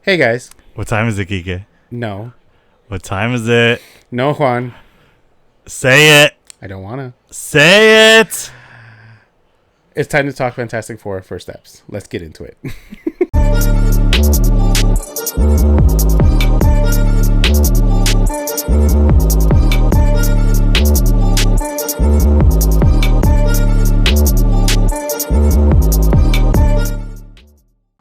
Hey guys. What time is it, Kike? No. What time is it? No, Juan. Say it. I don't wanna. Say it. It's time to talk Fantastic Four First Steps. Let's get into it.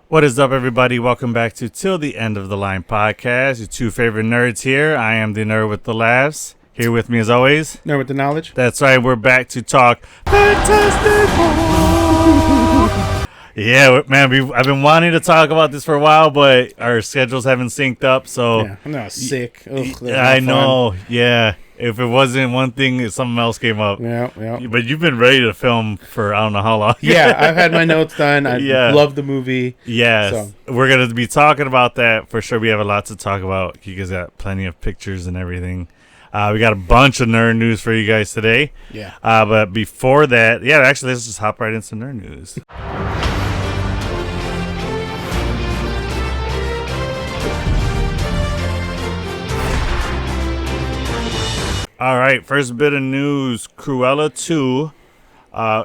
What is up, everybody? Welcome back to Till the End of the Line podcast. Your two favorite nerds here. I am the nerd with the laughs. Here with me as always. Nerd with the knowledge. That's right. We're back to talk Fantastic Four. Yeah, man. I've been wanting to talk about this for a while, but our schedules haven't synced up. So Yeah, I'm not sick. Ugh, I know. Yeah. If it wasn't one thing, something else came up. Yeah. But you've been ready to film for I don't know how long. Yeah, I've had my notes done. I love the movie. Yes. So. We're going to be talking about that for sure. We have a lot to talk about. You guys got plenty of pictures and everything. We got a bunch of nerd news for you guys today. Yeah. But before that, actually, let's just hop right into nerd news. All right, first bit of news. Cruella 2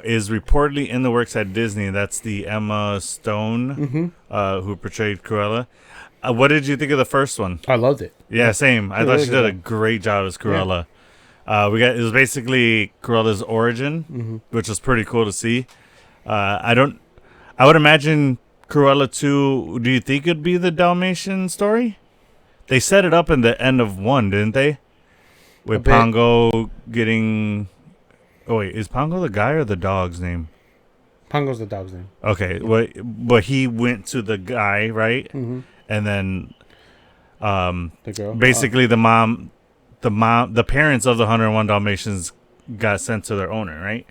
is reportedly in the works at Disney. That's the Emma Stone who portrayed Cruella. What did you think of the first one? I loved it. Yeah, same. I thought really she did a great job as Cruella. Yeah. It was basically Cruella's origin, which was pretty cool to see. I would imagine Cruella 2, do you think it'd be the Dalmatian story? They set it up in the end of 1, didn't they? With Pongo getting... Oh, wait. Is Pongo the guy or the dog's name? Pongo's the dog's name. Okay. But he went to the guy, right? Mm-hmm. And then... the girl? Basically, the parents of the 101 Dalmatians got sent to their owner, right?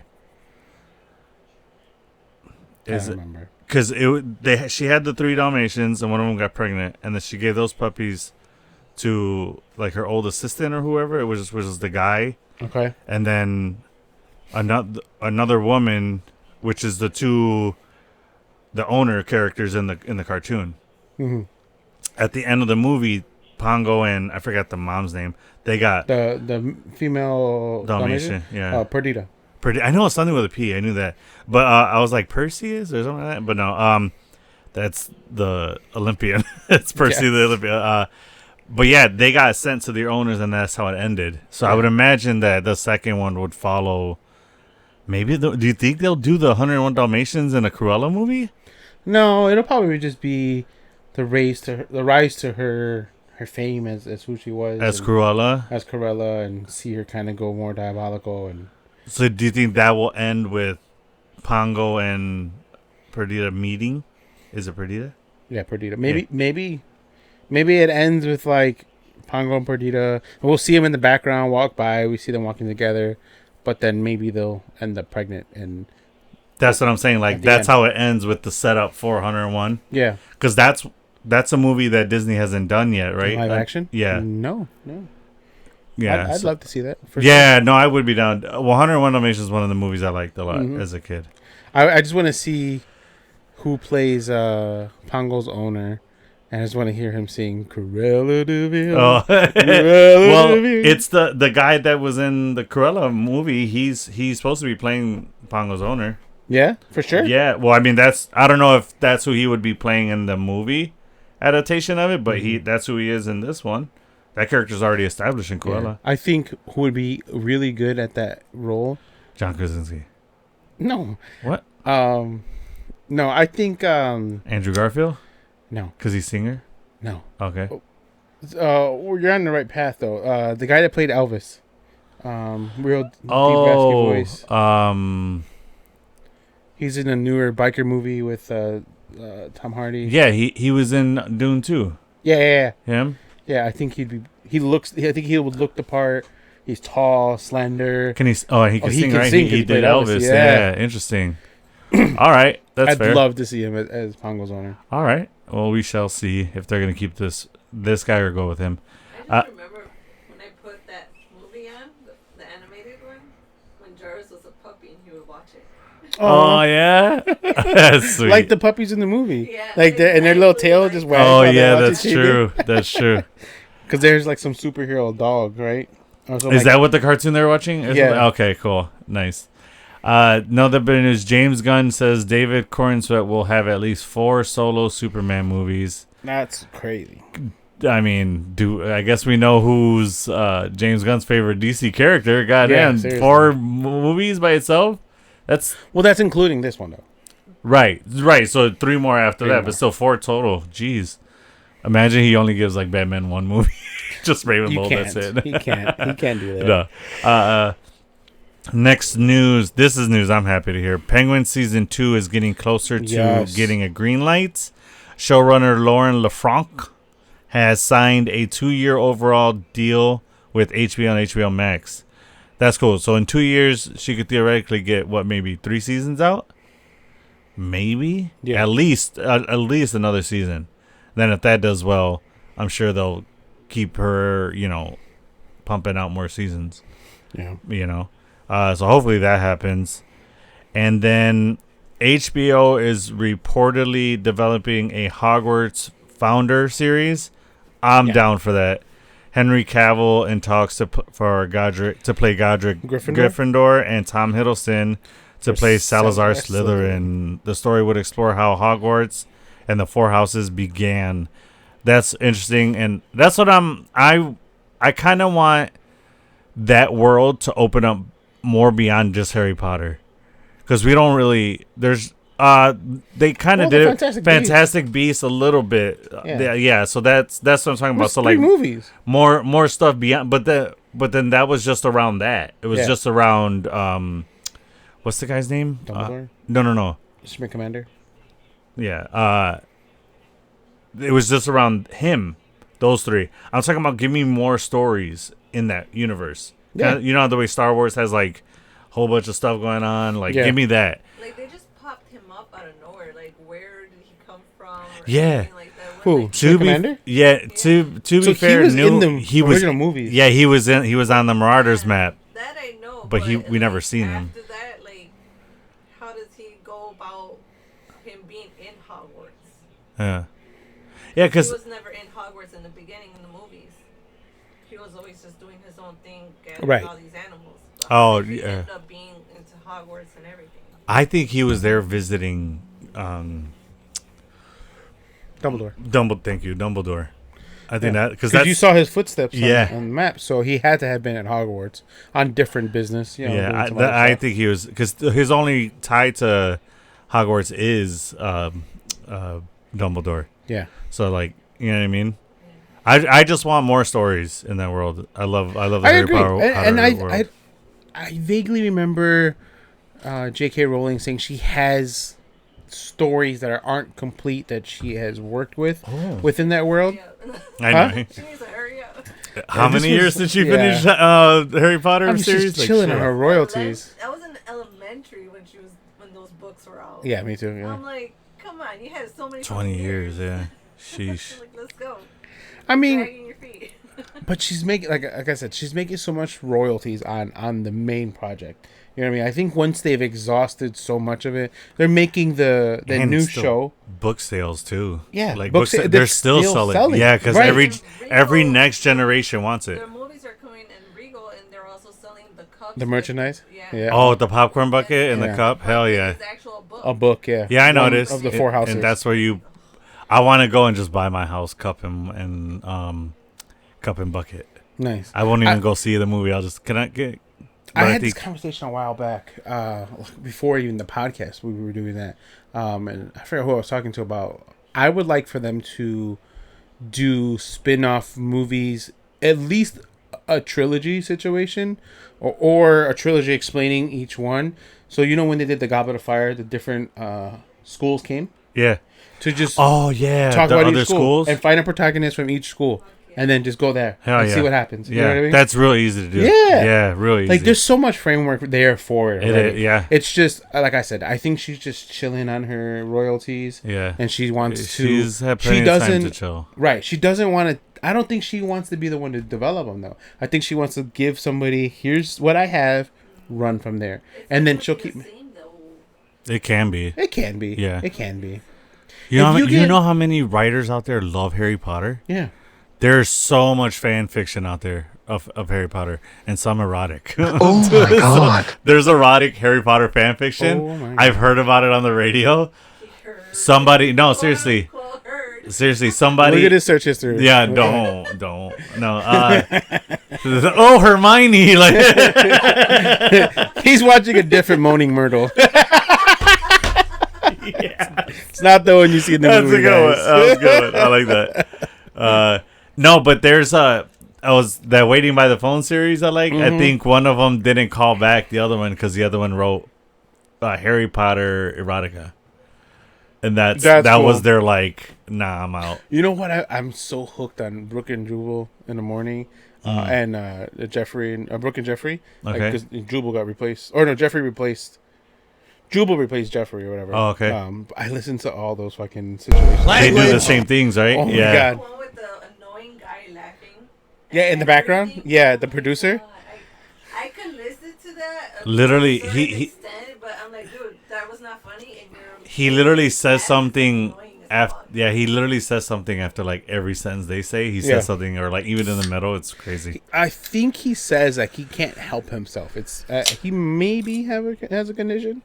I don't remember. Because she had the 3 Dalmatians, and one of them got pregnant, and then she gave those puppies to like her old assistant or whoever. It was the guy. Okay. And then another woman, which is the owner characters in the cartoon. Mm-hmm. At the end of the movie, Pongo and I forgot the mom's name. They got the female Dalmatian. Yeah. Perdita. I know it's something with a P. I knew that, but I was like Perseus or something like that. But no, that's the Olympian. It's Percy the Olympian. But yeah, they got sent to their owners, and that's how it ended. So I would imagine that the second one would follow. Maybe do you think they'll do the 101 Dalmatians in a Cruella movie? No, it'll probably just be the rise to her fame as who she was as Cruella, and see her kind of go more diabolical. And so, do you think that will end with Pongo and Perdita meeting? Is it Perdita? Yeah, Perdita. Maybe it ends with like Pongo and Perdita. We'll see them in the background walk by. We see them walking together, but then maybe they'll end up pregnant. And that's what I'm saying. Like that's how it ends with the setup for 101. Yeah, because that's a movie that Disney hasn't done yet, right? Live action? Yeah. No. Yeah, I'd love to see that. Sure. No, I would be down. Well, 101 Dalmatians is one of the movies I liked a lot as a kid. I just want to see who plays Pongo's owner. And I just want to hear him sing Cruella de Vil. Oh. Well, it's the guy that was in the Cruella movie. He's supposed to be playing Pongo's owner. Yeah, for sure. Yeah. Well, I mean, I don't know if that's who he would be playing in the movie adaptation of it, but that's who he is in this one. That character's already established in Cruella. Yeah. I think who would be really good at that role? John Krasinski. No. What? No, I think Andrew Garfield. No. Because he's singer? No. Okay. You're on the right path, though. The guy that played Elvis. Real deep, raspy voice. He's in a newer biker movie with Tom Hardy. Yeah, he was in Dune 2. Yeah. Him? Yeah, I think I think he would look the part. He's tall, slender. Can he? Oh, he can sing, right? He did Elvis. Yeah, interesting. All right, that's fair. I'd love to see him as Pongo's owner. All right. Well, we shall see if they're going to keep this guy or go with him. I just remember when I put that movie on, the animated one, when Jarvis was a puppy and he would watch it. Oh yeah, that's sweet. Like the puppies in the movie. Yeah, Like and their little tail just wags. Oh while they're yeah, watching that's TV. true. That's true. Because there's like some superhero dog, right? Is that what the cartoon they're watching? Yeah. Okay, cool. Nice. Another bit of news. James Gunn says David Corenswet will have at least 4 solo Superman movies. That's crazy. I mean, I guess we know who's James Gunn's favorite DC character. Goddamn, seriously. 4 movies by itself? That's including this one, though. Right. So 3 more after 3 that, more. but still 4 total. Jeez. Imagine he only gives like Batman 1 movie. Just Ravenloft, that's it. He can't do that. No. Next news. This is news I'm happy to hear. Penguin Season 2 is getting closer to getting a green light. Showrunner Lauren LaFranc has signed a 2-year overall deal with HBO and HBO Max. That's cool. So in 2 years, she could theoretically get, maybe 3 seasons out? Maybe? Yeah. At least another season. Then if that does well, I'm sure they'll keep her, pumping out more seasons. Yeah. So hopefully that happens. And then HBO is reportedly developing a Hogwarts Founder series. I'm down for that. Henry Cavill in talks to play Godric Gryffindor, and Tom Hiddleston to play Salazar Slytherin. The story would explore how Hogwarts and the 4 houses began. That's interesting, and that's what I kind of want that world to open up more beyond just Harry Potter, because we don't really. They kind of did Fantastic Beasts a little bit. So that's what I'm talking about. So 3 movies, more stuff beyond. But then that was just around that. It was just around. What's the guy's name? Dumbledore. No. Smith Commander. Yeah. It was just around him. Those 3. I'm talking about give me more stories in that universe. Yeah. You know the way Star Wars has like a whole bunch of stuff going on. Like give me that. Like they just popped him up out of nowhere. Like where did he come from? Yeah. Like that. Who? Smith Commander? To be fair, he was in the original movies. Yeah, he was on the Marauders map. That I know. But we never seen him. After that, like, how does he go about him being in Hogwarts? Yeah, because he was never in Hogwarts in the beginning in the movies. He was always just doing his own thing, gathering all these animals. But he ended up being into Hogwarts and everything. I think he was there visiting Dumbledore. Thank you, Dumbledore. I think that because you saw his footsteps on the map, so he had to have been at Hogwarts on different business. I think he was, because his only tie to Hogwarts is Dumbledore. Yeah. So you know what I mean. I just want more stories in that world. I love the Harry Potter world. I vaguely remember J.K. Rowling saying she has stories that aren't complete that she has worked with within that world. I know. She needs to hurry up. How many years since she finished Harry Potter series? She's chilling on her royalties. I was in elementary when those books were out. Yeah, me too. Yeah. I'm like, come on, you had so many. 20 years, yeah. Sheesh. Let's go. I mean, but she's making, like I said, she's making so much royalties on the main project. You know what I mean? I think once they've exhausted so much of it, they're making the new show. Book sales too. Yeah, they're still selling. Yeah, because every next generation wants it. Their movies are coming in Regal, and they're also selling the cups. The merchandise. Yeah. Oh, the popcorn bucket and the cup. Hell yeah. It's actual book. A book. Yeah. Yeah, I noticed. Of the 4 houses, and that's where I want to go and just buy my house cup and bucket. Nice. I won't even go see the movie. I'll just I had this conversation a while back, before even the podcast. We were doing that, and I forget who I was talking to about. I would like for them to do spin-off movies, at least a trilogy situation, or a trilogy explaining each one. So when they did the Goblet of Fire, the different schools came. Yeah. To just talk about each schools and find a protagonist from each school. And then just go there and see what happens. You know what I mean? That's really easy to do. Yeah, really easy. Like there's so much framework there for it. It's just like I said. I think she's just chilling on her royalties. Yeah, and she wants She's had plenty of time to chill. Right. She doesn't want to. I don't think she wants to be the one to develop them though. I think she wants to give somebody. Here's what I have. Run from there, and then she'll keep. It can be. It can be. Yeah. It can be. You know how many writers out there love Harry Potter? Yeah. There's so much fan fiction out there of Harry Potter, and some erotic. Oh my god. There's erotic Harry Potter fan fiction. Oh I've heard about it on the radio. Somebody, no, seriously. Seriously, somebody. Look at his search history. Yeah, don't. No. Oh, Hermione. Like he's watching a different Moaning Myrtle. Yeah. It's not the one you see in the movie. That's a good one. That was good. I like that. No, but there's that Waiting by the Phone series I like. I think one of them didn't call back the other one because the other one wrote Harry Potter erotica. And that cool. Was their like, nah, I'm out. You know what? I'm so hooked on Brooke and Jubal in the morning, and Jeffrey and Brooke and Jeffrey. Okay. Because Jubal got replaced, or no, Jubal replaced Jeffrey or whatever. Oh, okay. I listen to all those fucking situations. They do the same things, right? Oh yeah. My God. The one with the annoying guy laughing. Yeah, in the background. Yeah, the producer. I could listen to that. Literally, he. But I'm like, dude, that was not funny. And he literally says something after. Yeah, he literally says something after like every sentence they say. He says something, or like even in the middle. It's crazy. I think he says like he can't help himself. It's he maybe has a condition.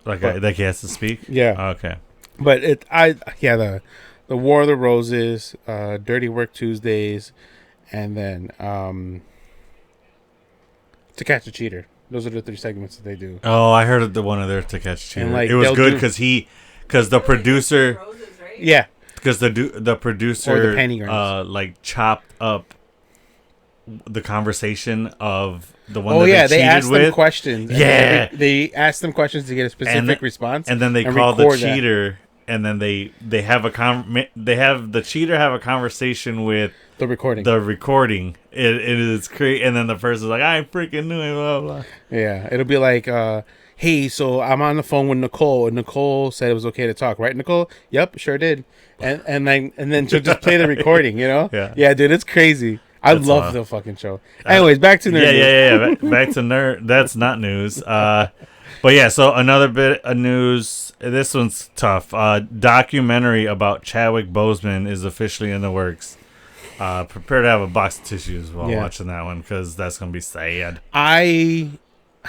Like he has to speak. Yeah. Okay. But the War of the Roses, Dirty Work Tuesdays, and then To Catch a Cheater. Those are the 3 segments that they do. Oh, I heard the one of their To Catch a Cheater. Like, it was good because the producer, yeah, because the producer like chopped up the conversation of the one. They asked them questions. Yeah, they asked them questions to get a specific response, and then they call the cheater, and then they have the cheater have a conversation with the recording. It is crazy, and then the person's like, I freaking knew it, blah blah. Yeah, it'll be like, hey, so I'm on the phone with Nicole, and Nicole said it was okay to talk, right, Nicole? Yep, sure did. And then she'll just play the recording, you know? Yeah, dude, it's crazy. I love the fucking show. Anyways, back to nerd. Yeah. Back to nerd. That's not news. But yeah, so another bit of news. This one's tough. Documentary about Chadwick Boseman is officially in the works. Prepare to have a box of tissues while watching that one because that's gonna be sad. I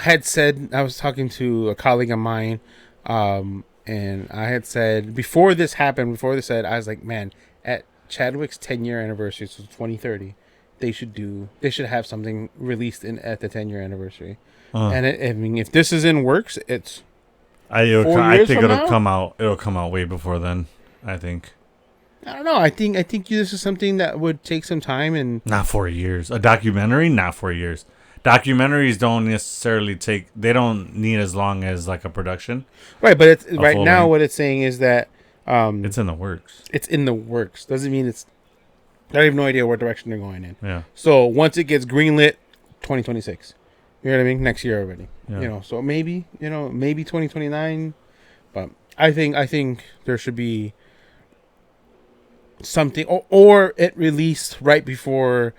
was talking to a colleague of mine, and I had said before this happened, I was like, man, at Chadwick's 10-year anniversary, so 2030, they should have something released at the 10-year anniversary. And I mean, if this is in works, I think it'll come out. It'll come out way before then. I think. I don't know. I think this is something that would take some time and not 4 years. A documentary, not 4 years. Documentaries don't necessarily they don't need as long as like a production. Right, but it's right now what it's saying is that it's in the works. It's in the works. Doesn't mean it's I have no idea what direction they're going in. Yeah. So once it gets greenlit, 2026. You know what I mean? Next year already. Yeah. You know, so maybe 2029. But I think there should be something or it released right before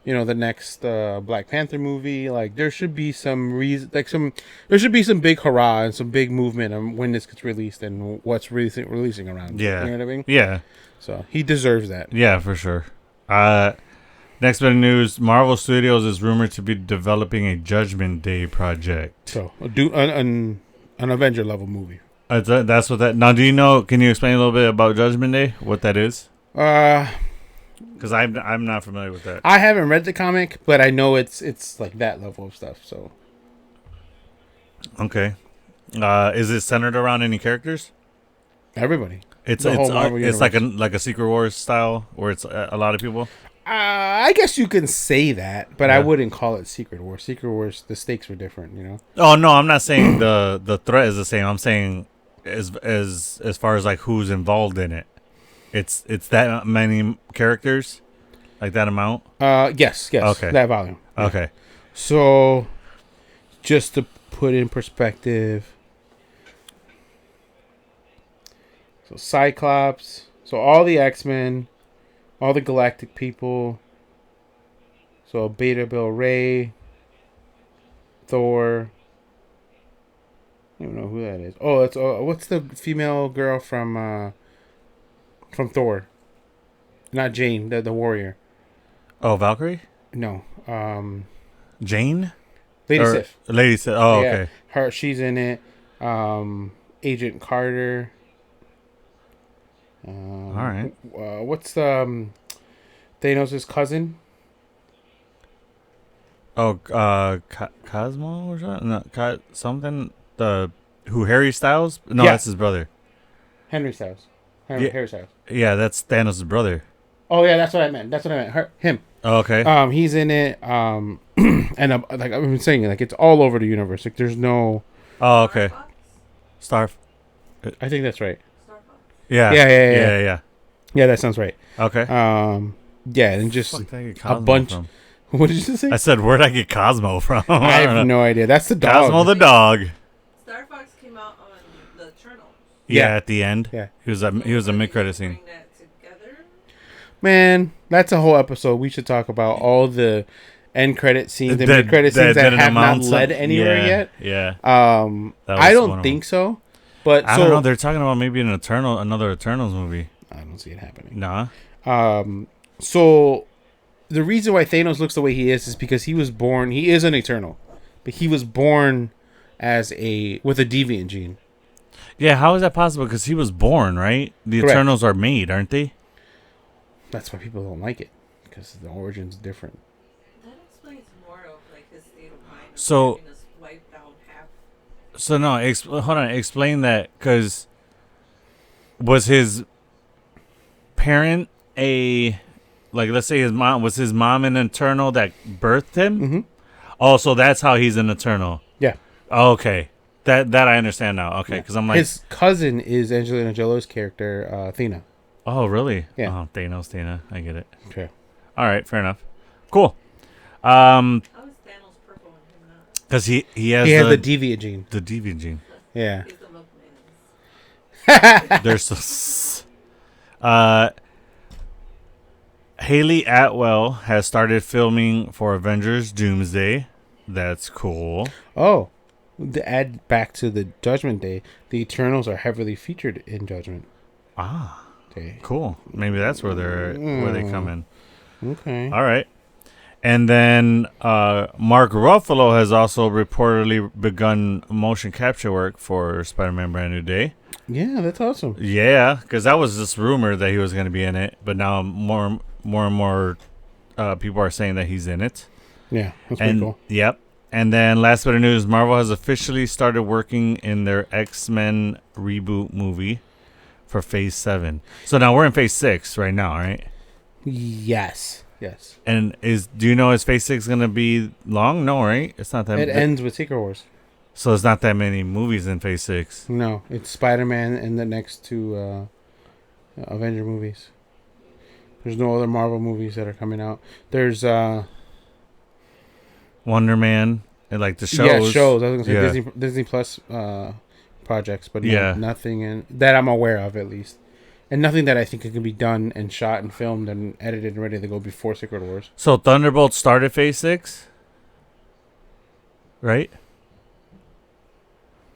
the next Black Panther movie. Like there should be some reason, there should be some big hurrah and some big movement on when this gets released and what's releasing around. Yeah. You know what I mean? Yeah. So he deserves that. Yeah, for sure. Next bit of news: Marvel Studios is rumored to be developing a Judgment Day project. So an Avenger level movie. That's what that. Now, do you know? Can you explain a little bit about Judgment Day? What that is? Because I'm not familiar with that. I haven't read the comic, but I know it's like that level of stuff. So. Okay. Is it centered around any characters? Everybody. It's like a Secret Wars style where it's a lot of people. I guess you can say that, but I wouldn't call it Secret Wars. Secret Wars, the stakes were different, Oh no, I'm not saying the threat is the same. I'm saying as far as like who's involved in it. It's that many characters, like that amount. Yes. Okay. That volume. Yeah. Okay. So, just to put in perspective, so Cyclops, so all the X-Men, all the Galactic people, so Beta Bill Ray, Thor, I don't know who that is. Oh, it's what's the female girl from Thor? Not Jane, the warrior. Oh, Valkyrie? No. Jane? Lady Sif. Lady Sif. Oh, yeah. Okay. She's in it. Agent Carter. All right. What's Thanos' cousin? Oh, Cosmo or something? No, something. Who Harry Styles? No, that's his brother. Henry Styles. Harry Styles. Yeah, that's Thanos' brother. Oh yeah, that's what I meant. Him. Oh, okay. He's in it. And like I've been saying, like it's all over the universe. Like there's no. Oh, okay. Star. I think that's right. Yeah. Yeah. Yeah, that sounds right. Okay. Yeah, and just a bunch. From? What did you just say? I said, where'd I get Cosmo from? I have no idea. That's the dog. Cosmo the dog. Star Fox came out on the Eternals. Yeah, at the end. Yeah. He was a mid-credit scene. Man, that's a whole episode. We should talk about all the end credit scenes, the mid credit scenes that have not led anywhere yet. Yeah. I don't think so. But I don't know. They're talking about maybe another Eternals movie. I don't see it happening. Nah. So the reason why Thanos looks the way he is because he was born. He is an Eternal, but he was born with a deviant gene. Yeah, how is that possible? Because he was born, right? The Correct. Eternals are made, aren't they? That's why people don't like it, because the origin's different. That explains more of like his state of mind. So, wiped out half. So no, hold on. Explain that, because was his parent let's say his mom an Eternal that birthed him? Mm-hmm. Oh, so that's how he's an Eternal. Yeah. Oh, okay. That I understand now. Okay, because I'm like, his cousin is Angelina Jolie's character, Athena. Oh, really? Yeah. Oh, Thanos. I get it. Okay. All right, fair enough. Cool. How is Thanos purple and him not? Because he has the deviant gene. The deviant gene. Yeah. There's this. Haley Atwell has started filming for Avengers Doomsday. That's cool. Oh. To add back to the Judgment Day, the Eternals are heavily featured in Judgment. Ah. Okay. Cool. Maybe that's where they come in. Okay. All right. And then Mark Ruffalo has also reportedly begun motion capture work for Spider-Man Brand New Day. Yeah, that's awesome. Yeah, because that was just rumor that he was going to be in it, but now more and more people are saying that he's in it. Yeah, that's pretty cool. Yep. And then last bit of news, Marvel has officially started working in their X-Men reboot movie for Phase 7. So now we're in Phase 6 right now, right? Yes. And do you know is Phase 6 going to be long? No, right? It's not that. It ends with Secret Wars. So it's not that many movies in Phase 6. No, it's Spider-Man and the next two Avenger movies. There's no other Marvel movies that are coming out. There's Wonder Man and like the shows. Yeah, shows. I was gonna say Disney Plus projects, but nothing that I'm aware of at least, and nothing that I think it can be done and shot and filmed and edited and ready to go before Secret Wars. So Thunderbolts started Phase 6, right?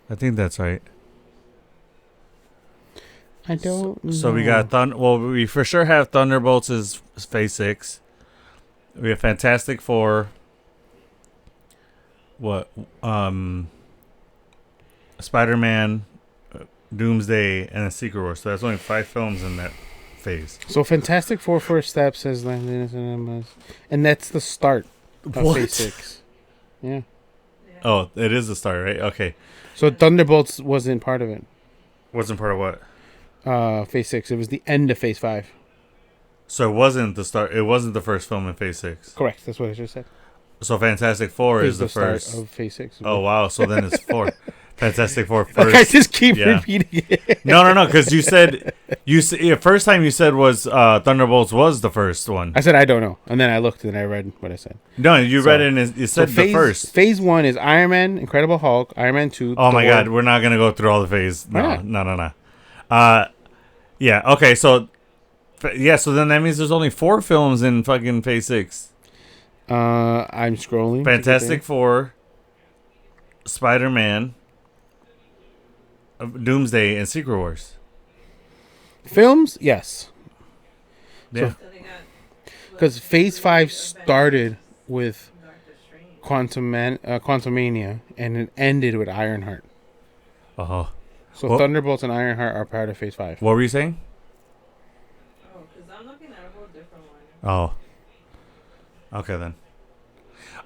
I think that's right. I don't know. So we got we for sure have Thunderbolts as Phase 6. We have Fantastic Four. Spider-Man, Doomsday, and a Secret Wars. So that's only 5 films in that phase. So Fantastic Four first step says and that's the start of Phase 6. Yeah. Oh, it is the start, right? Okay. So Thunderbolts wasn't part of it. Wasn't part of what? Phase 6. It was the end of Phase 5. So it wasn't the start. It wasn't the first film in Phase 6. Correct. That's what I just said. So Fantastic Four is the first start of Phase 6. Oh wow! So then it's 4. Fantastic Four first. Like I just keep repeating it. No, because you said first time you said was Thunderbolts was the first one. I said I don't know, and then I looked and I read what I said. No, you read it and it said the first. Phase 1 is Iron Man, Incredible Hulk, Iron Man 2. Oh Thor. My God, we're not gonna go through all the phase. No. Yeah. Okay. So then that means there's only 4 films in fucking Phase 6. I'm scrolling. Fantastic Four, Spider-Man, Doomsday and Secret Wars. Films, yes. Yeah. Because Phase 5 started with Quantumania, and it ended with Ironheart. Oh. So Thunderbolts and Ironheart are part of Phase 5. What were you saying? Oh, because I'm looking at a whole different one. Oh. Okay, then.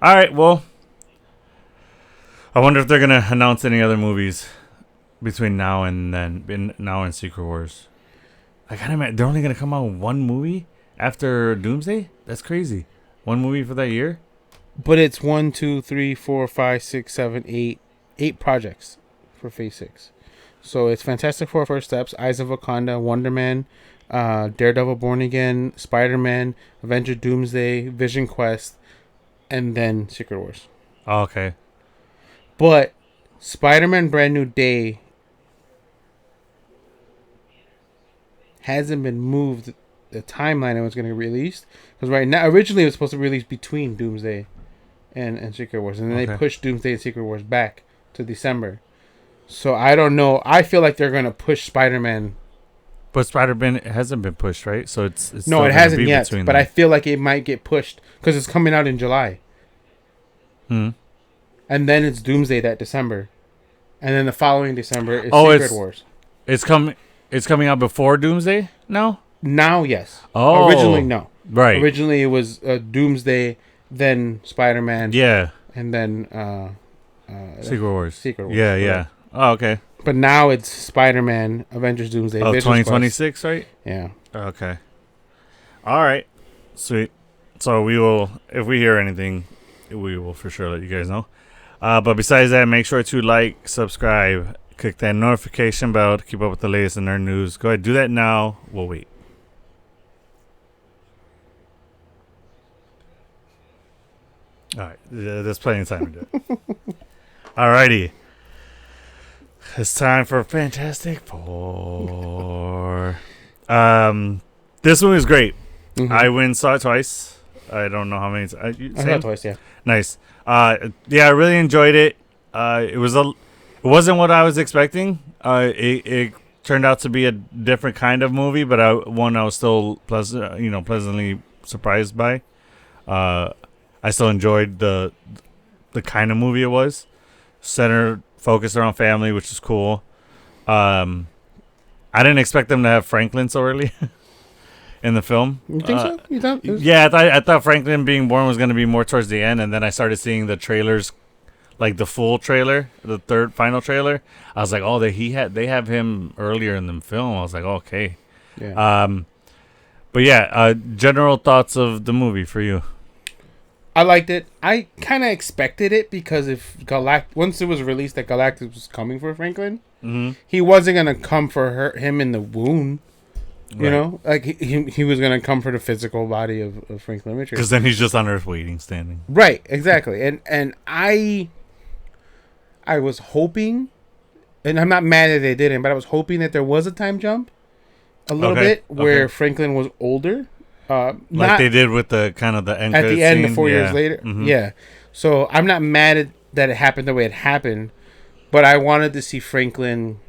All right, well, I wonder if they're going to announce any other movies between now and then, now and Secret Wars. I kind of imagine they're only going to come out with one movie after Doomsday? That's crazy. One movie for that year? But it's 1, 2, 3, 4, 5, 6, 7, 8. 8 projects for Phase 6. So it's Fantastic Four First Steps, Eyes of Wakanda, Wonder Man, Daredevil Born Again, Spider-Man, Avenger Doomsday, Vision Quest, and then Secret Wars. Oh, okay. But Spider-Man Brand New Day hasn't been moved, the timeline it was going to release. Because right now, originally it was supposed to release between Doomsday and Secret Wars. And then they pushed Doomsday and Secret Wars back to December. So I don't know. I feel like they're going to push Spider-Man. But Spider-Man hasn't been pushed, right? So it's no, it hasn't yet. But I feel like it might get pushed because it's coming out in July. And then it's Doomsday that December. And then the following December is Secret Wars. It's coming out before Doomsday now? Now, yes. Oh. Originally, no. Right. Originally, it was Doomsday, then Spider-Man. Yeah. And then Secret Wars. Secret Wars. Yeah, yeah. Oh, okay. But now it's Spider-Man, Avengers Doomsday. Oh, 2026, right? Yeah. Okay. All right. Sweet. So we will, if we hear anything, we will for sure let you guys know. But besides that, make sure to like, subscribe, click that notification bell to keep up with the latest in nerd news. Go ahead, do that now. We'll wait. All right. There's plenty of time to do it. All righty. It's time for Fantastic Four. This one was great. I went and saw it twice. I don't know how many. I saw it twice, yeah. Nice. Yeah, I really enjoyed it. It wasn't what I was expecting. It turned out to be a different kind of movie, but I was still pleasantly surprised by. I still enjoyed the kind of movie it was. Focused around family, which is cool. I didn't expect them to have Franklin so early in the film. You think so? You thought? Yeah, I thought Franklin being born was going to be more towards the end, and then I started seeing the trailers, like the full trailer, the third final trailer. I was like, oh, they have him earlier in the film. I was like, okay. Yeah. But yeah, general thoughts of the movie for you. I liked it. I kind of expected it because if once it was released that Galactus was coming for Franklin, he wasn't gonna come for him in the womb. You know, like he was gonna come for the physical body of Franklin Richards. Because then he's just on Earth waiting, standing. Right, exactly. And I was hoping, and I'm not mad that they didn't, but I was hoping that there was a time jump, a little bit where Franklin was older. Like they did with the kind of the end at the end, scene. the 4 years later. Yeah. So I'm not mad that it happened the way it happened, but I wanted to see Franklin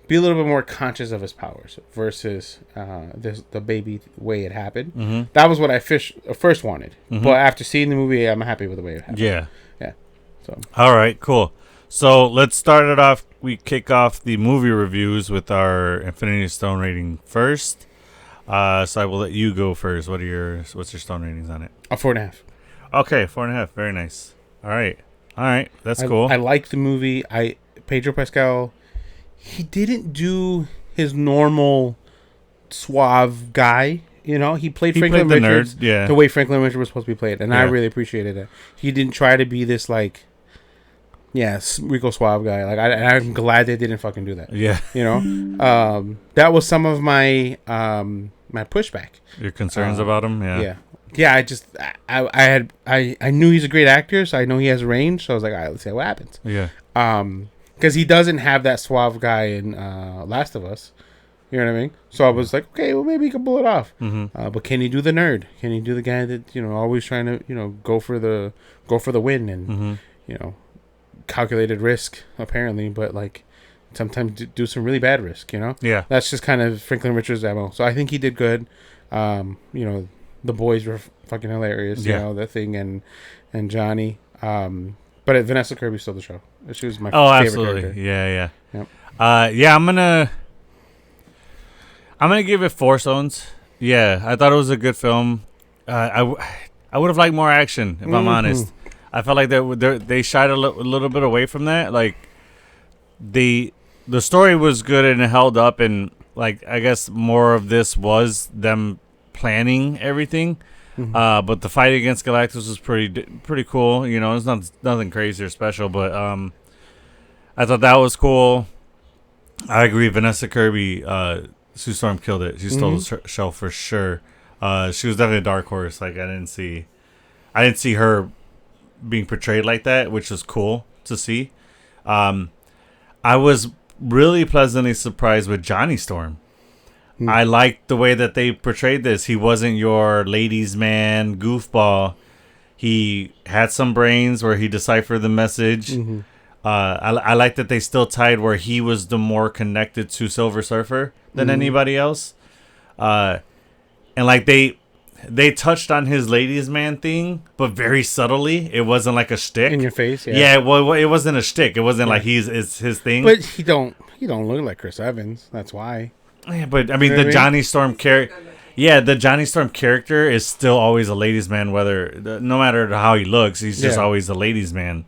be a little bit more conscious of his powers versus the baby way it happened. That was what I first wanted. But after seeing the movie, I'm happy with the way it happened. Yeah. Yeah. So. All right, cool. So let's start it off. We kick off the movie reviews with our Infinity Stone rating first. So I will let you go first. What's your stone ratings on it? A 4.5. Okay, 4.5. Very nice. All right. That's cool. I like the movie. Pedro Pascal, he didn't do his normal suave guy. You know, he played Franklin Richards the way Franklin Richards was supposed to be played, and I really appreciated that. He didn't try to be this Rico Suave guy. Like I'm glad they didn't fucking do that. Yeah. You know, that was some of my my pushback. Your concerns about him, yeah. Yeah. I knew he's a great actor, so I know he has range. So I was like, all right, let's see what happens. Yeah. Because he doesn't have that suave guy in Last of Us. You know what I mean? So I was like, okay, well maybe he can pull it off. But can he do the nerd? Can he do the guy that always trying to go for the win and calculated risk apparently, but sometimes do some really bad risk. You know. Yeah. That's just kind of Franklin Richards' MO. So I think he did good. You know, the boys were fucking hilarious. You know, the Thing and Johnny. But Vanessa Kirby stole the show. She was my favorite absolutely. character. Yeah. Yep. I'm gonna give it 4 stones. Yeah, I thought it was a good film. I would have liked more action, if I'm honest. I felt like they shied a little bit away from that. Like the story was good and it held up, and like I guess more of this was them planning everything. But the fight against Galactus was pretty cool. You know, it's nothing crazy or special, but I thought that was cool. I agree. Vanessa Kirby, Sue Storm killed it. She stole the show for sure. She was definitely a dark horse. Like I didn't see her being portrayed like that, which was cool to see. I was really pleasantly surprised with Johnny Storm. I liked the way that they portrayed this. He wasn't your ladies' man goofball. He had some brains where he deciphered the message. I like that they still tied where he was the more connected to Silver Surfer than anybody else. And like they touched on his ladies' man thing, but very subtly. It wasn't like a shtick in your face. Yeah, well, it wasn't a shtick. It wasn't like it's his thing. But he don't look like Chris Evans. That's why. Yeah, but I mean, the Johnny Storm character. Yeah, the Johnny Storm character is still always a ladies' man. No matter how he looks, he's just always a ladies' man.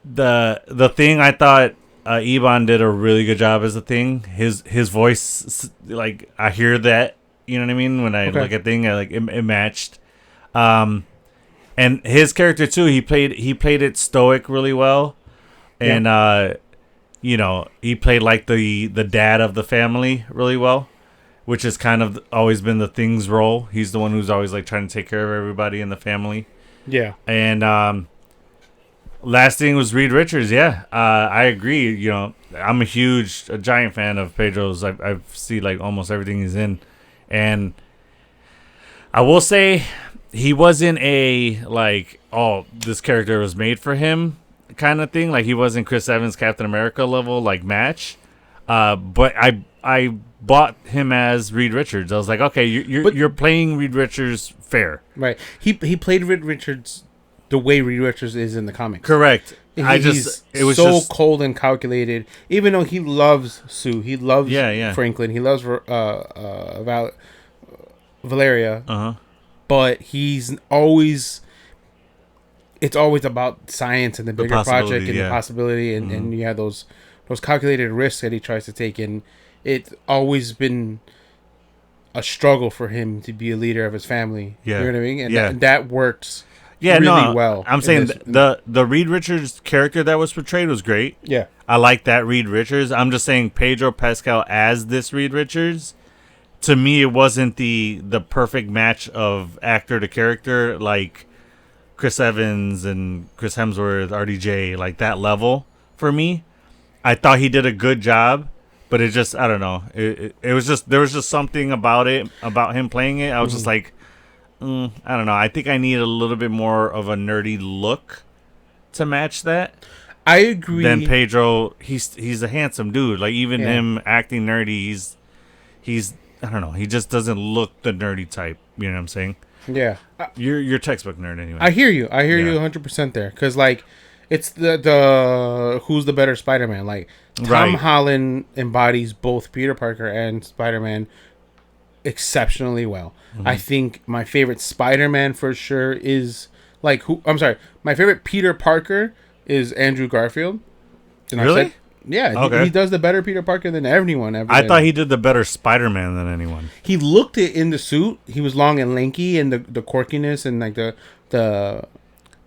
The Thing, I thought Eban did a really good job as a Thing. His voice, like I hear that. You know what I mean? When I look at Thing, it matched. And his character too. He played it stoic really well, and you know, he played like the dad of the family really well, which has kind of always been the Thing's role. He's the one who's always like trying to take care of everybody in the family. Yeah. And last thing was Reed Richards. Yeah, I agree. You know, I'm a giant fan of Pedro's. I've seen like almost everything he's in, and I will say he wasn't a like, oh, this character was made for him kind of thing. Like he wasn't Chris Evans Captain America level like match. But I bought him as Reed Richards. I was like, okay, you're playing Reed Richards fair. Right. He played Reed Richards the way Reed Richards is in the comics. Correct. It was so cold and calculated. Even though he loves Sue, he loves Franklin, he loves Valeria. But it's always about science and the bigger project and the possibility, and you have those calculated risks that he tries to take, and it's always been a struggle for him to be a leader of his family. You know what I mean? And that works really well. I'm saying the Reed Richards character that was portrayed was great. Yeah. I like that Reed Richards. I'm just saying Pedro Pascal as this Reed Richards, to me, it wasn't the perfect match of actor to character like Chris Evans and Chris Hemsworth, RDJ, like that level for me. I thought he did a good job, but it just, I don't know. It was just, there was just something about him playing it. I was just like, I don't know. I think I need a little bit more of a nerdy look to match that. I agree. Then Pedro, he's a handsome dude. Like even him acting nerdy, he's I don't know. He just doesn't look the nerdy type. You know what I'm saying? Yeah. You're textbook nerd anyway. I hear you. I hear you 100% there. Because, like, it's the who's the better Spider-Man. Like, Tom Holland embodies both Peter Parker and Spider-Man exceptionally well. I think my favorite Spider-Man for sure is, like, my favorite Peter Parker is Andrew Garfield. And really? Yeah, he does the better Peter Parker than anyone ever. I thought he did the better Spider-Man than anyone. He looked it in the suit. He was long and lanky, and the quirkiness and like the.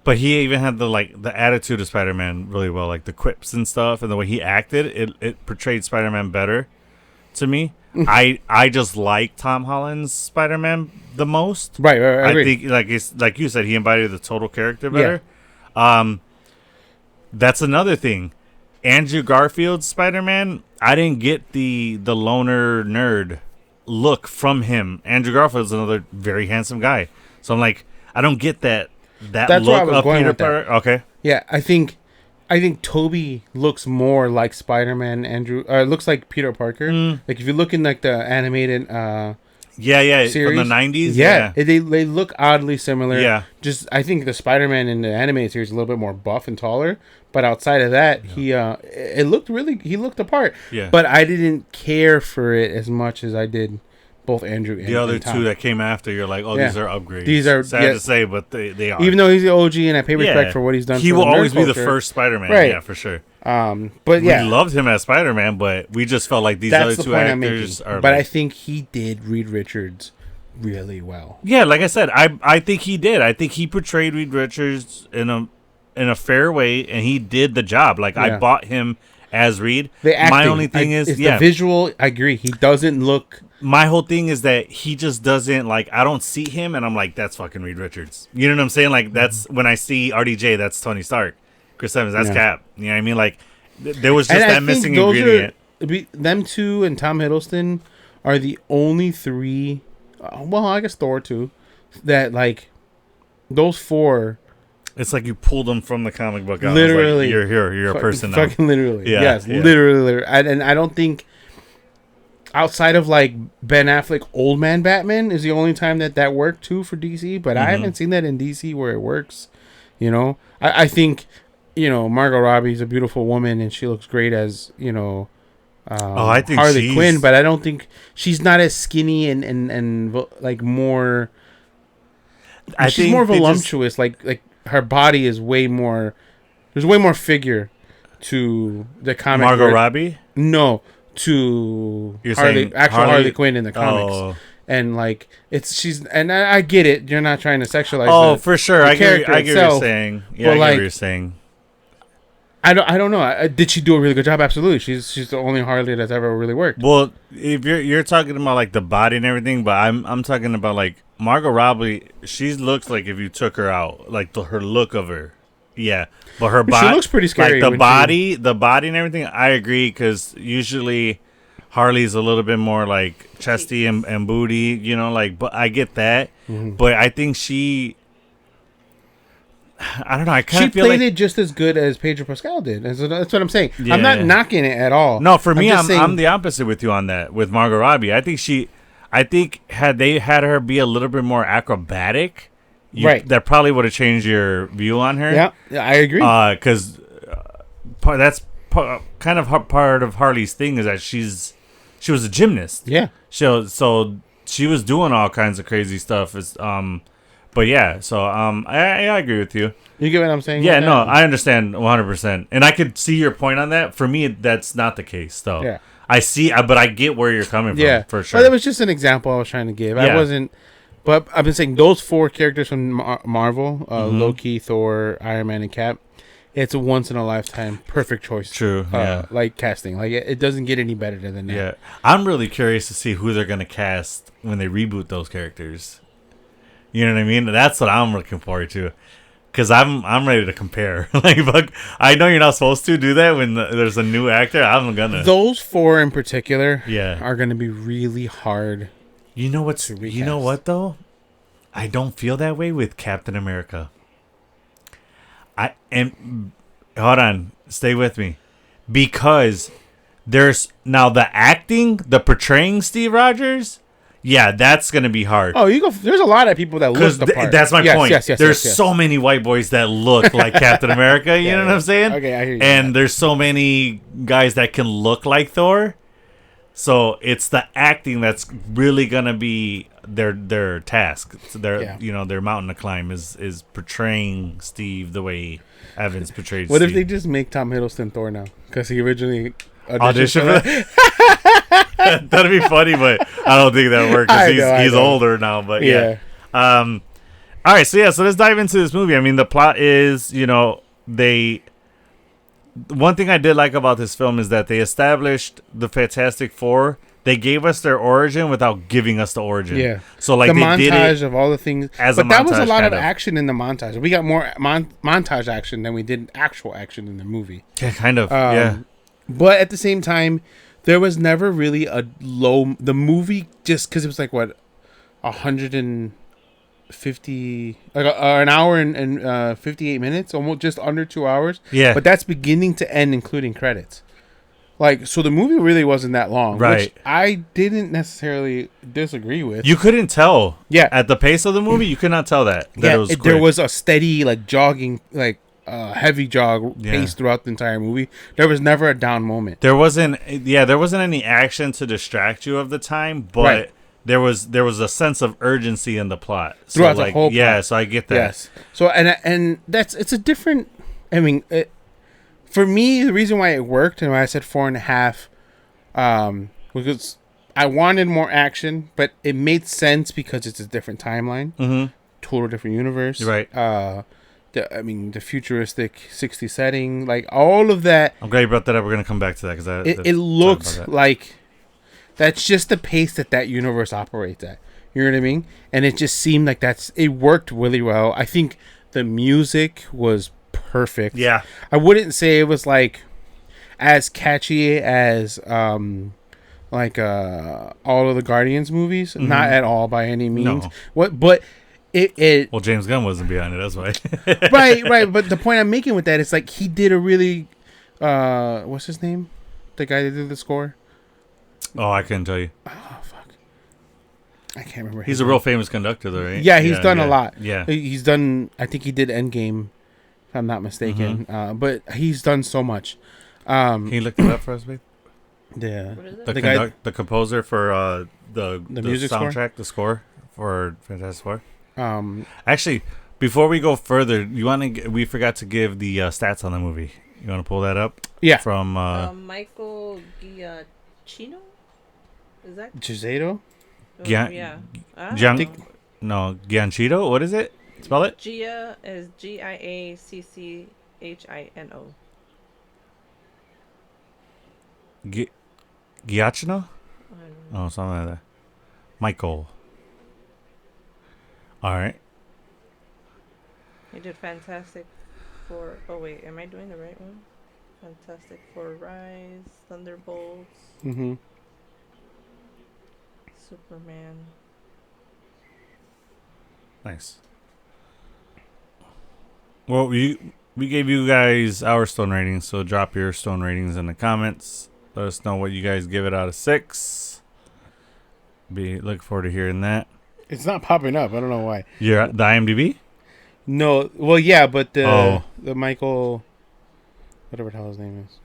But he even had the attitude of Spider-Man really well, like the quips and stuff, and the way he acted. It portrayed Spider-Man better to me. I just like Tom Holland's Spider-Man the most. Right. I think like you said, he embodied the total character better. Yeah. That's another thing. Andrew Garfield's Spider-Man, I didn't get the loner nerd look from him. Andrew Garfield's another very handsome guy. So I'm like, I don't get that That's look of Peter Parker. Okay. Yeah, I think I think Toby looks more like Spider-Man. Andrew looks like Peter Parker. Like if you look in like the animated series, from the 90s. Yeah. They look oddly similar. Yeah. Just I think the Spider-Man in the animated series is a little bit more buff and taller, but outside of that, he looked the part. Yeah. But I didn't care for it as much as I did both Andrew and the other Tom. two that came after. You're like, oh, these are upgrades. These are sad to say, but they are. Even though he's the OG and I pay respect for what he's done. He for will the nerd always be the culture. first Spider-Man. Right. Yeah, for sure. But we loved him as Spider-Man, but we just felt like these other two actors are. But like, I think he did Reed Richards really well. Yeah, like I said, I think he did. I think he portrayed Reed Richards in a fair way, and he did the job. Like I bought him as Reed. My only thing is the visual. I agree. He doesn't look. My whole thing is that he just doesn't like. I don't see him, and I'm like, that's fucking Reed Richards. You know what I'm saying? Like that's when I see RDJ, that's Tony Stark. Chris Evans, that's Cap. You know what I mean? Like there was just that missing ingredient. Them two and Tom Hiddleston are the only three. Well, I guess Thor too. That like those four. It's like you pulled them from the comic book. Literally, like, you're here. You're a person now. Fucking literally. Yeah, yes, literally. And I don't think outside of like Ben Affleck, Old Man Batman is the only time that worked too for DC. But I haven't seen that in DC where it works. You know, I think Margot Robbie's a beautiful woman and she looks great as I think Harley Quinn, but I don't think she's not as skinny and like more. She's more voluptuous. Like her body is way more. There's way more figure to the comic. Margot Robbie? No, to Harley Quinn in the comics. And like I get it. You're not trying to sexualize. For sure. I get what you're saying. Yeah, I get what you're saying. I don't know. Did she do a really good job? Absolutely. She's the only Harley that's ever really worked. Well, if you're talking about like the body and everything, but I'm talking about like Margot Robbie. She looks like if you took her out, like her look of her. Yeah, but her body. She looks pretty scary. Like the body and everything. I agree because usually Harley's a little bit more like chesty and booty. Like but I get that. But I think she. I don't know. I kind of feel played it just as good as Pedro Pascal did. That's what I'm saying. Yeah. I'm not knocking it at all. No, for me, I'm the opposite with you on that. With Margot Robbie, I think had they had her be a little bit more acrobatic, that probably would have changed your view on her. Yeah, I agree. Because that's kind of part of Harley's thing is that she was a gymnast. Yeah. So she was doing all kinds of crazy stuff. But yeah, so I agree with you. You get what I'm saying? Yeah, no, I understand 100%, and I could see your point on that. For me, that's not the case, though. Yeah, but I get where you're coming from. Yeah, for sure. But that was just an example I was trying to give. Yeah. I wasn't. But I've been saying those four characters from Marvel: Loki, Thor, Iron Man, and Cap. It's a once in a lifetime perfect choice. True. Yeah. Like casting, like it doesn't get any better than that. Yeah, I'm really curious to see who they're gonna cast when they reboot those characters. You know what I mean? That's what I'm looking forward to, because I'm ready to compare. Like, I know you're not supposed to do that when there's a new actor. I'm gonna. Those four in particular, yeah, are gonna be really hard. You know what's? You know what though? I don't feel that way with Captain America. Hold on, stay with me, because there's now the acting, the portraying Steve Rogers. Yeah, that's gonna be hard. Oh, there's a lot of people that look the part. That's my point. Yes, there's so many white boys that look like Captain America. You know what I'm saying? Okay, I hear you. And there's so many guys that can look like Thor. So it's the acting that's really gonna be their task. Their mountain to climb is portraying Steve the way Evans portrayed. What Steve. if they just make Tom Hiddleston Thor now? Because he originally auditioned for that. That'd be funny, but I don't think that'll work because he's older now. But yeah. All right, so let's dive into this movie. I mean, the plot is, one thing I did like about this film is that they established the Fantastic Four. They gave us their origin without giving us the origin. Yeah. So like the they montage did it of all the things, but that was a lot of action in the montage. We got more montage action than we did actual action in the movie. Yeah, kind of. Yeah. But at the same time, there was never really the movie, just because it was like, what, 100 and an hour and 58 minutes, almost just under 2 hours. Yeah. But that's beginning to end, including credits. Like, so the movie really wasn't that long, right? Which I didn't necessarily disagree with. You couldn't tell, yeah, at the pace of the movie, you could not tell that yeah, it was there was a steady, like, jogging, like, heavy jog pace yeah. throughout the entire movie. There was never a down moment. There wasn't any action to distract you of the time, but right. there was a sense of urgency in the plot throughout the whole plot. Yeah, so I get that. Yes. So and it's a different. I mean. For me, the reason why it worked and why I said 4.5, because I wanted more action, but it made sense because it's a different timeline, total different universe. Right. The futuristic 60s setting, like all of that. I'm glad you brought that up. We're gonna come back to that because it looked like that's just the pace that universe operates at. You know what I mean? And it just seemed like it worked really well. I think the music was perfect. Yeah. I wouldn't say it was like as catchy as all of the Guardians movies. Not at all by any means. No. But it well, James Gunn wasn't behind it, that's why. right. But the point I'm making with that is like he did a really what's his name? The guy that did the score? Oh, I couldn't tell you. Oh fuck. I can't remember. He's a real famous conductor though, right? Yeah, he's done a lot. Yeah. He's done I think he did Endgame. If I'm not mistaken, but he's done so much. Can you look it up for us, babe? Yeah, the composer for the music soundtrack, the score for Fantastic Four. Actually, before we go further, we forgot to give the stats on the movie. You want to pull that up? Yeah. From Michael Giacchino. Is that Giuseppe? Yeah. Gianchito. What is it? Spell it. Gia is Giacchino. Giacchino? Oh, something like that. Michael. All right. He did Fantastic Four. Oh wait, am I doing the right one? Fantastic Four: Rise, Thunderbolts. Superman. Nice. Well, we gave you guys our stone ratings, so drop your stone ratings in the comments. Let us know what you guys give it out of 6. Look forward to hearing that. It's not popping up. I don't know why. You're at the IMDb? No. Well, yeah, but the Michael, whatever the hell his name is.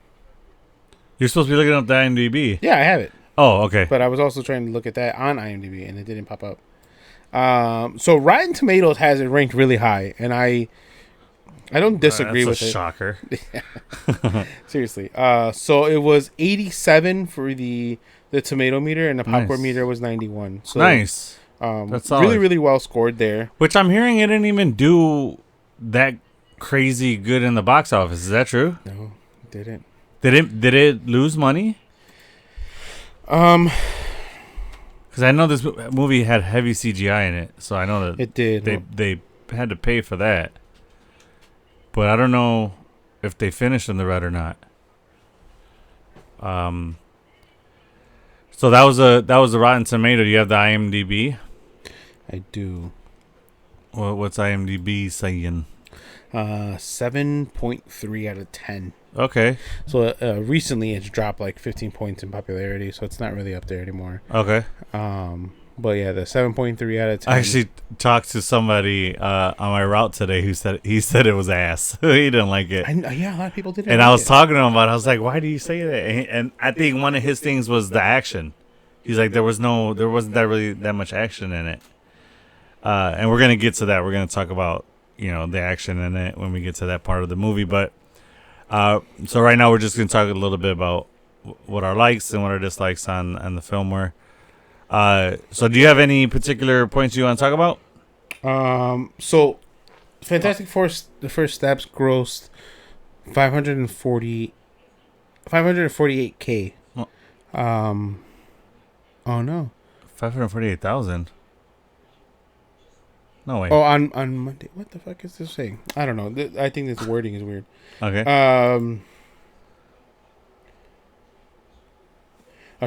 You're supposed to be looking up the IMDb. Yeah, I have it. Oh, okay. But I was also trying to look at that on IMDb, and it didn't pop up. So Rotten Tomatoes has it ranked really high, and I don't disagree with it. Shocker. Seriously. So it was 87 for the tomato meter, and the popcorn meter was 91. So nice. That's solid. Really, really well scored there. Which I'm hearing it didn't even do that crazy good in the box office. Is that true? No, it didn't. Did it lose money? Because I know this movie had heavy CGI in it, so I know that it did. They had to pay for that. But I don't know if they finished in the red or not. So that was the Rotten Tomato. Do you have the IMDb? I do. Well, what's IMDb saying? 7.3 out of 10. Okay. So recently it's dropped like 15 points in popularity, so it's not really up there anymore. Okay. But yeah, the 7.3 out of 10. I actually talked to somebody on my route today who said it was ass. He didn't like it. Yeah, a lot of people didn't. And I was talking to him about it. I was like, why do you say that? And I think one of his things was the action. He's like, there wasn't that much action in it. And we're gonna get to that. We're gonna talk about the action in it when we get to that part of the movie. But so right now we're just gonna talk a little bit about what our likes and what our dislikes on the film were. So do you have any particular points you want to talk about? So Fantastic Four: The First Steps grossed 548K. Oh no. 548,000. No way. Oh, on Monday. What the fuck is this saying? I don't know. I think this wording is weird. Okay. I'm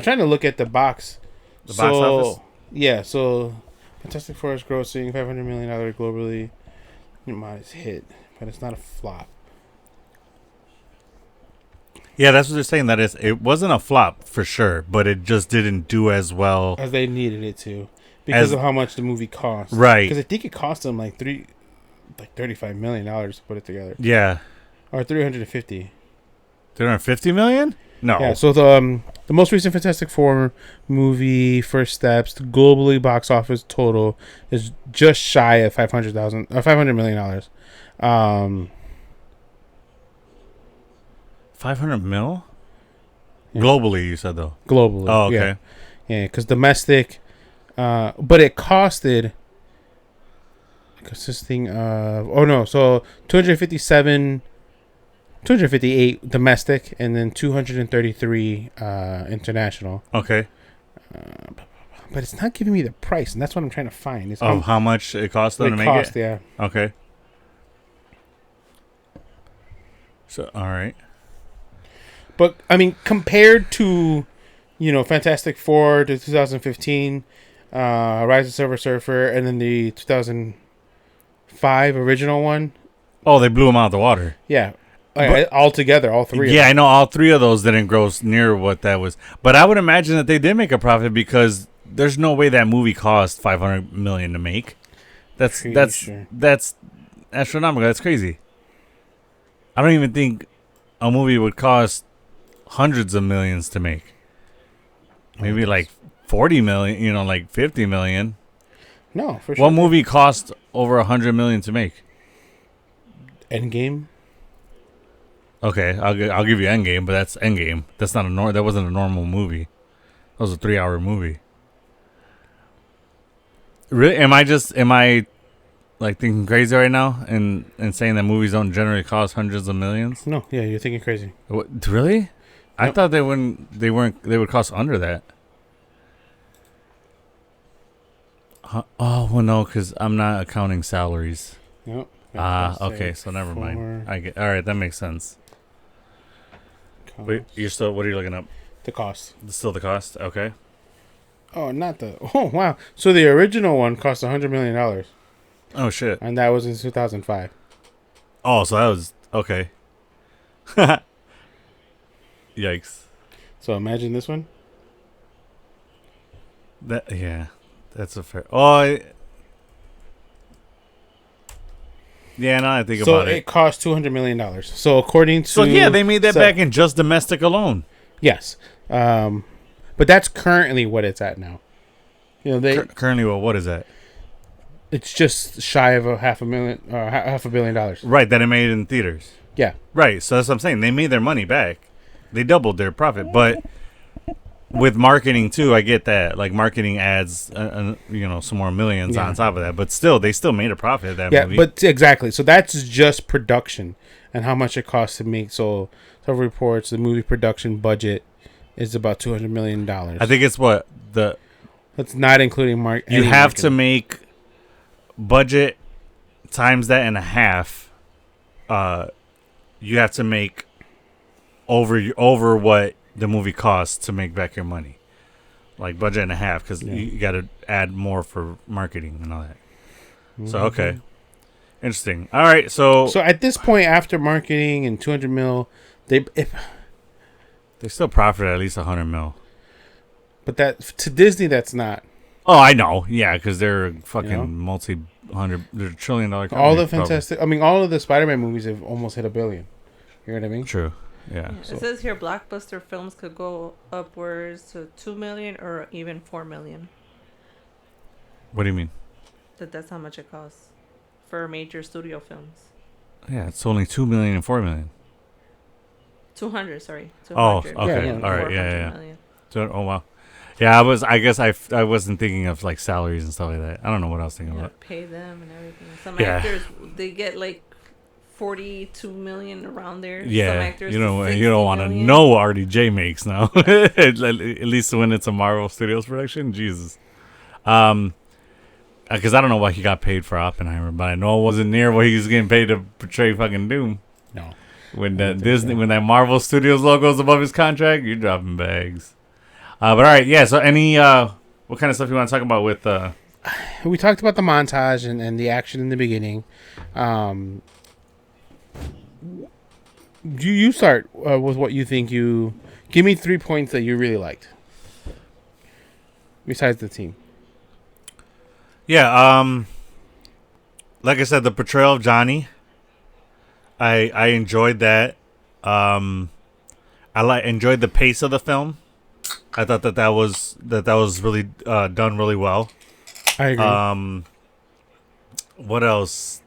trying to look at the box. Box office? Yeah, so Fantastic Four is grossing $500 million globally. Modest hit, but it's not a flop. Yeah, that's what they're saying. That it wasn't a flop for sure, but it just didn't do as well as they needed it to because of how much the movie cost. Right. Because I think it cost them like $35 million to put it together. Yeah. Or 350. 350 million? No. Yeah. So the most recent Fantastic Four movie, First Steps, the globally box office total is just shy of $500 million. 500 mil? Yeah. Globally, you said though. Globally. Oh, okay. Yeah, because domestic, but it costed consisting of so 258 domestic and then 233 international. Okay. But it's not giving me the price, and that's what I'm trying to find. How much it cost them to make it? Yeah. Okay. So, all right. But, I mean, compared to, Fantastic Four to 2015, Rise of Silver Surfer, and then the 2005 original one. Oh, they blew them out of the water. Yeah. All together, all three. Yeah, I know all three of those didn't gross near what that was. But I would imagine that they did make a profit because there's no way that movie cost $500 million to make. That's astronomical. That's crazy. I don't even think a movie would cost hundreds of millions to make. Maybe like 40 million, like 50 million. No, for sure. What movie cost over 100 million to make? Endgame. Okay, I'll give you Endgame, but that's Endgame. That's not that wasn't a normal movie. That was a 3-hour movie. Really? Am I like thinking crazy right now and saying that movies don't generally cost hundreds of millions? No, yeah, you're thinking crazy. What, really? I thought they would cost under that. Oh, well, no, because I'm not accounting salaries. Nope. Okay, so never mind. I get. All right, that makes sense. Wait, what are you looking up? The cost. Still the cost? Okay. Oh, oh, wow. So the original one cost $100 million. Oh, shit. And that was in 2005. Oh, so that was, okay. Yikes. So imagine this one. That's a fair. Yeah, now I think about it. So it cost $200 million. So according to... So yeah, they made that back in just domestic alone. Yes. But that's currently what it's at now. Currently, what is that? It's just shy of $500 million. Right, that it made in theaters. Yeah. Right, so that's what I'm saying. They made their money back. They doubled their profit, but with marketing too, I get that. Like marketing adds, some more millions on top of that. But still, they still made a profit. That movie. Yeah, but exactly. So that's just production and how much it costs to make. So several reports, the movie production budget is about $200 million. I think it's what the. That's not including You have to make budget times that and a half. You have to make over what the movie costs to make back your money, like budget and a half, because you got to add more for marketing and all that. Mm-hmm. So okay, interesting. All right, so at this point, after marketing and 200 mil, they still profit at least 100 mil. But that to Disney, that's not. Oh, I know. Yeah, because they're fucking they're $1 trillion company. All the fantastic. I mean, all of the Spider-Man movies have almost hit $1 billion. You know what I mean? True. Yeah. It says here blockbuster films could go upwards to 2 million or even 4 million. What do you mean? That's how much it costs for major studio films. Yeah, it's only 2 million and 4 million. 200, sorry. 200. Oh, okay. Yeah. All right. Yeah. Oh wow. Yeah, I guess I wasn't thinking of like salaries and stuff like that. I don't know what I was thinking about. Pay them and everything. Some actors they get like 42 million around there. Yeah, some actors you don't want to know what RDJ makes now. At least when it's a Marvel Studios production, Jesus. Because I don't know what he got paid for Oppenheimer, but I know it wasn't near what he was getting paid to portray fucking Doom. No. When that Marvel Studios logo is above his contract, you're dropping bags. But all right, yeah. So what kind of stuff you want to talk about with we talked about the montage and the action in the beginning. You start with what you think you... Give me 3 points that you really liked. Besides the team. Yeah, like I said, the portrayal of Johnny, I enjoyed that. I enjoyed the pace of the film. I thought that was really done really well. I agree. What else?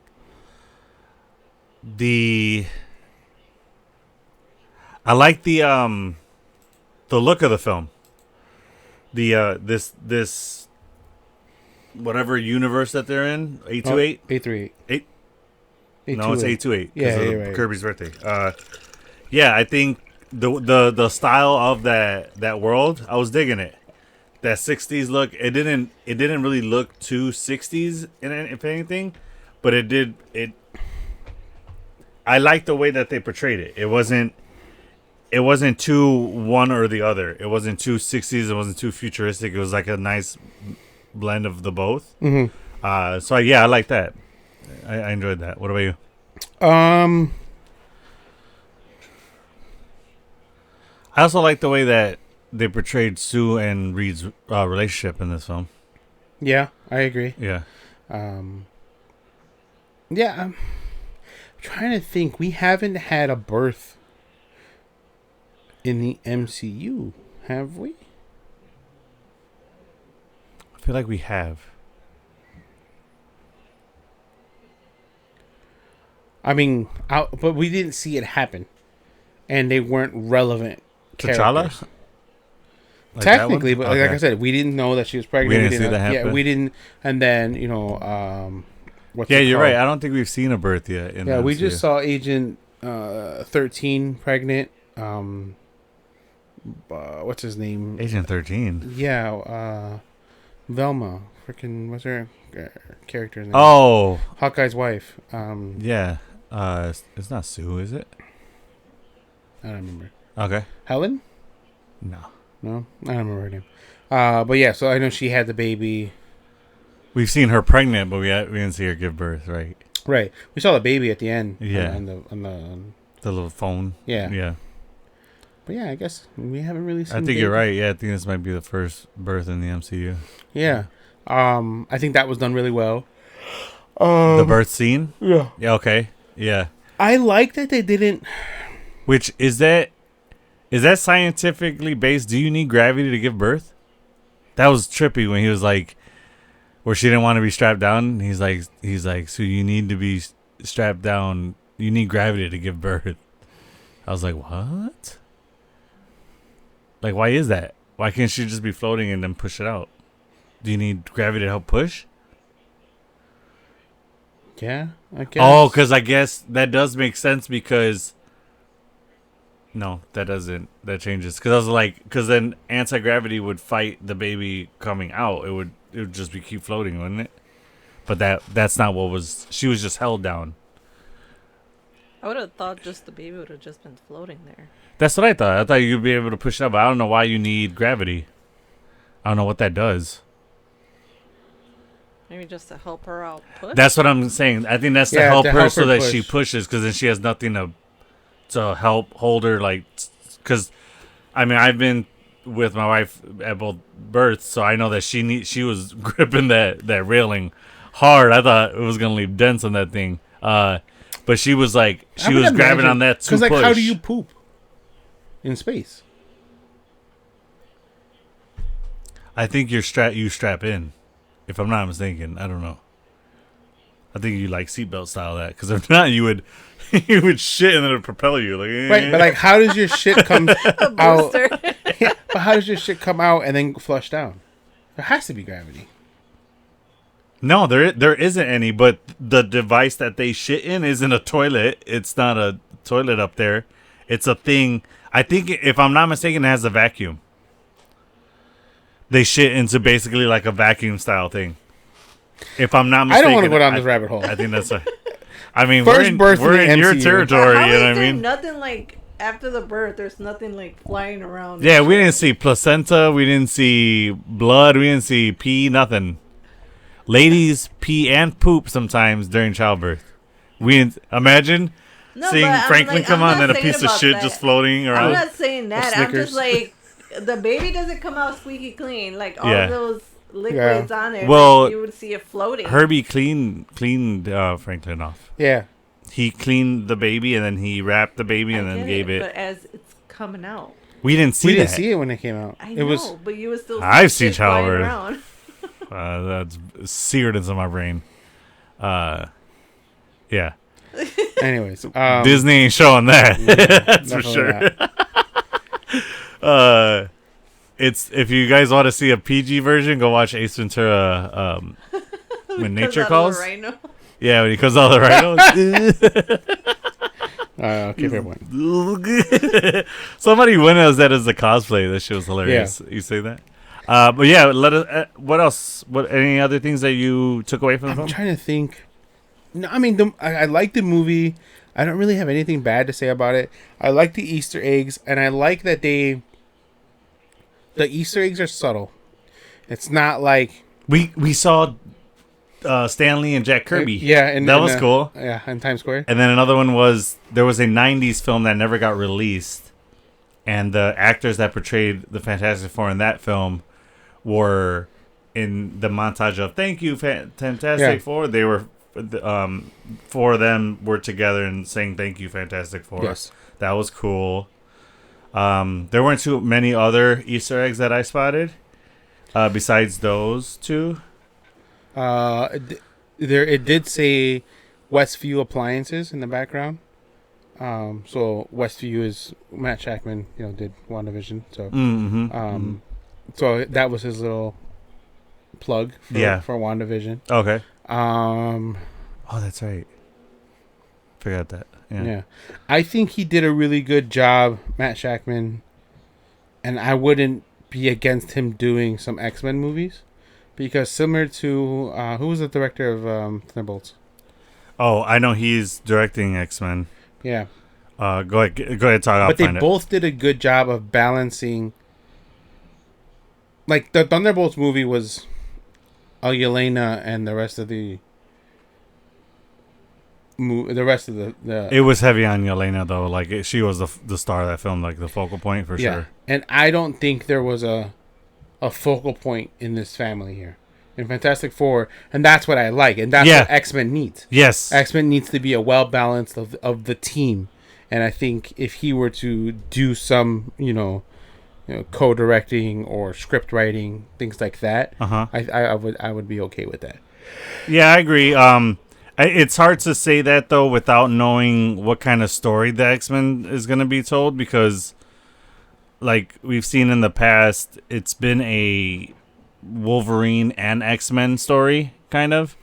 I like the look of the film. This whatever universe that they're in, 828? 838. No, it's 828 because of right. Kirby's birthday. Yeah, I think the style of that world, I was digging it. That 60s look, it didn't really look too 60s if anything, but I liked the way that they portrayed it. It wasn't too one or the other. It wasn't too 60s, it wasn't too futuristic. It was like a nice blend of the both. Mm-hmm. So yeah, I like that. I enjoyed that. What about you? I also like the way that they portrayed Sue and Reed's relationship in this film. Yeah, I agree. Yeah. Yeah, I'm trying to think. We haven't had a birth in the MCU, have we? I feel like we have. I mean, but we didn't see it happen, and they weren't relevant characters. T'Challa? Like technically, but like I said, we didn't know that she was pregnant. We didn't see that happen. Yeah, we didn't. And then what's yeah, you're called? right. I don't think we've seen a birth yet. Yeah, we just saw Agent 13 pregnant. What's his name? Agent 13. Yeah, Velma. Freaking, what's her character's name? Oh, Hawkeye's wife. Yeah. It's not Sue, is it? I don't remember. Okay. Helen? No, I don't remember her name. But yeah, so I know she had the baby. We've seen her pregnant, but we didn't see her give birth, right? Right. We saw the baby at the end. Yeah. On the little phone. Yeah. Yeah. But yeah, I guess we haven't really seen. I think you're right. Yeah, I think this might be the first birth in the MCU. Yeah. I think that was done really well. The birth scene? Yeah. Yeah, okay. Yeah. I like that they didn't. Which is that scientifically based? Do you need gravity to give birth? That was trippy when he was like, where she didn't want to be strapped down. He's like, so you need to be strapped down. You need gravity to give birth. I was like, what? Like, why is that? Why can't she just be floating and then push it out? Do you need gravity to help push? Yeah, I guess. Oh, because I guess that does make sense because... No, that doesn't. That changes. Because I was like... Because then anti-gravity would fight the baby coming out. It would just be keep floating, wouldn't it? But that's not what was... She was just held down. I would have thought just the baby would have just been floating there. That's what I thought. I thought you'd be able to push it up. But I don't know why you need gravity. I don't know what that does. Maybe just to help her out push? That's what I'm saying. I think that's to help her so that she pushes, because then she has nothing to help hold her. Like, because, I mean, I've been with my wife at both births, so I know that she was gripping that railing hard. I thought it was going to leave dents on that thing. But she was like, she was grabbing on that to push. Because, like, how do you poop in space? I think you strap in. If I'm not mistaken, I don't know. I think you like seatbelt style that, because if not, you would shit and then it would propel you. Like, right, but like, how does your shit come out? Yeah, but how does your shit come out and then flush down? There has to be gravity. No, there isn't any. But the device that they shit in isn't a toilet. It's not a toilet up there. It's a thing. I think if I'm not mistaken, it has a vacuum. They shit into basically like a vacuum style thing. If I'm not mistaken. I don't want to go down this rabbit hole. I think that's I mean, we're in your territory, you know what I mean? Nothing like after the birth, there's nothing like flying around. Yeah, we didn't see placenta, we didn't see blood, we didn't see pee, nothing. ladies pee and poop sometimes during childbirth. We imagine seeing Franklin come on and a piece of shit just floating around. I'm not saying that. I'm just like, the baby doesn't come out squeaky clean. Like all those liquids on there. Well, like, you would see it floating. Herbie cleaned Franklin off. Yeah. He cleaned the baby and then he wrapped the baby and then gave it. But as it's coming out. We didn't see it when it came out. I know, but you were still. I've seen childbirth. That's seared into my brain. Yeah. Anyways, Disney ain't showing that. That's for sure. It's if you guys want to see a PG version, go watch Ace Ventura. When Nature Calls. Yeah, when he calls all the rhinos. Okay, fair point. Somebody went as that as a cosplay. That shit was hilarious. Yeah. You say that? But yeah, let us. What else? What? Any other things that you took away from the film? I'm trying to think. No, I mean, I like the movie. I don't really have anything bad to say about it. I like the Easter eggs, and I like that the Easter eggs are subtle. It's not like we saw Stanley and Jack Kirby. Yeah, and that was cool. Yeah, in Times Square. And then another one was there was a '90s film that never got released, and the actors that portrayed the Fantastic Four in that film were in the montage of "Thank you, Fantastic Four." They were. Four of them were together and saying "Thank you, Fantastic Four." Yes, that was cool. There weren't too many other Easter eggs that I spotted, besides those two. It did say Westview Appliances in the background. So Westview is Matt Shackman, did WandaVision. So, so that was his little plug for WandaVision. Okay. Oh, that's right. Forgot that. Yeah. I think he did a really good job, Matt Shackman, and I wouldn't be against him doing some X-Men movies because similar to who was the director of Thunderbolts? Oh, I know he's directing X-Men. Yeah. Go ahead, talk. But they both did a good job of balancing. Like the Thunderbolts movie was Yelena and the rest of the it was heavy on Yelena though. Like she was the star of that film, like the focal point for sure. And I don't think there was a focal point in this family here in Fantastic Four, and that's what I like, and that's what X-Men needs. Yes, X-Men needs to be a well balanced of the team, and I think if he were to do some co-directing or script writing, things like that, I would be okay with that. Yeah, I agree. It's hard to say that though without knowing what kind of story the X-Men is going to be told, because like we've seen in the past, it's been a Wolverine and X-Men story kind of,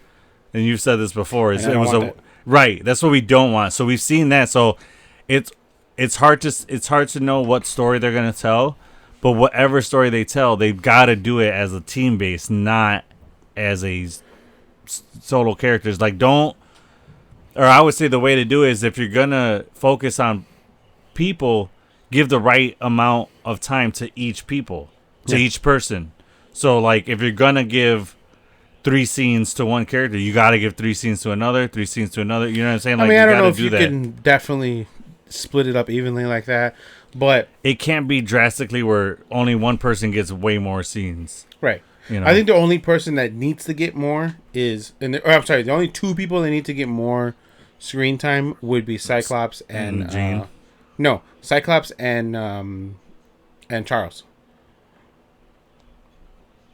and you've said this before. It was right. That's what we don't want. So we've seen that. So it's hard to know what story they're going to tell. But whatever story they tell, they've got to do it as a team base, not as a solo characters. Like I would say the way to do it is if you're going to focus on people, give the right amount of time to each each person. So like if you're going to give 3 scenes to one character, you got to give 3 scenes to another, 3 scenes to another. You know what I'm saying? Like, I don't know if you can definitely split it up evenly like that. But it can't be drastically where only one person gets way more scenes. Right. I think the only person that needs to get more the only 2 people that need to get more screen time would be Cyclops and Jean. Cyclops and Charles.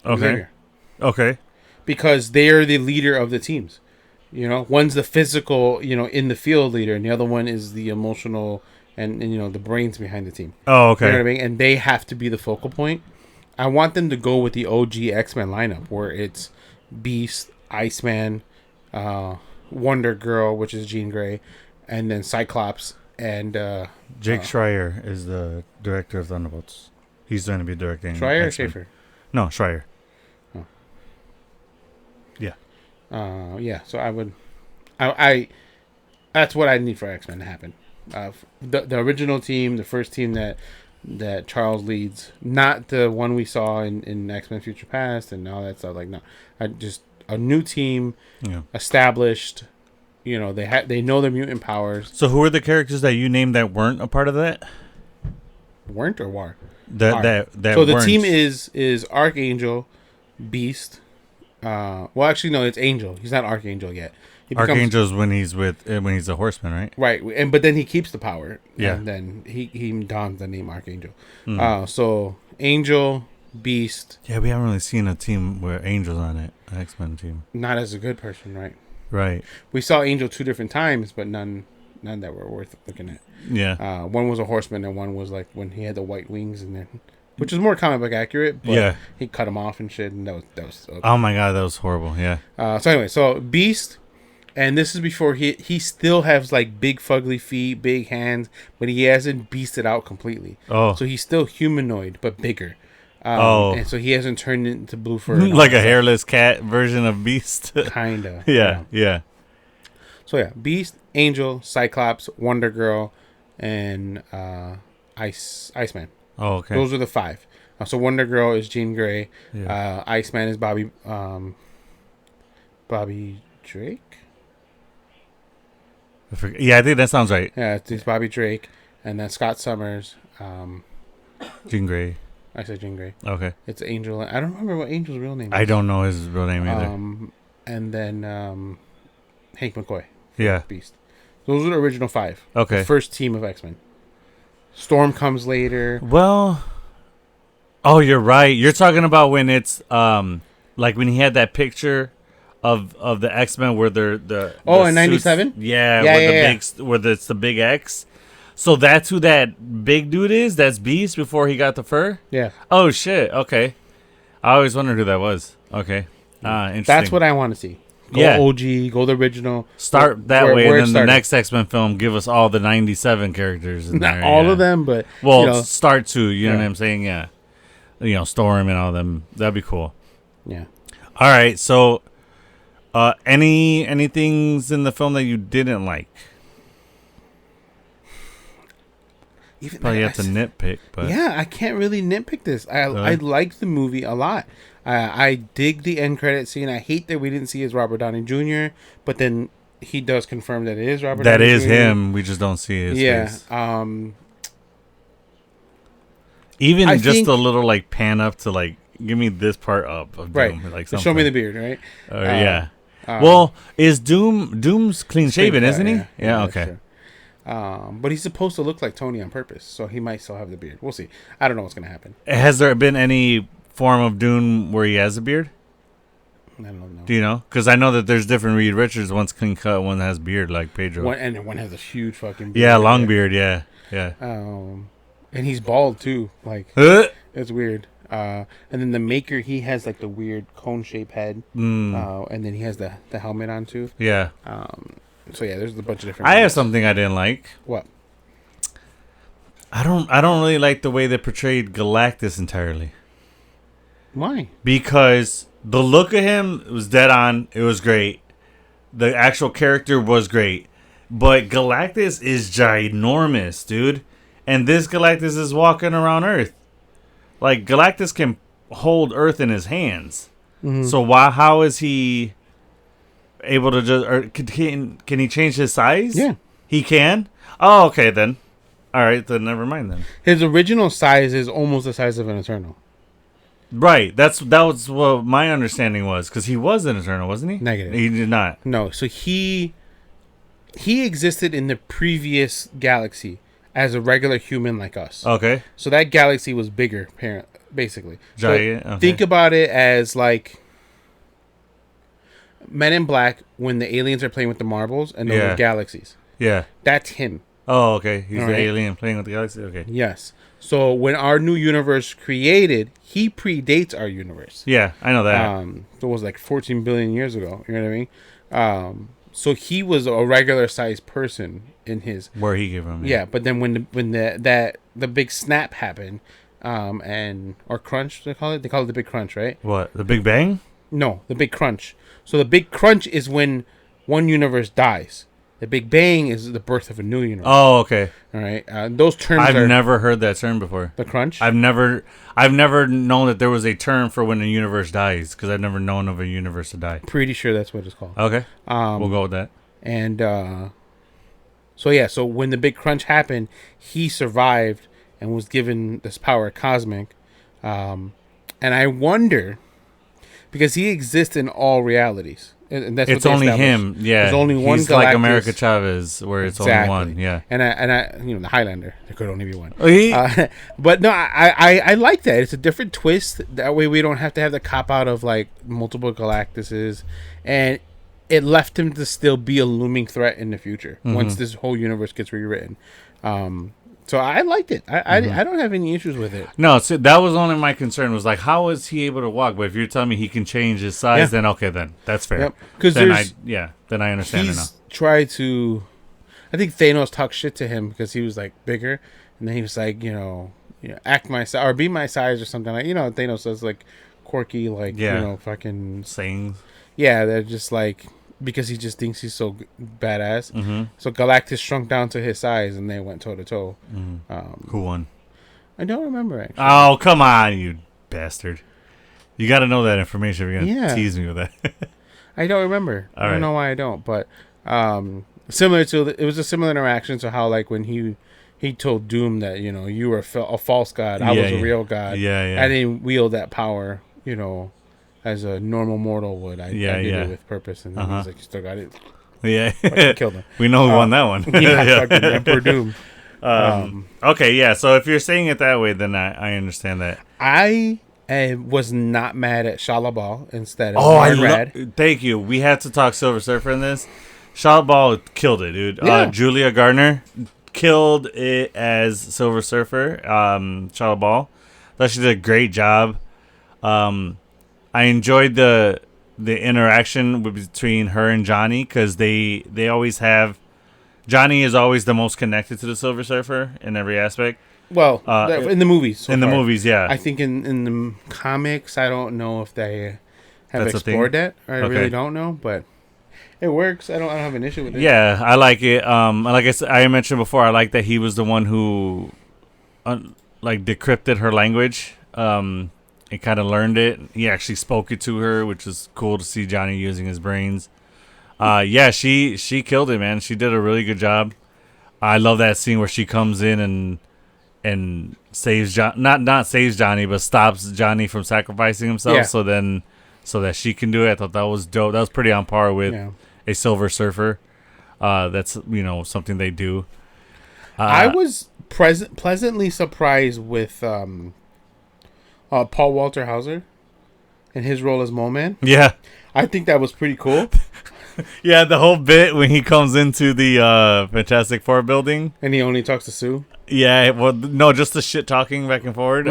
Okay. Xavier. Okay. Because they are the leader of the teams. One's the physical, in the field leader, and the other one is the emotional and the brains behind the team. Oh, okay. You know what I mean? And they have to be the focal point. I want them to go with the OG X-Men lineup where it's Beast, Iceman, Wonder Girl, which is Jean Grey, and then Cyclops and Jake Schreier is the director of Thunderbolts. He's going to be directing Schreier X-Men. or Schaefer? No, Schreier. Oh. Yeah. Yeah. So I would, I that's what I need for X-Men to happen. The original team, the first team that Charles leads, not the one we saw in X-Men Future Past and all that stuff. Like, no, a new team, established. You know, they know their mutant powers. So who are the characters that you named that weren't a part of that? Weren't or were? That so the weren't. team is Archangel, Beast. Well, actually, no, it's Angel. He's not Archangel yet. Archangel's when he's a horseman, right? Right, but then he keeps the power. Yeah. And then he dons the name Archangel. So Angel, Beast. Yeah, we haven't really seen a team where Angel's on it. An X-Men team. Not as a good person, right? Right. We saw Angel 2 different times, but none that were worth looking at. Yeah. One was a horseman, and one was like when he had the white wings, and then, which is more comic book accurate. But he cut him off and shit, and that was okay. Oh my god, that was horrible. Yeah. So anyway, so Beast, and this is before he still has like big fugly feet, big hands, but he hasn't beasted out completely. Oh. So he's still humanoid but bigger. And so he hasn't turned into blue fur. Like a hairless cat version of Beast. Kinda. Yeah. So yeah, Beast, Angel, Cyclops, Wonder Girl, and Iceman. Oh, okay. Those are the 5. So Wonder Girl is Jean Grey. Yeah. Iceman is Bobby Drake. Yeah, I think that sounds right. Yeah, it's Bobby Drake, and then Scott Summers. Jean Grey. I said Jean Grey. Okay. It's Angel. I don't remember what Angel's real name is. I don't know his real name either. And then Hank McCoy. Yeah. Beast. Those are the original 5. Okay. The first team of X-Men. Storm comes later. Well, oh, you're right. You're talking about when it's like when he had that picture of the X-Men where they're the in 97? Yeah, where it's the big X. So that's who that big dude is? That's Beast before he got the fur? Yeah. Oh, shit. Okay. I always wondered who that was. Okay. Interesting. That's what I want to see. Go OG, go the original. Start that way, and then the next X-Men film, give us all the 97 characters in Not there. all of them, but... start to, you know what I'm saying? Yeah. Storm and all them. That'd be cool. Yeah. All right, so any things in the film that you didn't like? Probably have to nitpick, but yeah, I can't really nitpick this. I like the movie a lot. I dig the end credit scene. I hate that we didn't see his Robert Downey Jr., but then he does confirm that it is Robert. That Downey is Jr. him. We just don't see his face. Even I just a little like pan up to like give me this part up of Doom, like show me the beard, right? Yeah. Well, is Doom's clean shaven, isn't he? Yeah. Okay. But he's supposed to look like Tony on purpose, so he might still have the beard. We'll see. I don't know what's gonna happen. Has there been any form of Doom where he has a beard? I don't know. Do you know? Because I know that there's different Reed Richards. One's clean cut, one has beard like Pedro. One has a huge fucking beard. Yeah, long beard. Yeah. And he's bald too. Like it's weird. And then the Maker, he has like the weird cone shaped head. And then he has the helmet on too. Yeah. So yeah, there's a bunch of different. I have something I didn't like. What? I don't really like the way they portrayed Galactus entirely. Why? Because the look of him was dead on. It was great. The actual character was great. But Galactus is ginormous, dude. And this Galactus is walking around Earth. Like, Galactus can hold Earth in his hands. Mm-hmm. So how is he able to just... Or can he change his size? Yeah. He can? Oh, okay, then. All right, then never mind then. His original size is almost the size of an Eternal. Right. That was what my understanding was. Because he was an Eternal, wasn't he? Negative. He did not. No, so he existed in the previous galaxy as a regular human like us. Okay. So that galaxy was bigger, basically. Giant. So okay. Think about it as like Men in Black when the aliens are playing with the marbles and those are galaxies. Yeah. That's him. Oh, okay. He's the alien playing with the galaxy. Okay. Yes. So when our new universe created, he predates our universe. Yeah, I know that. It was like 14 billion years ago. You know what I mean? So he was a regular sized person in his where he came from. Yeah, but then when the big snap happened, or crunch they call it the big crunch, right? What, the Big Bang? No, the big crunch. So the big crunch is when one universe dies. The Big Bang is the birth of a new universe. Oh, okay. All right. Those terms. I've never heard that term before. The crunch. I've never known that there was a term for when a universe dies because I've never known of a universe to die. Pretty sure that's what it's called. Okay. We'll go with that. And so when the big crunch happened, he survived and was given this power, cosmic. And I wonder, because he exists in all realities. And that's it's only him. Yeah, there's only one. He's Galactus. like America Chavez, where it's only one. Yeah, and I, the Highlander, there could only be one. But no, I like that. It's a different twist. That way, we don't have to have the cop out of like multiple Galactuses, and it left him to still be a looming threat in the future once this whole universe gets rewritten. So I liked it. I don't have any issues with it. No, so that was only my concern. Was like, how is he able to walk? But if you're telling me he can change his size, then okay, then that's fair. Because then I understand it now. Tried to, I think Thanos talked shit to him because he was like bigger, and then he was like, act my size or be my size or something like. Thanos does like quirky like fucking sayings. Yeah, they're just like. Because he just thinks he's so badass. Mm-hmm. So Galactus shrunk down to his size, and they went toe to toe. Who won? I don't remember, actually. Oh, come on, you bastard. You got to know that information if you're going to tease me with that. I don't remember. I don't know why I don't. But similar to... It was a similar interaction to how, like, when he told Doom that, you were a false god. I was a real god. Yeah. I didn't wield that power, as a normal mortal would. I did it with purpose. And then he's like, you still got it. Yeah. Killed him. We know who won that one. Fucking Emperor Doom. Okay, yeah. So if you're saying it that way, then I understand that. I was not mad at Shalabal instead of thank you. We had to talk Silver Surfer in this. Shalabal killed it, dude. Yeah. Julia Gardner killed it as Silver Surfer. Shalabal. Thought she did a great job. I enjoyed the interaction between her and Johnny because they always have. Johnny is always the most connected to the Silver Surfer in every aspect. Well, in the movies. The movies, yeah. I think in the comics, I don't know if they have explored that. I really don't know, but it works. I don't have an issue with it. Yeah, I like it. Like I said, I mentioned before, I like that he was the one who, decrypted her language. And kind of learned it. He actually spoke it to her, which is cool to see Johnny using his brains. She killed it, man. She did a really good job. I love that scene where she comes in and saves not saves Johnny, but stops Johnny from sacrificing himself. So that she can do it. I thought that was dope. That was pretty on par with a Silver Surfer. That's something they do. I was pleasantly surprised with. Paul Walter Hauser and his role as Mole Man. Yeah. I think that was pretty cool. Yeah, the whole bit when he comes into the Fantastic Four building. And he only talks to Sue? Yeah, well, no, just the shit talking back and forward.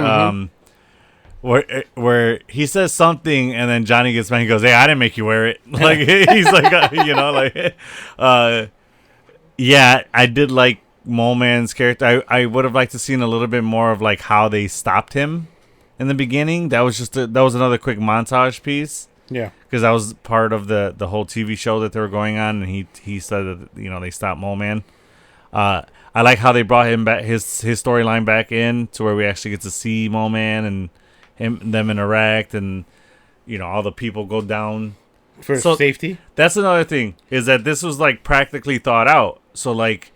Where he says something and then Johnny gets mad and he goes, hey, I didn't make you wear it. Like, he's like, yeah, I did like Mole Man's character. I would have liked to seen a little bit more of like how they stopped him. In the beginning, that was another quick montage piece. Yeah, because that was part of the whole TV show that they were going on, and he said that they stopped Mole Man. I like how they brought him back, his storyline back in to where we actually get to see Mole Man and them interact, and all the people go down for safety. That's another thing, is that this was like practically thought out. So like.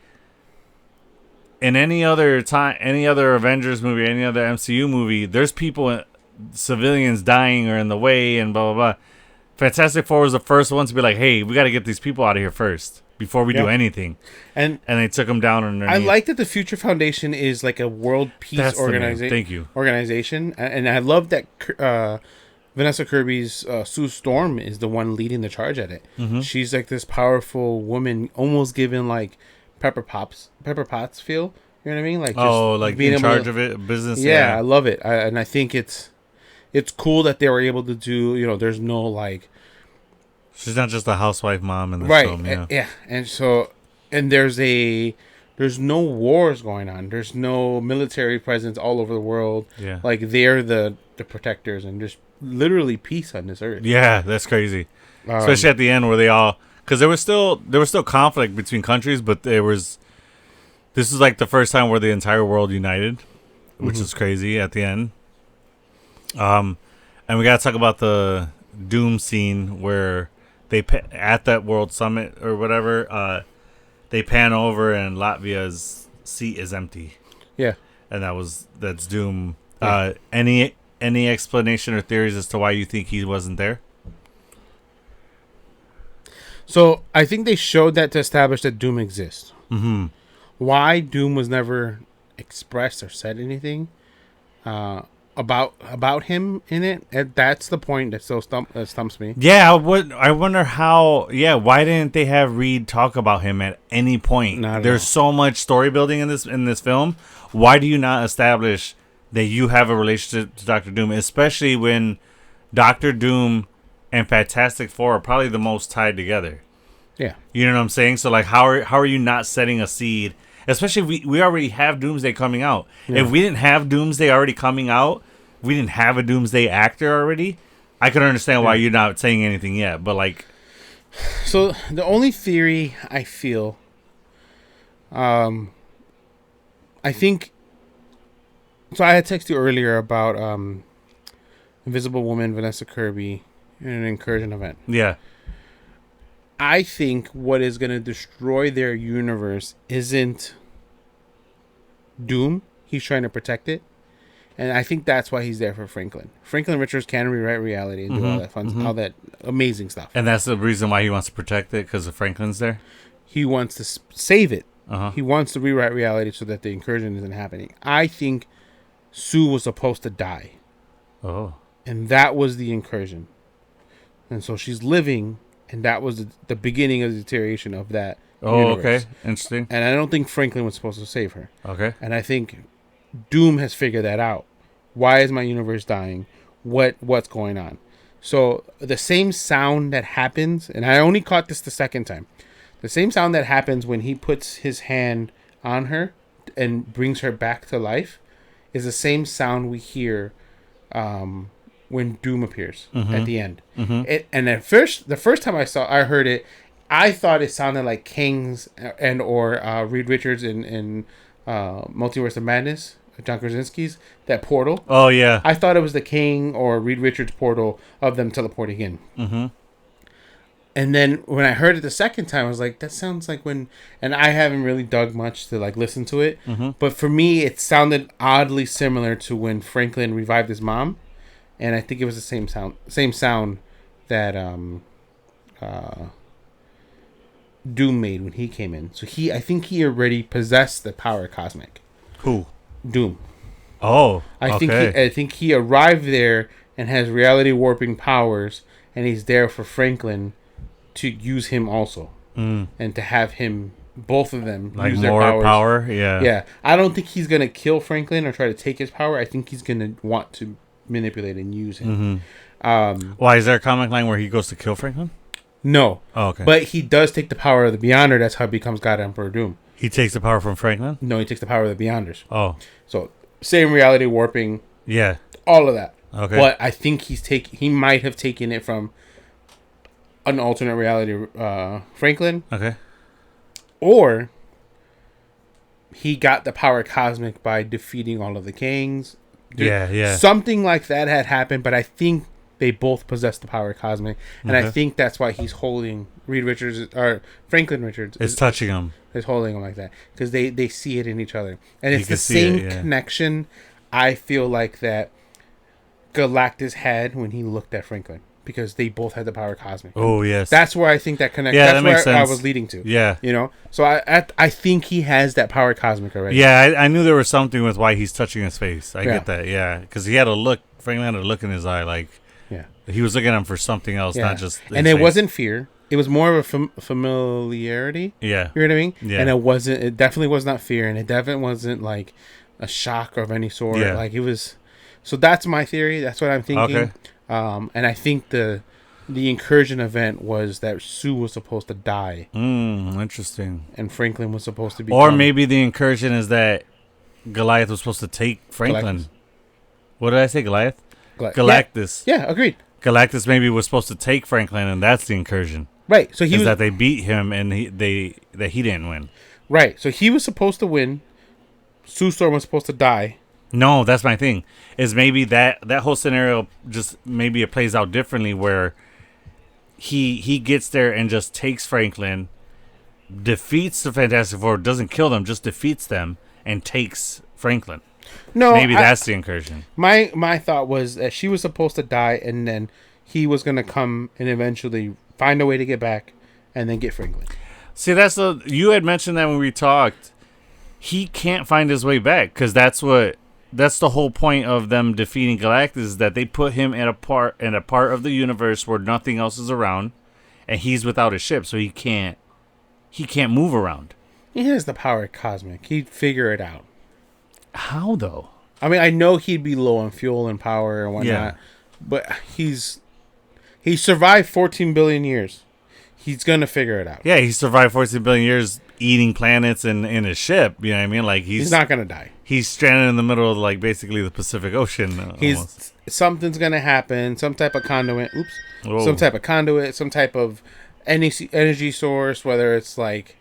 In any other time, any other Avengers movie, any other MCU movie, there's people, civilians dying or in the way and blah, blah, blah. Fantastic Four was the first one to be like, hey, we got to get these people out of here first before we do anything. And they took them down underneath. I like that the Future Foundation is like a world peace organization. Thank you. Organization. And I love that Vanessa Kirby's Sue Storm is the one leading the charge at it. Mm-hmm. She's like this powerful woman, almost given like Pepper Potts feel. You know what I mean? Like like being in charge of it, business. Yeah, I love it, and I think it's cool that they were able to do. There's no like. She's not just a housewife mom in the film. Yeah, and there's no wars going on. There's no military presence all over the world. Yeah, like they're the protectors, and there's literally peace on this earth. Yeah, that's crazy. Especially at the end where they all, because there was still conflict between countries, but this is like the first time where the entire world united, which is crazy at the end. And we gotta talk about the Doom scene where they at that World Summit or whatever. They pan over and Latvia's seat is empty. Yeah, and that's Doom. Yeah. Any explanation or theories as to why you think he wasn't there? So I think they showed that to establish that Doom exists. Mm-hmm. Why Doom was never expressed or said anything about him in it. And that's the point that still stumps me. Yeah, I wonder how. Yeah, why didn't they have Reed talk about him at any point? There's so much story building in this film. Why do you not establish that you have a relationship to Doctor Doom, especially when Doctor Doom and Fantastic Four are probably the most tied together? Yeah, you know what I'm saying. So like, how are you not setting a seed? Especially if we already have Doomsday coming out. Yeah. If we didn't have Doomsday already coming out, we didn't have a Doomsday actor already, I could understand why you're not saying anything yet. But like, so the only theory I feel, I think. So I had texted you earlier about Invisible Woman, Vanessa Kirby, in an incursion event. Yeah. I think what is going to destroy their universe isn't Doom. He's trying to protect it. And I think that's why he's there for Franklin. Franklin Richards can rewrite reality and do all that fun, all that amazing stuff. And that's the reason why he wants to protect it, because of Franklin's there? He wants to save it. He wants to rewrite reality so that the incursion isn't happening. I think Sue was supposed to die. Oh. And that was the incursion. And so she's living, and that was the beginning of the deterioration of that universe. Okay. Interesting. And I don't think Franklin was supposed to save her. Okay. And I think Doom has figured that out. Why is my universe dying? What's going on? So the same sound that happens, and I only caught this the second time, the same sound that happens when he puts his hand on her and brings her back to life is the same sound we hear when Doom appears at the end. And at first, the first time I heard it, I thought it sounded like King's or Reed Richards in Multiverse of Madness, John Krasinski's, that portal. Oh, yeah. I thought it was the King or Reed Richards portal of them teleporting in. And then when I heard it the second time, I was like, that sounds like when... And I haven't really dug much to like listen to it. But for me, it sounded oddly similar to when Franklin revived his mom. And I think it was the same sound that Doom made when he came in. So I think he already possessed the power cosmic. Who? Doom. Oh, I think he arrived there and has reality warping powers, and he's there for Franklin to use him also, and to have him, both of them, like use their more powers. Power. Yeah. I don't think he's gonna kill Franklin or try to take his power. I think he's gonna want to manipulate and use him. Why is there a comic line where he goes to kill Franklin? No. Oh, okay. But he does take the power of the Beyonder. That's how he becomes God Emperor Doom. He takes the power from Franklin? No, he takes the power of the Beyonders. Oh. So same reality warping. Yeah. All of that. Okay. But I think he might have taken it from an alternate reality Franklin. Okay. Or he got the power cosmic by defeating all of the kings. Yeah. Something like that had happened, but I think they both possess the power cosmic, and I think that's why he's holding Reed Richards or Franklin Richards. It's touching him. Is holding him like that because they see it in each other, and it's the same connection. I feel like that Galactus had when he looked at Franklin, because they both had the power cosmic. Oh yes, that's where I think that connection. Yeah, that's that makes where sense. I was leading to. Yeah, you know. So I think he has that power cosmic already. Yeah, I knew there was something with why he's touching his face. I get that. Yeah, because he had a look. Franklin had a look in his eye, like he was looking at him for something else, not just. And it wasn't fear. It was more of a familiarity. Yeah, you know what I mean. Yeah, and it wasn't. It definitely was not fear, and it definitely wasn't like a shock of any sort. Yeah. Like it was. So that's my theory. That's what I'm thinking. Okay. And I think the incursion event was that Sue was supposed to die. Interesting. And Franklin was supposed to be. Or maybe the incursion is that Goliath was supposed to take Franklin. Galactus. What did I say? Goliath? Galactus. Yeah, agreed. Galactus maybe was supposed to take Franklin, and that's the incursion. Right. So that they beat him and he didn't win. Right. So he was supposed to win. Sue Storm was supposed to die. No, that's my thing. Is maybe that whole scenario just maybe it plays out differently where he gets there and just takes Franklin, defeats the Fantastic Four, doesn't kill them, just defeats them and takes Franklin. No, maybe that's the incursion. My thought was that she was supposed to die and then he was going to come and eventually find a way to get back and then get Franklin. See, you had mentioned that when we talked. He can't find his way back because that's the whole point of them defeating Galactus is that they put him in a part of the universe where nothing else is around, and he's without a ship, so he can't move around. He has the power of cosmic. He'd figure it out. How though? I mean, I know he'd be low on fuel and power and whatnot, but he survived 14 billion years. He's gonna figure it out. Yeah, he survived 14 billion years eating planets in his ship. You know what I mean? Like he's not gonna die. He's stranded in the middle of like basically the Pacific Ocean. Something's gonna happen. Some type of conduit. Some type of conduit. Some type of energy source. Whether it's like,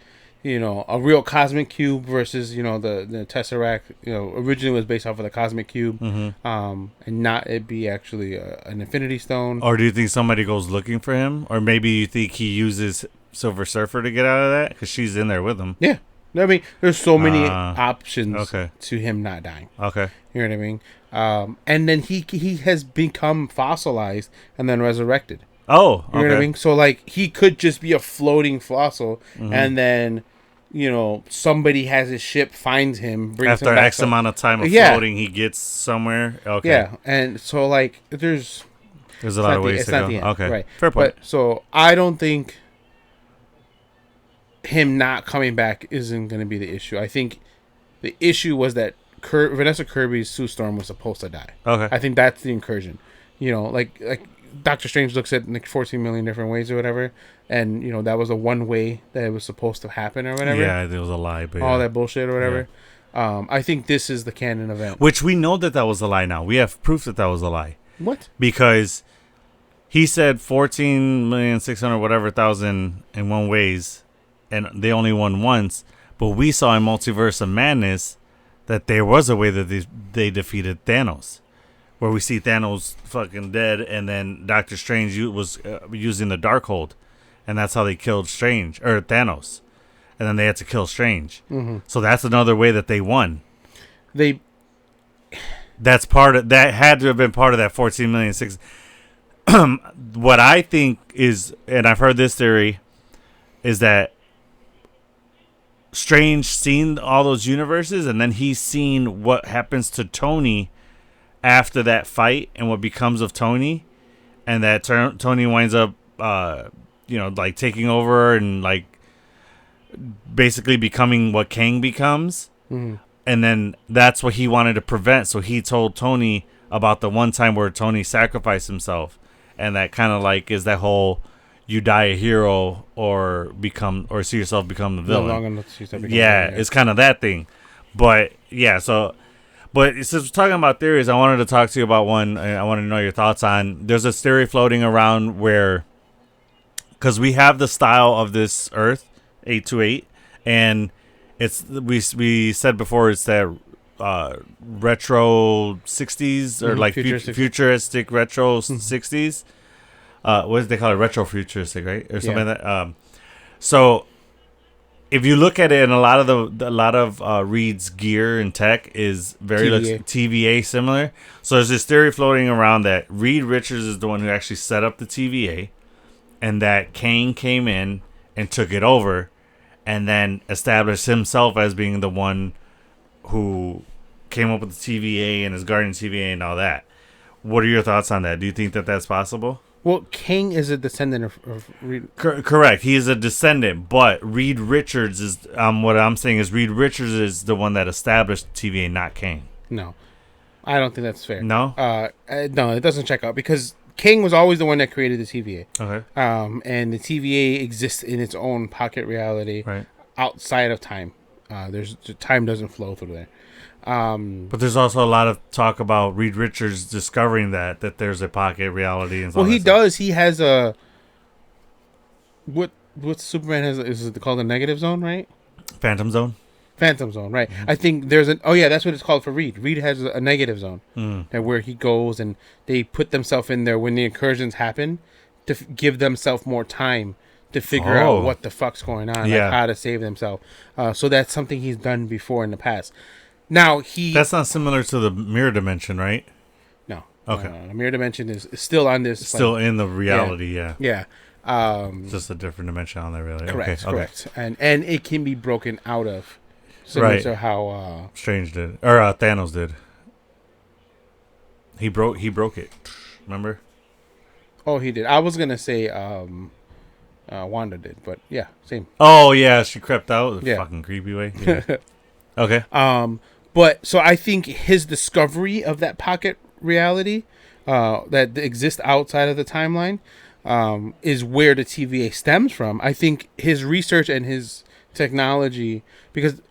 a real cosmic cube versus the Tesseract. Originally was based off of the cosmic cube, and not it be actually an Infinity Stone. Or do you think somebody goes looking for him, or maybe you think he uses Silver Surfer to get out of that because she's in there with him? Yeah, I mean, there's so many options to him not dying. Okay, you know what I mean. And then he has become fossilized and then resurrected. Oh, okay. You know what I mean? So like he could just be a floating fossil, and then somebody has his ship, finds him, brings after him back X amount of time of floating, he gets somewhere. Okay, yeah, and so like there's a lot of ways to go. Okay, right? Fair point. But so I don't think him not coming back isn't going to be the issue. I think the issue was that Vanessa Kirby's Sue Storm was supposed to die. Okay, I think that's the incursion. Like Doctor Strange looks at like 14 million different ways or whatever, and that was the one way that it was supposed to happen or whatever. Yeah, there was a lie, but all that bullshit or whatever. Yeah. I think this is the canon event, which we know that was a lie. Now we have proof that was a lie. What? Because he said 14,600,000 whatever in one ways, and they only won once. But we saw in Multiverse of Madness that there was a way that they defeated Thanos. Where we see Thanos fucking dead, and then Doctor Strange was using the Darkhold, and that's how they killed Thanos, and then they had to kill Strange. Mm-hmm. So that's another way that they won. That had to have been part of that 14,000,006. What I think is, and I've heard this theory, is that Strange seen all those universes, and then he's seen what happens to Tony after that fight and what becomes of Tony, and that Tony winds up like taking over and like basically becoming what Kang becomes. Mm-hmm. And then that's what he wanted to prevent, so he told Tony about the one time where Tony sacrificed himself, and that kind of like is that whole you die a hero or see yourself become the villain. It's kind of that thing. But yeah, but since we're talking about theories, I wanted to talk to you about one. I want to know your thoughts on. There's a theory floating around where, because we have the style of this Earth 828, and it's we said before it's that retro 60s or like futuristic retro 60s. What do they call it? Retro futuristic, right, or something like that. So if you look at it, and a lot of Reed's gear and tech is very TVA similar. So there's this theory floating around that Reed Richards is the one who actually set up the TVA, and that Kang came in and took it over, and then established himself as being the one who came up with the TVA and is guarding TVA and all that. What are your thoughts on that? Do you think that that's possible? Well, Kang is a descendant of Reed. Correct. He is a descendant, but Reed Richards is, what I'm saying is Reed Richards is the one that established TVA, not Kang. No. I don't think that's fair. No? No, it doesn't check out, because Kang was always the one that created the TVA. Okay. And the TVA exists in its own pocket reality outside of time. Time doesn't flow through there. But there's also a lot of talk about Reed Richards discovering that there's a pocket reality and he does. He has what Superman has is it called the negative zone, right? Phantom Zone. Phantom Zone, right? I think there's an. Oh yeah, that's what it's called for Reed. Reed has a negative zone, and where he goes and they put themselves in there when the incursions happen to give themselves more time to figure out what the fuck's going on, like how to save themselves. So that's something he's done before in the past. Now that's not similar to the mirror dimension, right? No. Okay. The mirror dimension is still on this. Still in the reality, yeah. Yeah. Just a different dimension on there, really. Correct. Okay. Correct. And it can be broken out of. Similar to how Strange did, or Thanos did. He broke it. Remember? Oh, he did. I was gonna say Wanda did, but yeah, same. Oh yeah, she crept out the fucking creepy way. Yeah. Okay. But so I think his discovery of that pocket reality that exists outside of the timeline is where the TVA stems from. I think his research and his technology, because.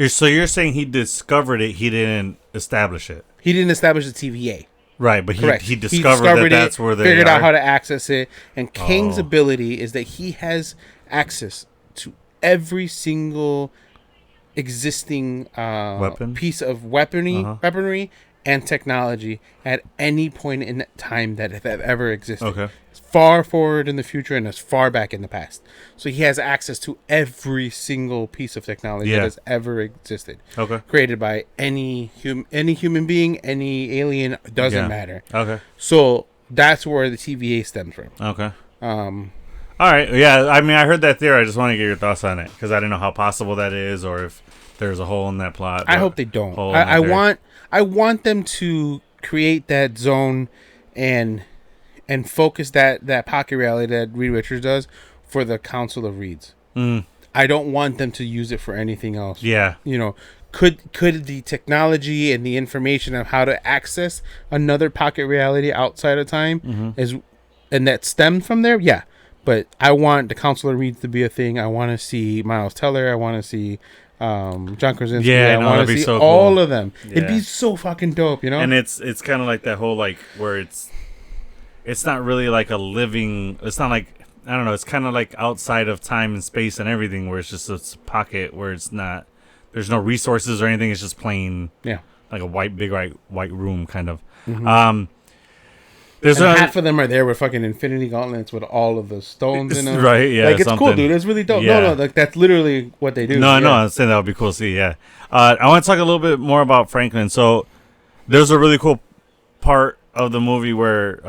So you're saying he discovered it, he didn't establish it. He didn't establish the TVA. Right, but he discovered that's where they figured out how to access it. And Kang's ability is that he has access to every single existing piece of weaponry and technology at any point in time that ever existed. Okay. It's far forward in the future and as far back in the past. So he has access to every single piece of technology that has ever existed. Okay. Created by any human being, any alien, doesn't matter. Okay. So that's where the TVA stems from. Okay. All right. Yeah, I mean, I heard that theory. I just want to get your thoughts on it because I didn't know how possible that is or if there's a hole in that plot. I hope they don't. I want them to create that zone and focus that pocket reality that Reed Richards does for the Council of Reeds. I don't want them to use it for anything else. Yeah. Could the technology and the information of how to access another pocket reality outside of time and that stemmed from there? Yeah. But I want the Council of Reeds to be a thing. I want to see Miles Teller. I want to see John Krasinski. I want to see so all of them. Yeah. It'd be so fucking dope, And it's kind of like that whole where it's not really like a living. It's not like I don't know. It's kind of like outside of time and space and everything, where it's just a pocket where it's not. There's no resources or anything. It's just plain. Yeah. Like a big white room kind of. There's half of them are there with fucking infinity gauntlets with all of the stones in them. Right, yeah. It's cool, dude. It's really dope. Yeah. No, that's literally what they do. No, I'm saying that would be cool to see, yeah. I want to talk a little bit more about Franklin. So there's a really cool part of the movie where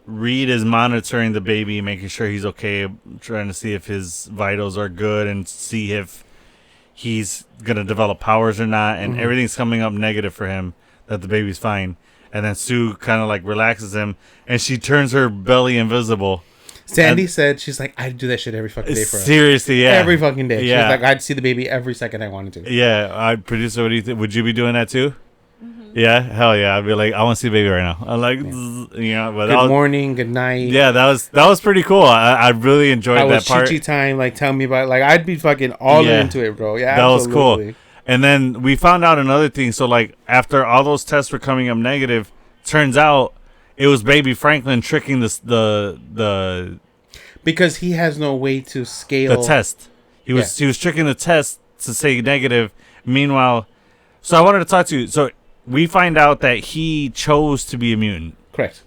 Reed is monitoring the baby, making sure he's okay, trying to see if his vitals are good and see if he's going to develop powers or not, and everything's coming up negative for him, that the baby's fine. And then Sue kind of relaxes him, and she turns her belly invisible. Sandy said she's like, I'd do that shit every fucking day for us. Seriously, yeah. Every fucking day. Yeah. She's like, I'd see the baby every second I wanted to. Yeah, producer, what do you think? Would you be doing that too? Yeah, hell yeah. I'd be like, I want to see the baby right now. I'm like, but good morning, good night. Yeah, that was pretty cool. I really enjoyed that part. Chi-Chi time, tell me about I'd be fucking all into it, bro. Yeah, that absolutely. was cool. And then we found out another thing. So after all those tests were coming up negative, turns out it was baby Franklin tricking the because he has no way to scale the test. He was tricking the test to say negative. Meanwhile, so I wanted to talk to you. So we find out that he chose to be a mutant. Correct.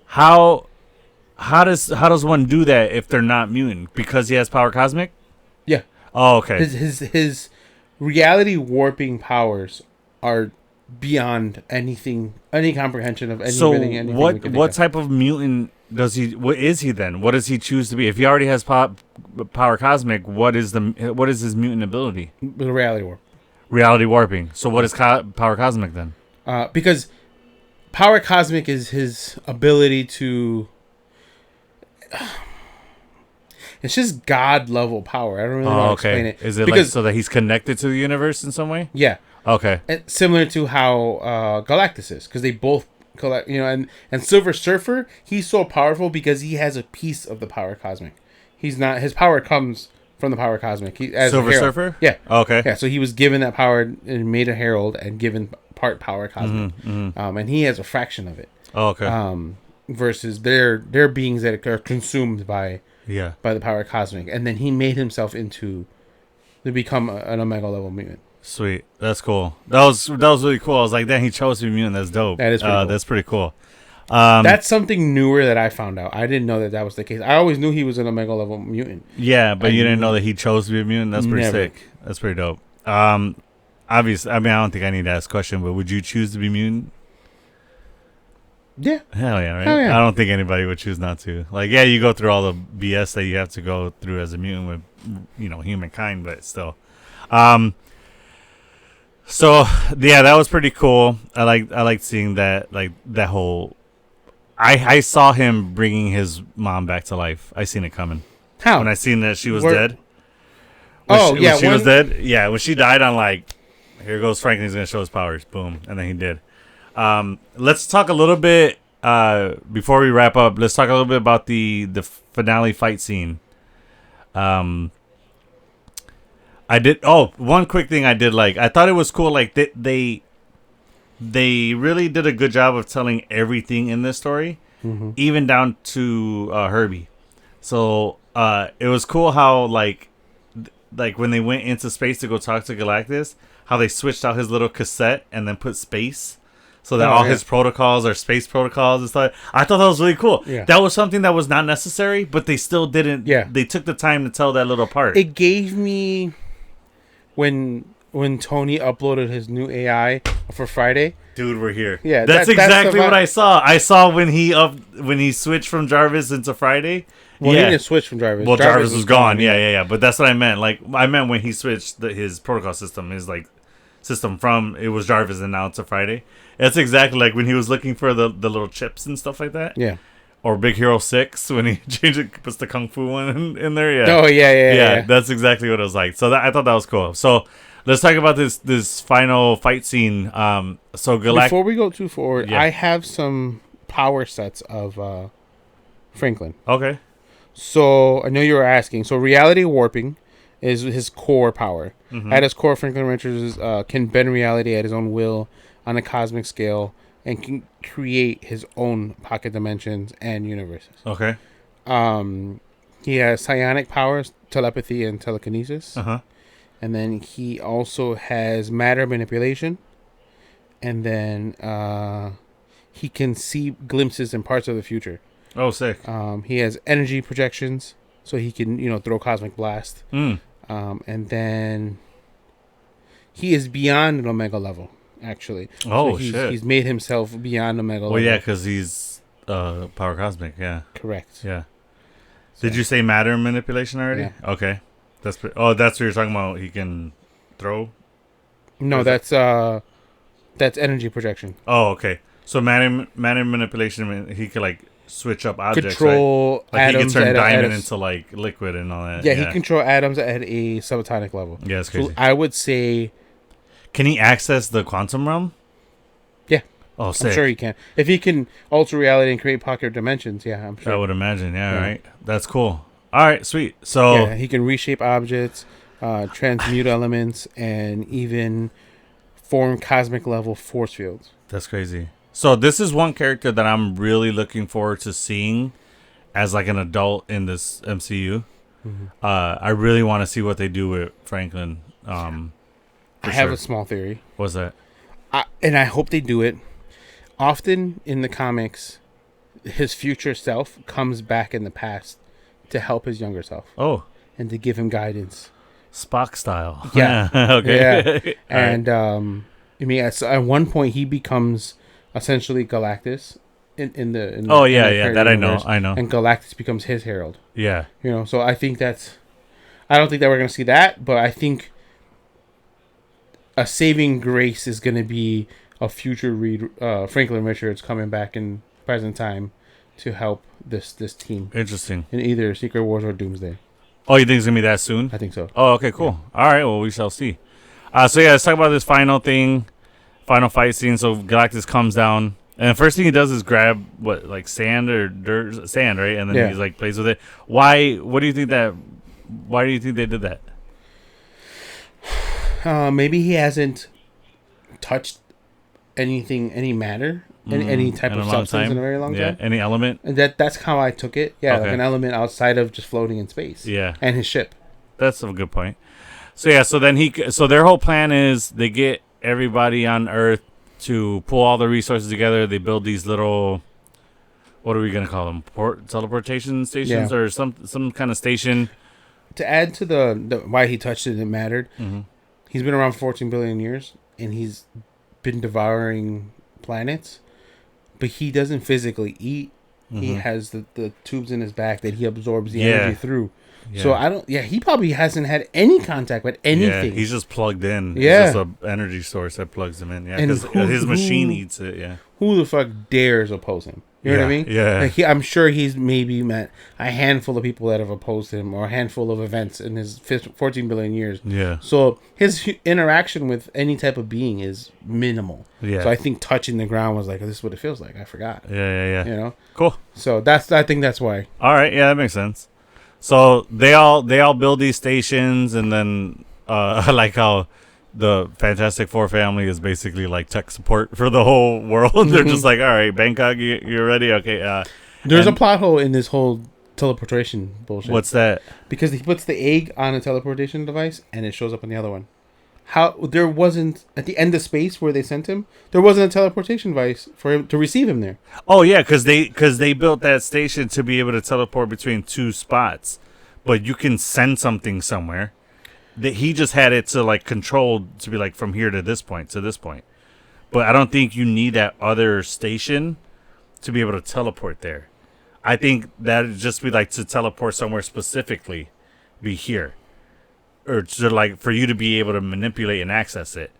How does one do that if they're not mutant? Because he has power cosmic? Yeah. Oh, okay. His reality warping powers are beyond any comprehension of anything. What type of mutant does he? What is he then? What does he choose to be? If he already has power cosmic, what is his mutant ability? The reality warp. Reality warping. So what is power cosmic then? Because power cosmic is his ability to. It's just God level power. I don't really want to explain it. Is it so that he's connected to the universe in some way? Yeah. Okay. And similar to how Galactus is, because they both collect. And Silver Surfer, he's so powerful because he has a piece of the power cosmic. He's not. His power comes from the power cosmic. Silver Surfer? Yeah. Okay. Yeah. So he was given that power and made a herald and given part power cosmic. And he has a fraction of it. Oh, okay. Versus their beings that are consumed by Yeah. By the power of cosmic, and then he made himself to become an Omega level mutant. Sweet, that's cool. That was really cool. I was like, "Damn, he chose to be mutant. That's dope. That is pretty cool. That's pretty cool." That's something newer that I found out. I didn't know that was the case. I always knew he was an Omega level mutant. Yeah, but you didn't know that he chose to be a mutant. That's pretty sick. That's pretty dope. Obviously, I mean, I don't think I need to ask a question, but would you choose to be mutant? Yeah. Hell yeah, right? Hell yeah. I don't think anybody would choose not to. Like, yeah, you go through all the BS that you have to go through as a mutant with, humankind, but still. So yeah, that was pretty cool. I liked seeing that, like that whole. I saw him bringing his mom back to life. I seen it coming. How? When I seen that she was dead. When she was dead. Yeah, when she died, I'm like, here goes Franklin's gonna show his powers. Boom, and then he did. Let's talk a little bit before we wrap up. Let's talk a little bit about the finale fight scene. One quick thing I did like. I thought it was cool. Like they really did a good job of telling everything in this story, even down to Herbie. So it was cool how like when they went into space to go talk to Galactus, how they switched out his little cassette and then put space. So that his protocols are space protocols and stuff. I thought that was really cool. Yeah. That was something that was not necessary, but they still didn't. Yeah. They took the time to tell that little part. It gave me when Tony uploaded his new AI for Friday. Dude, we're here. Yeah, that's exactly what I saw. I saw when he switched from Jarvis into Friday. Well, he didn't switch from Jarvis. Well, Jarvis was gone. Yeah. But that's what I meant. Like I meant when he switched his protocol system, his like system from it was Jarvis and now it's a Friday. That's exactly like when he was looking for the little chips and stuff like that. Yeah. Or Big Hero 6 when he changed it, puts the Kung Fu one in there. Yeah. Oh yeah. That's exactly what it was like. So I thought that was cool. So let's talk about this final fight scene. So before we go too forward, I have some power sets of Franklin. Okay. So I know you were asking. So reality warping is his core power. Mm-hmm. At his core, Franklin Richards can bend reality at his own will on a cosmic scale and can create his own pocket dimensions and universes. Okay. He has psionic powers, telepathy, and telekinesis. Uh-huh. And then he also has matter manipulation. And then he can see glimpses in parts of the future. Oh, sick. He has energy projections, so he can, throw cosmic blast. Mm. And then he is beyond an Omega level, actually. Oh, so shit. He's made himself beyond Omega level. Well, yeah, because he's power cosmic, yeah. Correct. Yeah. Did you say matter manipulation already? Yeah. Okay. That's what you're talking about. He can throw? No, that's energy projection. Oh, okay. So matter manipulation, he could, like, switch up objects, control right? Like atoms. He can turn diamond into like liquid and all that. Yeah, he control atoms at a subatomic level. Yeah, it's crazy. So I would say, can he access the quantum realm? Yeah. Oh, sick. I'm sure he can. If he can alter reality and create pocket dimensions, yeah, I'm sure. I would imagine. Yeah, right. That's cool. All right, sweet. So he can reshape objects, transmute elements, and even form cosmic level force fields. That's crazy. So this is one character that I'm really looking forward to seeing as like an adult in this MCU. Mm-hmm. I really want to see what they do with Franklin. I have a small theory. What's that? And I hope they do it. Often in the comics, his future self comes back in the past to help his younger self. Oh. And to give him guidance. Spock style. Yeah. Okay. Yeah. And at one point he becomes essentially Galactus in the that universe, I know. And Galactus becomes his herald. Yeah. So I think I don't think that we're going to see that, but I think a saving grace is going to be a future Franklin Richards coming back in present time to help this team. Interesting. In either Secret Wars or Doomsday. Oh, you think it's going to be that soon? I think so. Oh, okay, cool. Yeah. All right, well, we shall see. So let's talk about this final fight scene. So Galactus comes down, and the first thing he does is grab sand or dirt, sand, right? And then he's like plays with it. Why? What do you think that? Why do you think they did that? Maybe he hasn't touched any matter any type of substance in a very long time. Any element. And that's how I took it. Yeah, okay. Like an element outside of just floating in space. Yeah, and his ship. That's a good point. So yeah, so their whole plan is they get everybody on Earth to pull all the resources together. They build these little, what are we gonna call them? Teleportation stations or some kind of station. To add to the why he touched it mattered. Mm-hmm. He's been around 14 billion years, and he's been devouring planets, but he doesn't physically eat. Mm-hmm. He has the tubes in his back that he absorbs the energy through. Yeah. So he probably hasn't had any contact with anything. Yeah, he's just plugged in. Yeah. It's just an energy source that plugs him in. Yeah, because his machine eats it. Yeah. Who the fuck dares oppose him? You know what I mean? Yeah. Like I'm sure he's maybe met a handful of people that have opposed him, or a handful of events in his 14 billion years. Yeah. So his interaction with any type of being is minimal. Yeah. So I think touching the ground was like, this is what it feels like. I forgot. Yeah. You know? Cool. So I think that's why. All right. Yeah, that makes sense. So they all build these stations, and then I like how the Fantastic Four family is basically like tech support for the whole world. Mm-hmm. They're just like, all right, Bangkok, you're ready? Okay. There's a plot hole in this whole teleportation bullshit. What's that? Because he puts the egg on a teleportation device, and it shows up on the other one. How there wasn't at the end of space where they sent him, there wasn't a teleportation device for him to receive him there. Oh yeah, because they built that station to be able to teleport between two spots, but you can send something somewhere. That he just had it to like control to be like from here to this point. But I don't think you need that other station to be able to teleport there. I think that'd just be like to teleport somewhere specifically, be here, or to like for you to be able to manipulate and access it.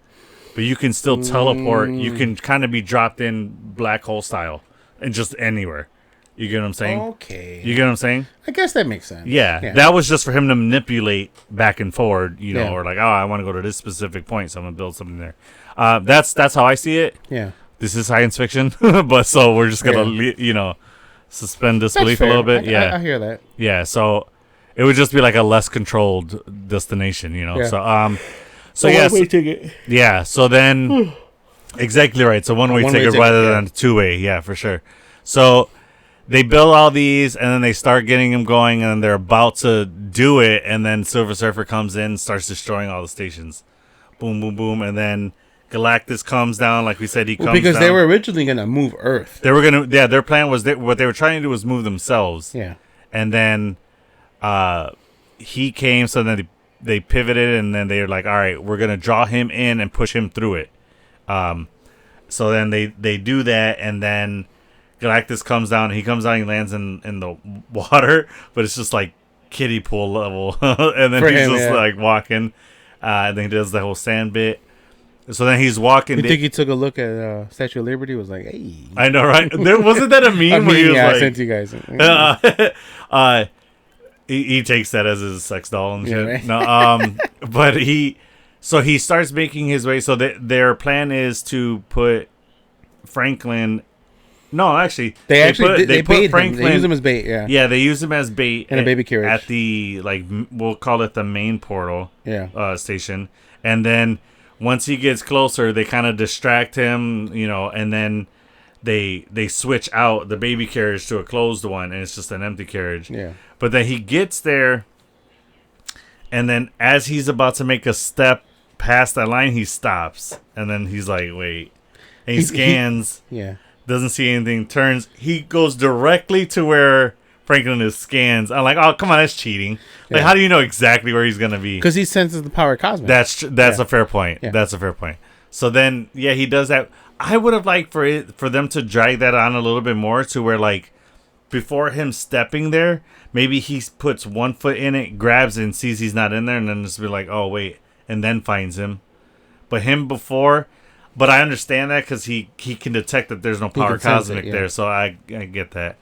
But you can still teleport. You can kind of be dropped in black hole style and just anywhere. You get what I'm saying? Okay. You get what I'm saying? I guess that makes sense. Yeah. That was just for him to manipulate back and forward, you know, or like, oh, I want to go to this specific point, so I'm going to build something there. That's how I see it. Yeah. This is science fiction, but so we're just going to, suspend disbelief a little bit. I hear that. Yeah, so it would just be like a less controlled destination, you know. Yeah. So one-way ticket. Yeah, so then exactly right. So one-way ticket rather than two-way. Yeah, for sure. So they build all these, and then they start getting them going, and they're about to do it, and then Silver Surfer comes in and starts destroying all the stations. Boom, boom, boom, and then Galactus comes down, like we said, he comes because down. They were originally going to move Earth. They were going to, their plan was, what they were trying to do was move themselves. Yeah. And then he came, so then they pivoted, and then they were like, all right, we're going to draw him in and push him through it. So then they do that, and then Galactus comes down, and he comes down, he lands in the water, but it's just like kiddie pool level. And then he's just like walking, and then he does the whole sand bit. So then he's walking. You think he took a look at Statue of Liberty? Was like, hey. I know, right? Wasn't that a meme where he was like, I sent you guys. He takes that as his sex doll and shit. Right? No, but he starts making his way. So their plan is to put Franklin. No, actually, they put Franklin. They use him as bait. Yeah. Yeah, they use him as bait in a baby carriage at the we'll call it the main portal. Yeah. Station, and then once he gets closer, they kind of distract him, and then they switch out the baby carriage to a closed one, and it's just an empty carriage. Yeah. But then he gets there, and then as he's about to make a step past that line, he stops, and then he's like, wait. And he scans. Yeah. Doesn't see anything. Turns. He goes directly to where Franklin is. Scans. I'm like, oh, come on, that's cheating. Like, how do you know exactly where he's gonna be? Because he senses the power of cosmic. That's a fair point. Yeah. That's a fair point. So then, he does that. I would have liked for them to drag that on a little bit more to where, like, before him stepping there, maybe he puts one foot in it, grabs it, and sees he's not in there, and then just be like, oh wait, and then finds him. But him before. But I understand that because he can detect that there's no power cosmic there, so I get that.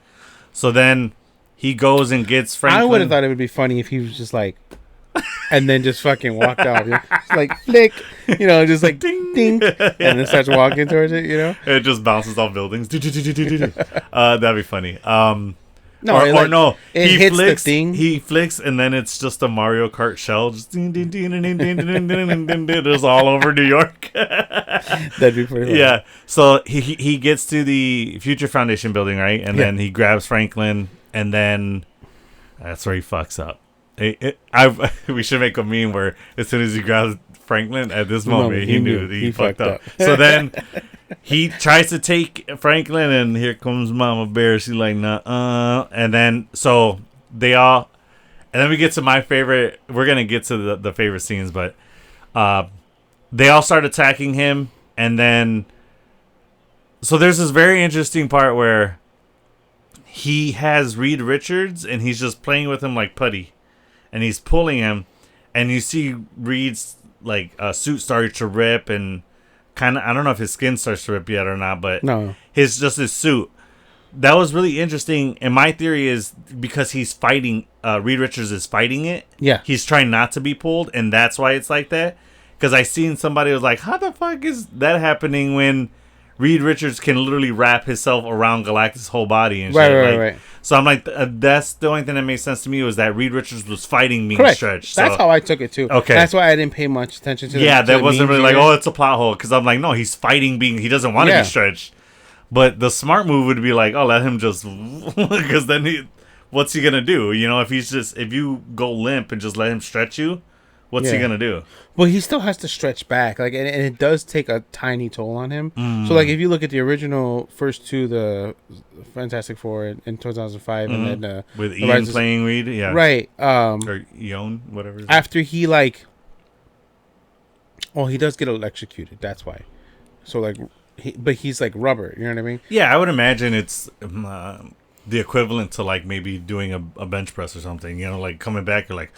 So then he goes and gets Franklin. I would have thought it would be funny if he was just like, and then just fucking walked out, like flick, just like ding, ding, and then starts walking towards it, It just bounces off buildings. That'd be funny. No, he hits flicks, the thing. He flicks, and then it's just a Mario Kart shell, just it's all over New York. That'd be pretty funny. Yeah. So he gets to the Future Foundation building, right, and then he grabs Franklin, and then that's where he fucks up. We should make a meme where as soon as he grabs Franklin at this moment, he knew he fucked up. So then he tries to take Franklin, and here comes Mama Bear. She's like, nah, and then so they all, and then we get to my favorite. We're gonna get to the favorite scenes, but they all start attacking him, and then so there's this very interesting part where he has Reed Richards, and he's just playing with him like putty, and he's pulling him, and you see Reed's like suit started to rip, and kind of, I don't know if his skin starts to rip yet or not, but no, his suit. That was really interesting, and my theory is because he's fighting, Reed Richards is fighting it. Yeah, he's trying not to be pulled, and that's why it's like that. Because I seen somebody was like, how the fuck is that happening when Reed Richards can literally wrap himself around Galactus' whole body and shit. Right. So I'm like, that's the only thing that made sense to me was that Reed Richards was fighting being stretched. So. That's how I took it too. Okay. That's why I didn't pay much attention to that wasn't really like, oh, it's a plot hole. Because I'm like, no, he's fighting he doesn't want to be stretched. But the smart move would be like, oh, let him just, because then what's he going to do? You know, if you go limp and just let him stretch you, what's he going to do? Well, he still has to stretch back, like, and it does take a tiny toll on him. So, like, if you look at the original first two, the Fantastic Four in 2005, and then with Ian playing Reed, right, or Ion, whatever. After he he does get electrocuted. That's why. So, like, but he's like rubber. You know what I mean? Yeah, I would imagine it's the equivalent to like maybe doing a bench press or something. You know, like coming back, you're like.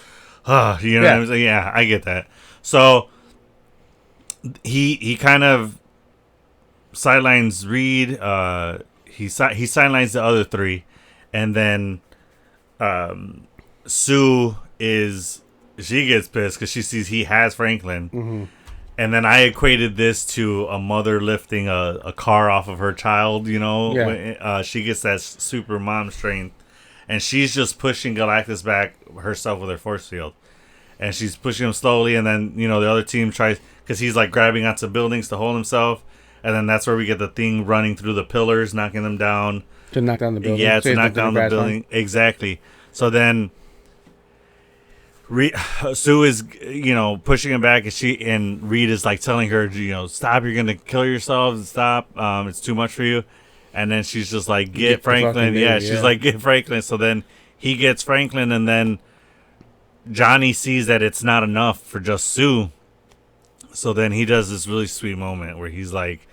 You know what I'm saying? Yeah, I get that. So he kind of sidelines Reed. He sidelines the other three, and then Sue she gets pissed because she sees he has Franklin, and then I equated this to a mother lifting a car off of her child. You know, when, she gets that super mom strength. And she's just pushing Galactus back herself with her force field. And she's pushing him slowly. And then, you know, the other team tries... Because he's, like, grabbing onto buildings to hold himself. And then that's where we get the thing running through the pillars, knocking them down. To knock down the building. Yeah, to knock down the building. Exactly. So then... Sue is, you know, pushing him back. And Reed is, like, telling her, you know, stop, you're going to kill yourself. Stop. It's too much for you. And then she's just like, get Franklin. She's like, get Franklin. So then he gets Franklin, and then Johnny sees that it's not enough for just Sue. So then he does this really sweet moment where he's like,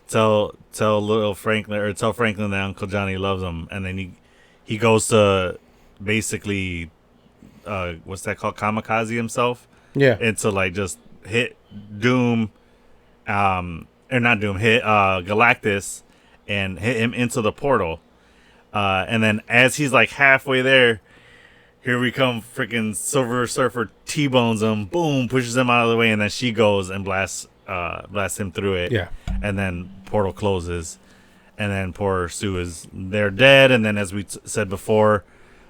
tell little Franklin, or tell Franklin that Uncle Johnny loves him. And then he goes to basically, what's that called? Kamikaze himself. Yeah. And to like just hit Doom, or not Doom, hit Galactus. And hit him into the portal. And then as he's like halfway there, here we come, freaking Silver Surfer T-bones him, boom, pushes him out of the way, and then she goes and blasts him through it. Yeah. And then portal closes. And then poor Sue they're dead. And then as we said before,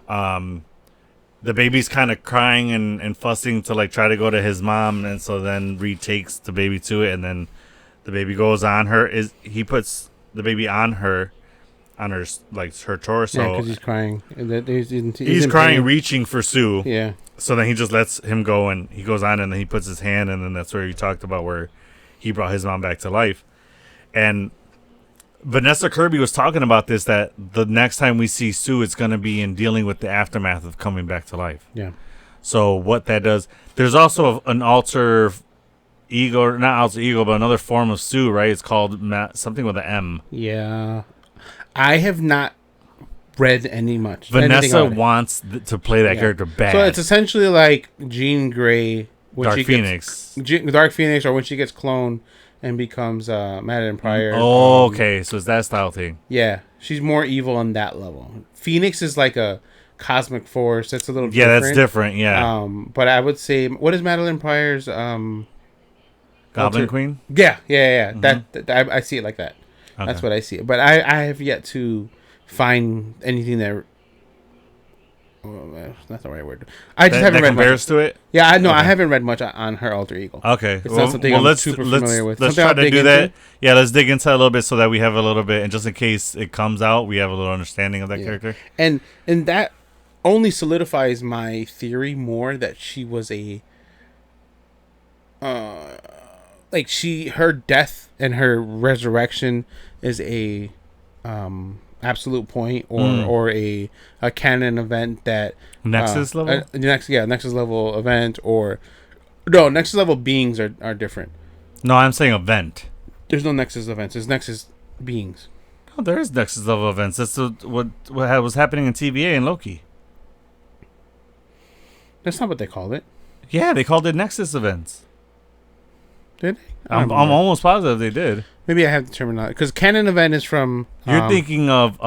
the baby's kind of crying and fussing to like try to go to his mom. And so then Reed takes the baby to it, and then the baby goes on her. He puts the baby on her like her torso. Yeah, because he's crying. He's crying, reaching for Sue. Yeah. So then he just lets him go, and he goes on, and then he puts his hand, and then that's where you talked about where he brought his mom back to life. And Vanessa Kirby was talking about this, that the next time we see Sue, it's going to be in dealing with the aftermath of coming back to life. Yeah. So what that does, there's also an alter ego, not alter ego, but another form of Sue, right? It's called something with an M. Yeah. I have not read any much. Vanessa wants to play that character bad. So it's essentially like Jean Grey. Dark Phoenix, or when she gets cloned and becomes Madeline Pryor. Oh, okay. So it's that style thing. Yeah. She's more evil on that level. Phoenix is like a cosmic force. That's a little different. Yeah, that's different. Yeah. But I would say, what is Madeline Pryor's Goblin Queen? Yeah. Mm-hmm. That I see it like that. Okay. That's what I see. But I have yet to find anything that Well, that's the right word. I just haven't read compares much. To it. Yeah, I know. Okay. I haven't read much on her alter ego. Okay, it's not something I'm super familiar with. Let's try to do that. Yeah, let's dig into it a little bit so that we have a little bit, and just in case it comes out, we have a little understanding of that character. And that only solidifies my theory more that she was a, her death and her resurrection is a, absolute point or a canon event that Nexus level Nexus level event or no Nexus level beings are different. No, I'm saying event. There's no Nexus events. There's Nexus beings. Oh, there is Nexus level events. That's what was happening in TVA and Loki. That's not what they called it. Yeah, they called it Nexus events. Did they? I'm almost positive they did. Maybe I have the terminology because canon event is from. You're thinking of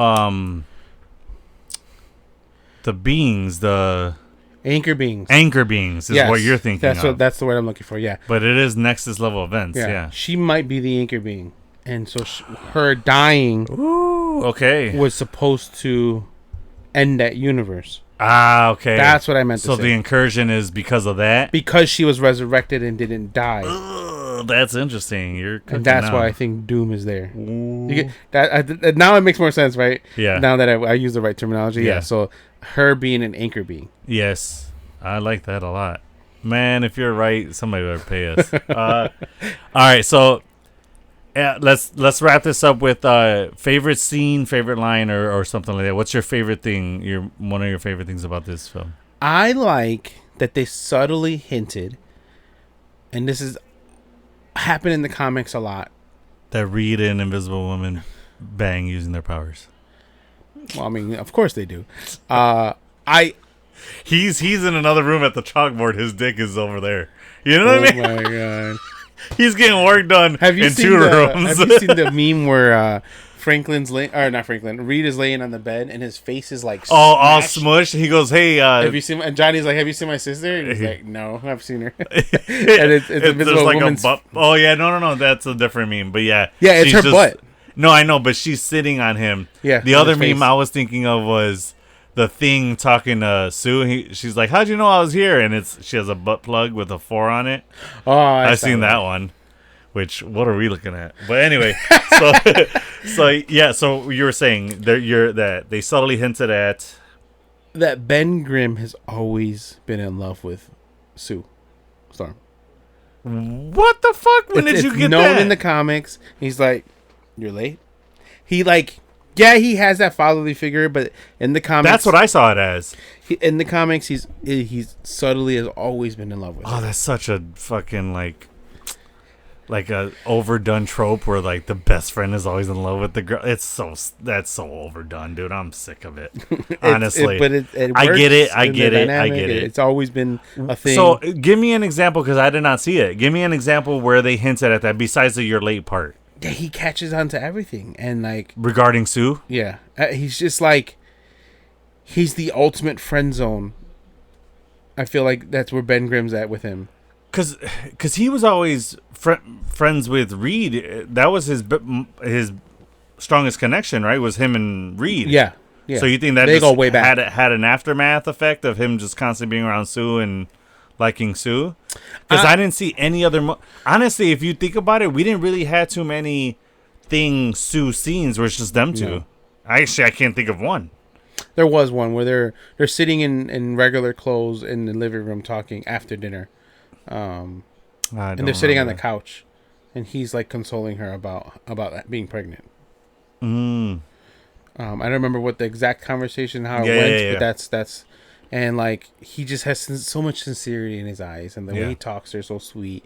the beings, the anchor beings. Anchor beings is what you're thinking. That's the word I'm looking for. Yeah, but it is Nexus level events. Yeah. She might be the anchor being, and so her dying. Ooh, okay. Was supposed to end that universe. Ah, okay. That's what I meant to say. So the incursion is because of that? Because she was resurrected and didn't die. That's interesting. And that's why I think Doom is there. You get that. Now it makes more sense, right? Yeah. Now that I use the right terminology. Yeah. So her being an anchor being. Yes. I like that a lot. Man, if you're right, somebody better pay us. All right, so let's wrap this up with favorite scene, favorite line, or something like that. What's your favorite thing? One of your favorite things about this film? I like that they subtly hinted, and this is happened in the comics a lot, that Reed and Invisible Woman bang using their powers. Well, I mean, of course they do. He's in another room at the chalkboard. His dick is over there. You know what I mean? Oh my god. He's getting work done in 2 rooms. Have you seen the meme where Reed is laying on the bed and his face is like all smushed? He goes, "Hey, have you seen?" And Johnny's like, "Have you seen my sister?" And he's like, "No, I've seen her." And it's Invisible like Woman's. Oh yeah, no, that's a different meme. But yeah, it's her butt. No, I know, but she's sitting on him. Yeah. The other meme I was thinking of was the Thing talking to Sue. She's like, "How'd you know I was here?" And she has a butt plug with a 4 on it. Oh, I've seen that one. Which, what are we looking at? But anyway, so you were saying that they subtly hinted at that Ben Grimm has always been in love with Sue Storm. What the fuck? When did you get that? Known in the comics. He's like, "You're late." He he has that fatherly figure, but in the comics, that's what I saw it as. In the comics, he's subtly has always been in love with her. Oh, that's such a fucking like a overdone trope where like the best friend is always in love with the girl. That's so overdone, dude. I'm sick of it. Honestly, but it works. I get it. It's always been a thing. So give me an example, because I did not see it. Give me an example where they hinted at that besides the "you're late" part. Yeah, he catches on to everything, and regarding Sue. Yeah, he's just he's the ultimate friend zone. I feel like that's where Ben Grimm's at with him. Because he was always friends with Reed. That was his strongest connection, right? Was him and Reed. Yeah. So you think that they go way back. had an aftermath effect of him just constantly being around Sue and liking Sue? Because I didn't see any other. Honestly, if you think about it, we didn't really have too many Sue scenes where it's just them two. No. I can't think of one. There was one where they're sitting in regular clothes in the living room talking after dinner. And they're sitting on the couch, and he's consoling her about being pregnant. I don't remember what the exact conversation it went, but that's and he just has so much sincerity in his eyes, and the way he talks, they're so sweet.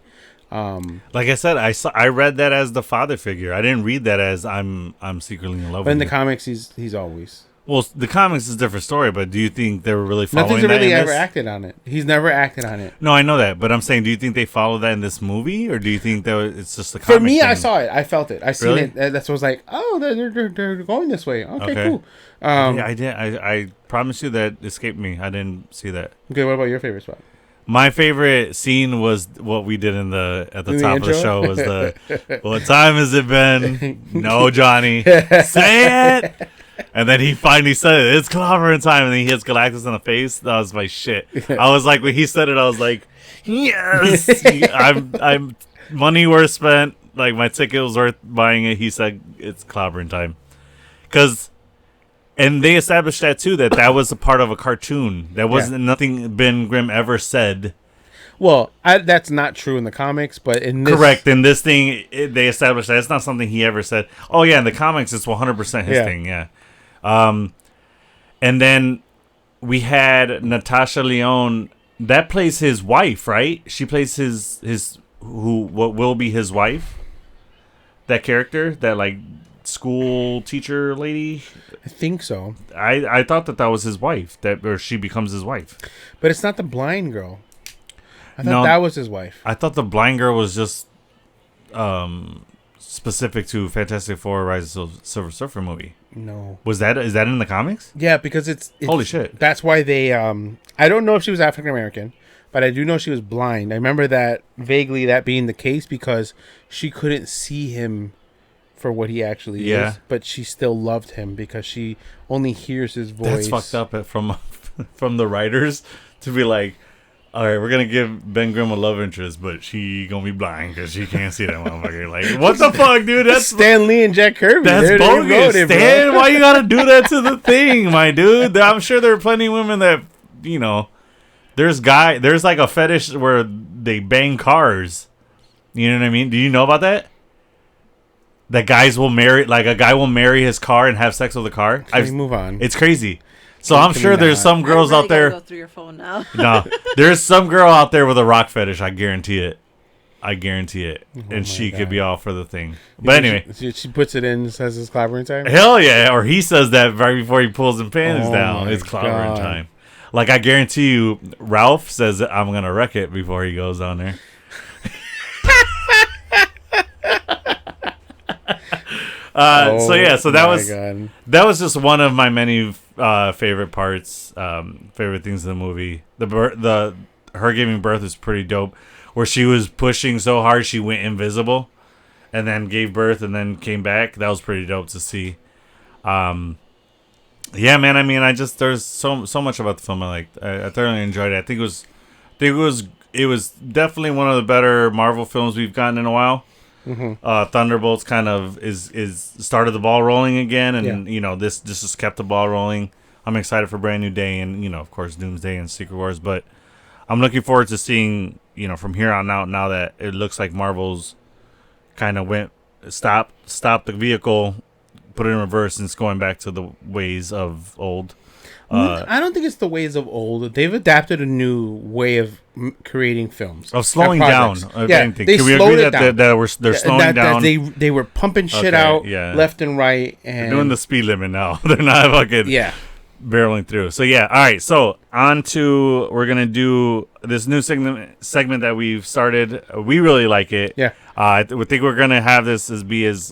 Like I said, I read that as the father figure. I didn't read that as I'm secretly in love with him. But in the comics, he's always. Well, the comics is a different story, but do you think they were really following that? Nothing's really ever acted on it. He's never acted on it. No, I know that, but I'm saying, do you think they followed that in this movie, or do you think that it's just the comic For me, thing? I saw it. I felt it. I seen it. That's what I was like, oh, they're going this way. Okay, cool. Yeah, I did. I promise you that escaped me. I didn't see that. Okay, what about your favorite spot? My favorite scene was what we did at the top of the show was what time has it been? No, Johnny. Say it. And then he finally said it. It's clobbering time. And then he hits Galactus in the face. That was my shit. I was like, when he said it, I was like, yes. I'm money worth spent. Like, my ticket was worth buying it. He said it's clobbering time. And they established that too, that was a part of a cartoon. That wasn't nothing Ben Grimm ever said. Well, that's not true in the comics, but in this... Correct. In this thing, they established that it's not something he ever said. Oh, yeah, in the comics, it's 100% his thing, yeah. And then we had Natasha Lyonne. That plays his wife, right? She plays what will be his wife. That character, that, like, school teacher lady. I think so. I thought that was his wife, or she becomes his wife. But it's not the blind girl. I thought that was his wife. I thought the blind girl was just specific to Fantastic Four: Rise of Silver Surfer movie. No. Is that in the comics? Yeah, because it's holy shit. That's why they I don't know if she was African American, but I do know she was blind. I remember that vaguely, that being the case, because she couldn't see him for what he actually is, but she still loved him because she only hears his voice. That's fucked up from the writers to be like, all right, we're gonna give Ben Grimm a love interest, but she gonna be blind because she can't see that motherfucker. Like, what the fuck, dude? That's Stan Lee and Jack Kirby. That's bogus. Stan, why you gotta do that to the thing, my dude? I'm sure there are plenty of women that, there's like a fetish where they bang cars. You know what I mean? Do you know about that? That guys will marry, like a guy will marry his car and have sex with the car. Move on. It's crazy. So I'm sure there's some girls out there. Go through your phone now. No, there's some girl out there with a rock fetish. I guarantee it. And she could be all for the thing. But anyway, she puts it in and says it's clobbering time. Hell yeah! Or he says that right before he pulls the panties down. It's clobbering time. Like, I guarantee you, Ralph says I'm gonna wreck it before he goes down there. So that was just one of my many favorite parts, favorite things in the movie. Her giving birth was pretty dope, where she was pushing so hard she went invisible, and then gave birth and then came back. That was pretty dope to see. Yeah, man. I mean, there's so much about the film I liked. I thoroughly enjoyed it. I think it was definitely one of the better Marvel films we've gotten in a while. Mm-hmm. Thunderbolts kind of is started the ball rolling again, and this just kept the ball rolling. I'm excited for Brand New Day, and of course Doomsday and Secret Wars, but I'm looking forward to seeing from here on out, now that it looks like Marvel's kind of stopped the vehicle, put it in reverse, and it's going back to the ways of old. I don't think it's the ways of old. They've adapted a new way of creating films. Of slowing down. Anything. They Can we agree that they're slowing down? They were pumping shit out left and right. And they're doing the speed limit now. They're not fucking barreling through. So, yeah. All right. So, we're going to do this new segment that we've started. We really like it. Yeah. I think we're going to have this as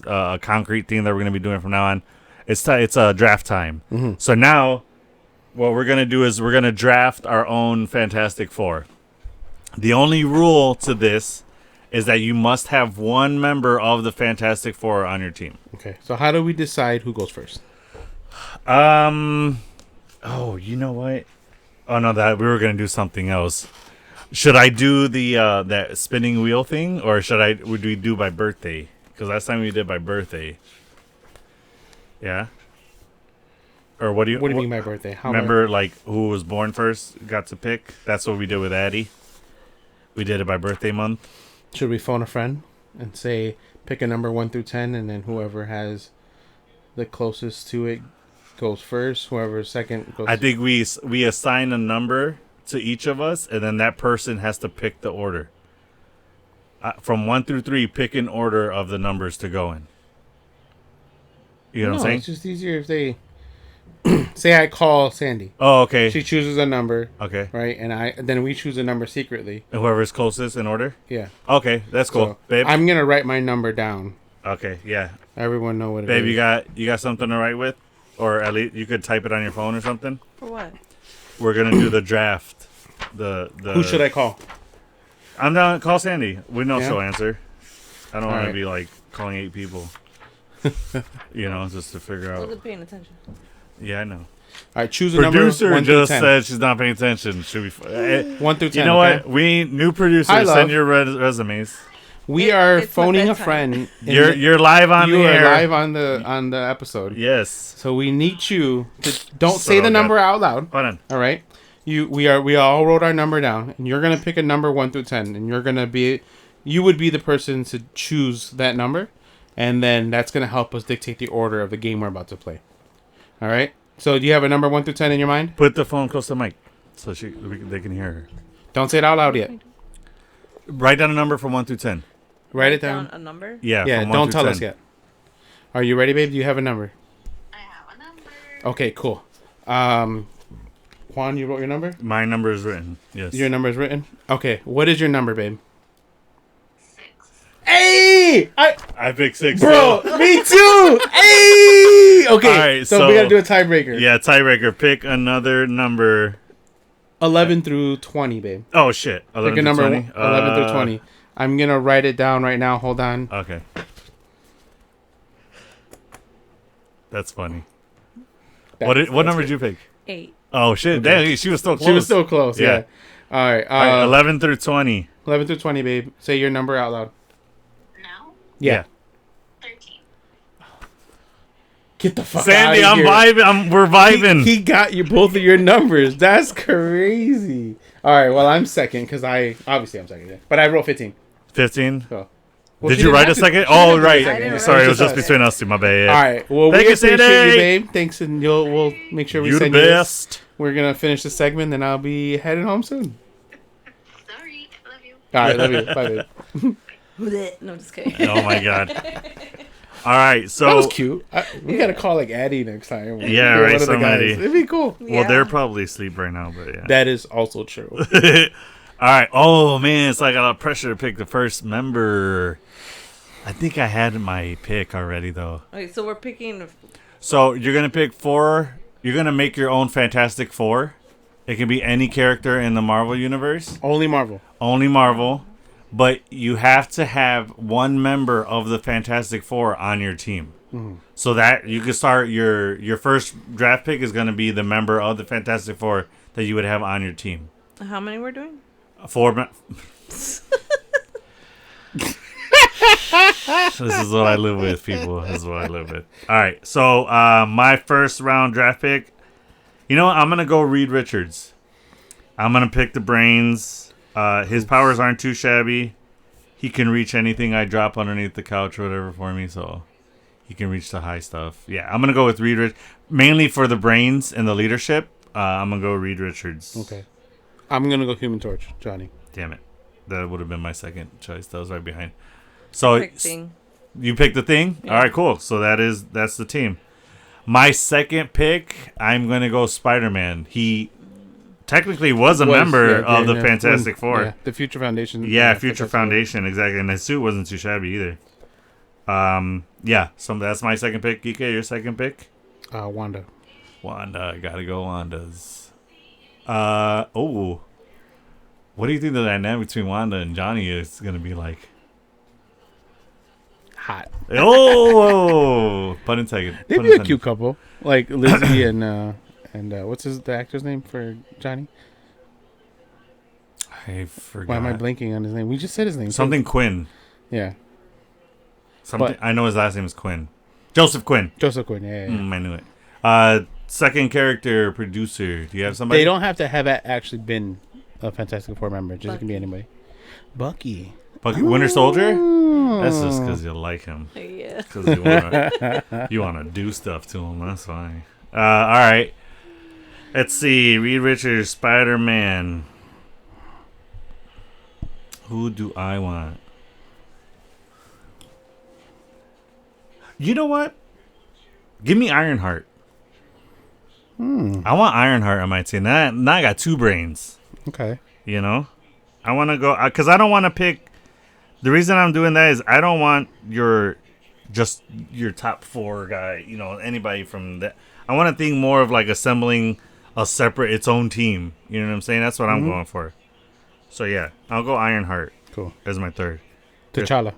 a concrete thing that we're going to be doing from now on. It's a draft time. Mm-hmm. So, now what we're going to do is we're going to draft our own Fantastic Four. The only rule to this is that you must have one member of the Fantastic Four on your team. Okay. So how do we decide who goes first? Oh, you know what? Oh, no, we were going to do something else. Should I do the that spinning wheel thing, or would we do by birthday? Because last time we did by birthday. Yeah? Or what do you mean by birthday? Remember, like, who was born first got to pick? That's what we did with Addie. We did it by birthday month. Should we phone a friend and say, pick a number 1 through 10, and then whoever has the closest to it goes first, whoever second goes... I think we assign a number to each of us, and then that person has to pick the order. From 1 through 3, pick an order of the numbers to go in. You know what I'm saying? It's just easier if they... Say I call Sandy. Oh, okay. She chooses a number. Okay. Right, and then we choose a number secretly. And whoever's closest in order? Yeah. Okay, that's cool. So, babe? I'm going to write my number down. Okay, yeah. Everyone know what it is. Babe, you got something to write with? Or at least you could type it on your phone or something? For what? We're going to do the draft. Who should I call? I'm down. Call Sandy. We know she'll answer. I don't want to be like calling 8 people. Just to figure out. Wasn't paying attention. Yeah, I know. All right, choose a producer number. Producer just said she's not paying attention. Should we? 1 through 10. You know what? We new producers send your resumes. We are phoning a friend. You're live on the air. You are live on the episode. Yes. So we need you to don't say the number out loud. Hold on. All right. We all wrote our number down, and you're gonna pick a number 1 through 10, and you would be the person to choose that number, and then that's gonna help us dictate the order of the game we're about to play. All right. So do you have a number 1 through 10 in your mind? Put the phone close to the mic, so they can hear her. Don't say it out loud yet. Write down a number from 1 through 10. Write it down. A number? Yeah. Yeah. Don't tell us yet. Are you ready, babe? Do you have a number? I have a number. Okay. Cool. Juan, you wrote your number? My number is written. Yes. Your number is written? Okay. What is your number, babe? 6. Hey! I picked 6. Bro, me too! Hey! Okay, all right, so we gotta do a tiebreaker. Yeah, tiebreaker. Pick another number. 11 through 20, babe. Oh, shit. 11 Pick a number 20? 11 through 20. I'm gonna write it down right now. Hold on. Okay. That's funny. What number did you pick? 8. Oh, shit. Okay. Damn, she was still close. She was still close, yeah. All right. 11 through 20. 11 through 20, babe. Say your number out loud. Now? Yeah. 13. Get the fuck Sandy, out of I'm here. vibing. We're vibing. He got you both of your numbers. That's crazy. All right, well, I'm second because I'm second, yeah. But I wrote 15. 15? So. Well, did you write a second? Oh, right. Sorry, it was just between us two. My bad. Yeah. All right. Well, Thank we you, appreciate Sandy. you, babe. Thanks, and we'll make sure we send you you the this. best. We're gonna finish the segment, and I'll be heading home soon. Sorry. I love you. All right, love you. Bye, babe. No, just kidding. Oh my god. All right, so That was cute. We gotta call like Addie next time. Yeah, Or right, one of the somebody. guys. It'd be cool. well, they're probably asleep right now, but yeah. That is also true. All right. Oh man, it's like a lot of pressure to pick the first member. I think I had my pick already though. Okay, so we're picking. So you're gonna pick 4. You're gonna make your own Fantastic Four. It can be any character in the Marvel universe. Only Marvel. Only Marvel. But you have to have one member of the Fantastic Four on your team. Mm-hmm. So that you can start your first draft pick is gonna be the member of the Fantastic Four that you would have on your team. How many we're doing? 4. This is what I live with, people. This is what I live with. All right, so my first round draft pick. You know what? I'm gonna go Reed Richards. I'm gonna pick the brains. His powers aren't too shabby. He can reach anything I drop underneath the couch or whatever for me, so he can reach the high stuff. Yeah, I'm gonna go with Reed Richards mainly for the brains and the leadership. I'm gonna go Reed Richards. Okay. I'm gonna go Human Torch, Johnny. Damn it, that would have been my second choice. That was right behind. So Thing. you picked the Thing? Yeah. All right, cool. So that's the team. My second pick, I'm going to go Spider-Man. He technically was a member of the Fantastic Four. Yeah, the Future Foundation. Yeah, Future Foundation, exactly. And his suit wasn't too shabby either. Yeah, so that's my second pick. Geeka, your second pick? Wanda. Wanda, gotta go Wanda's. What do you think the dynamic between Wanda and Johnny is going to be like? Hot. Oh, pun intended. They'd be a cute couple, like Lizzie and what's the actor's name for Johnny? I forgot. Why am I blanking on his name? We just said his name. Something Quinn. Yeah. Something. I know his last name is Quinn. Joseph Quinn. Joseph Quinn. Yeah. I knew it. Second character producer. Do you have somebody? They don't have to have actually been a Fantastic Four member. Just it can be anybody. Bucky. Winter Soldier? That's just because you like him. Yeah. Because you want to do stuff to him. That's fine. All right. Let's see. Reed Richards, Spider-Man. Who do I want? You know what? Give me Ironheart. I want Ironheart on my team. Now I got 2 brains. Okay. You know? I want to go... Because I don't want to pick... The reason I'm doing that is I don't want your top 4 guy, anybody from that. I want to think more of like assembling its own team. You know what I'm saying? That's what I'm going for. So yeah, I'll go Ironheart. Cool. As my third. T'Challa.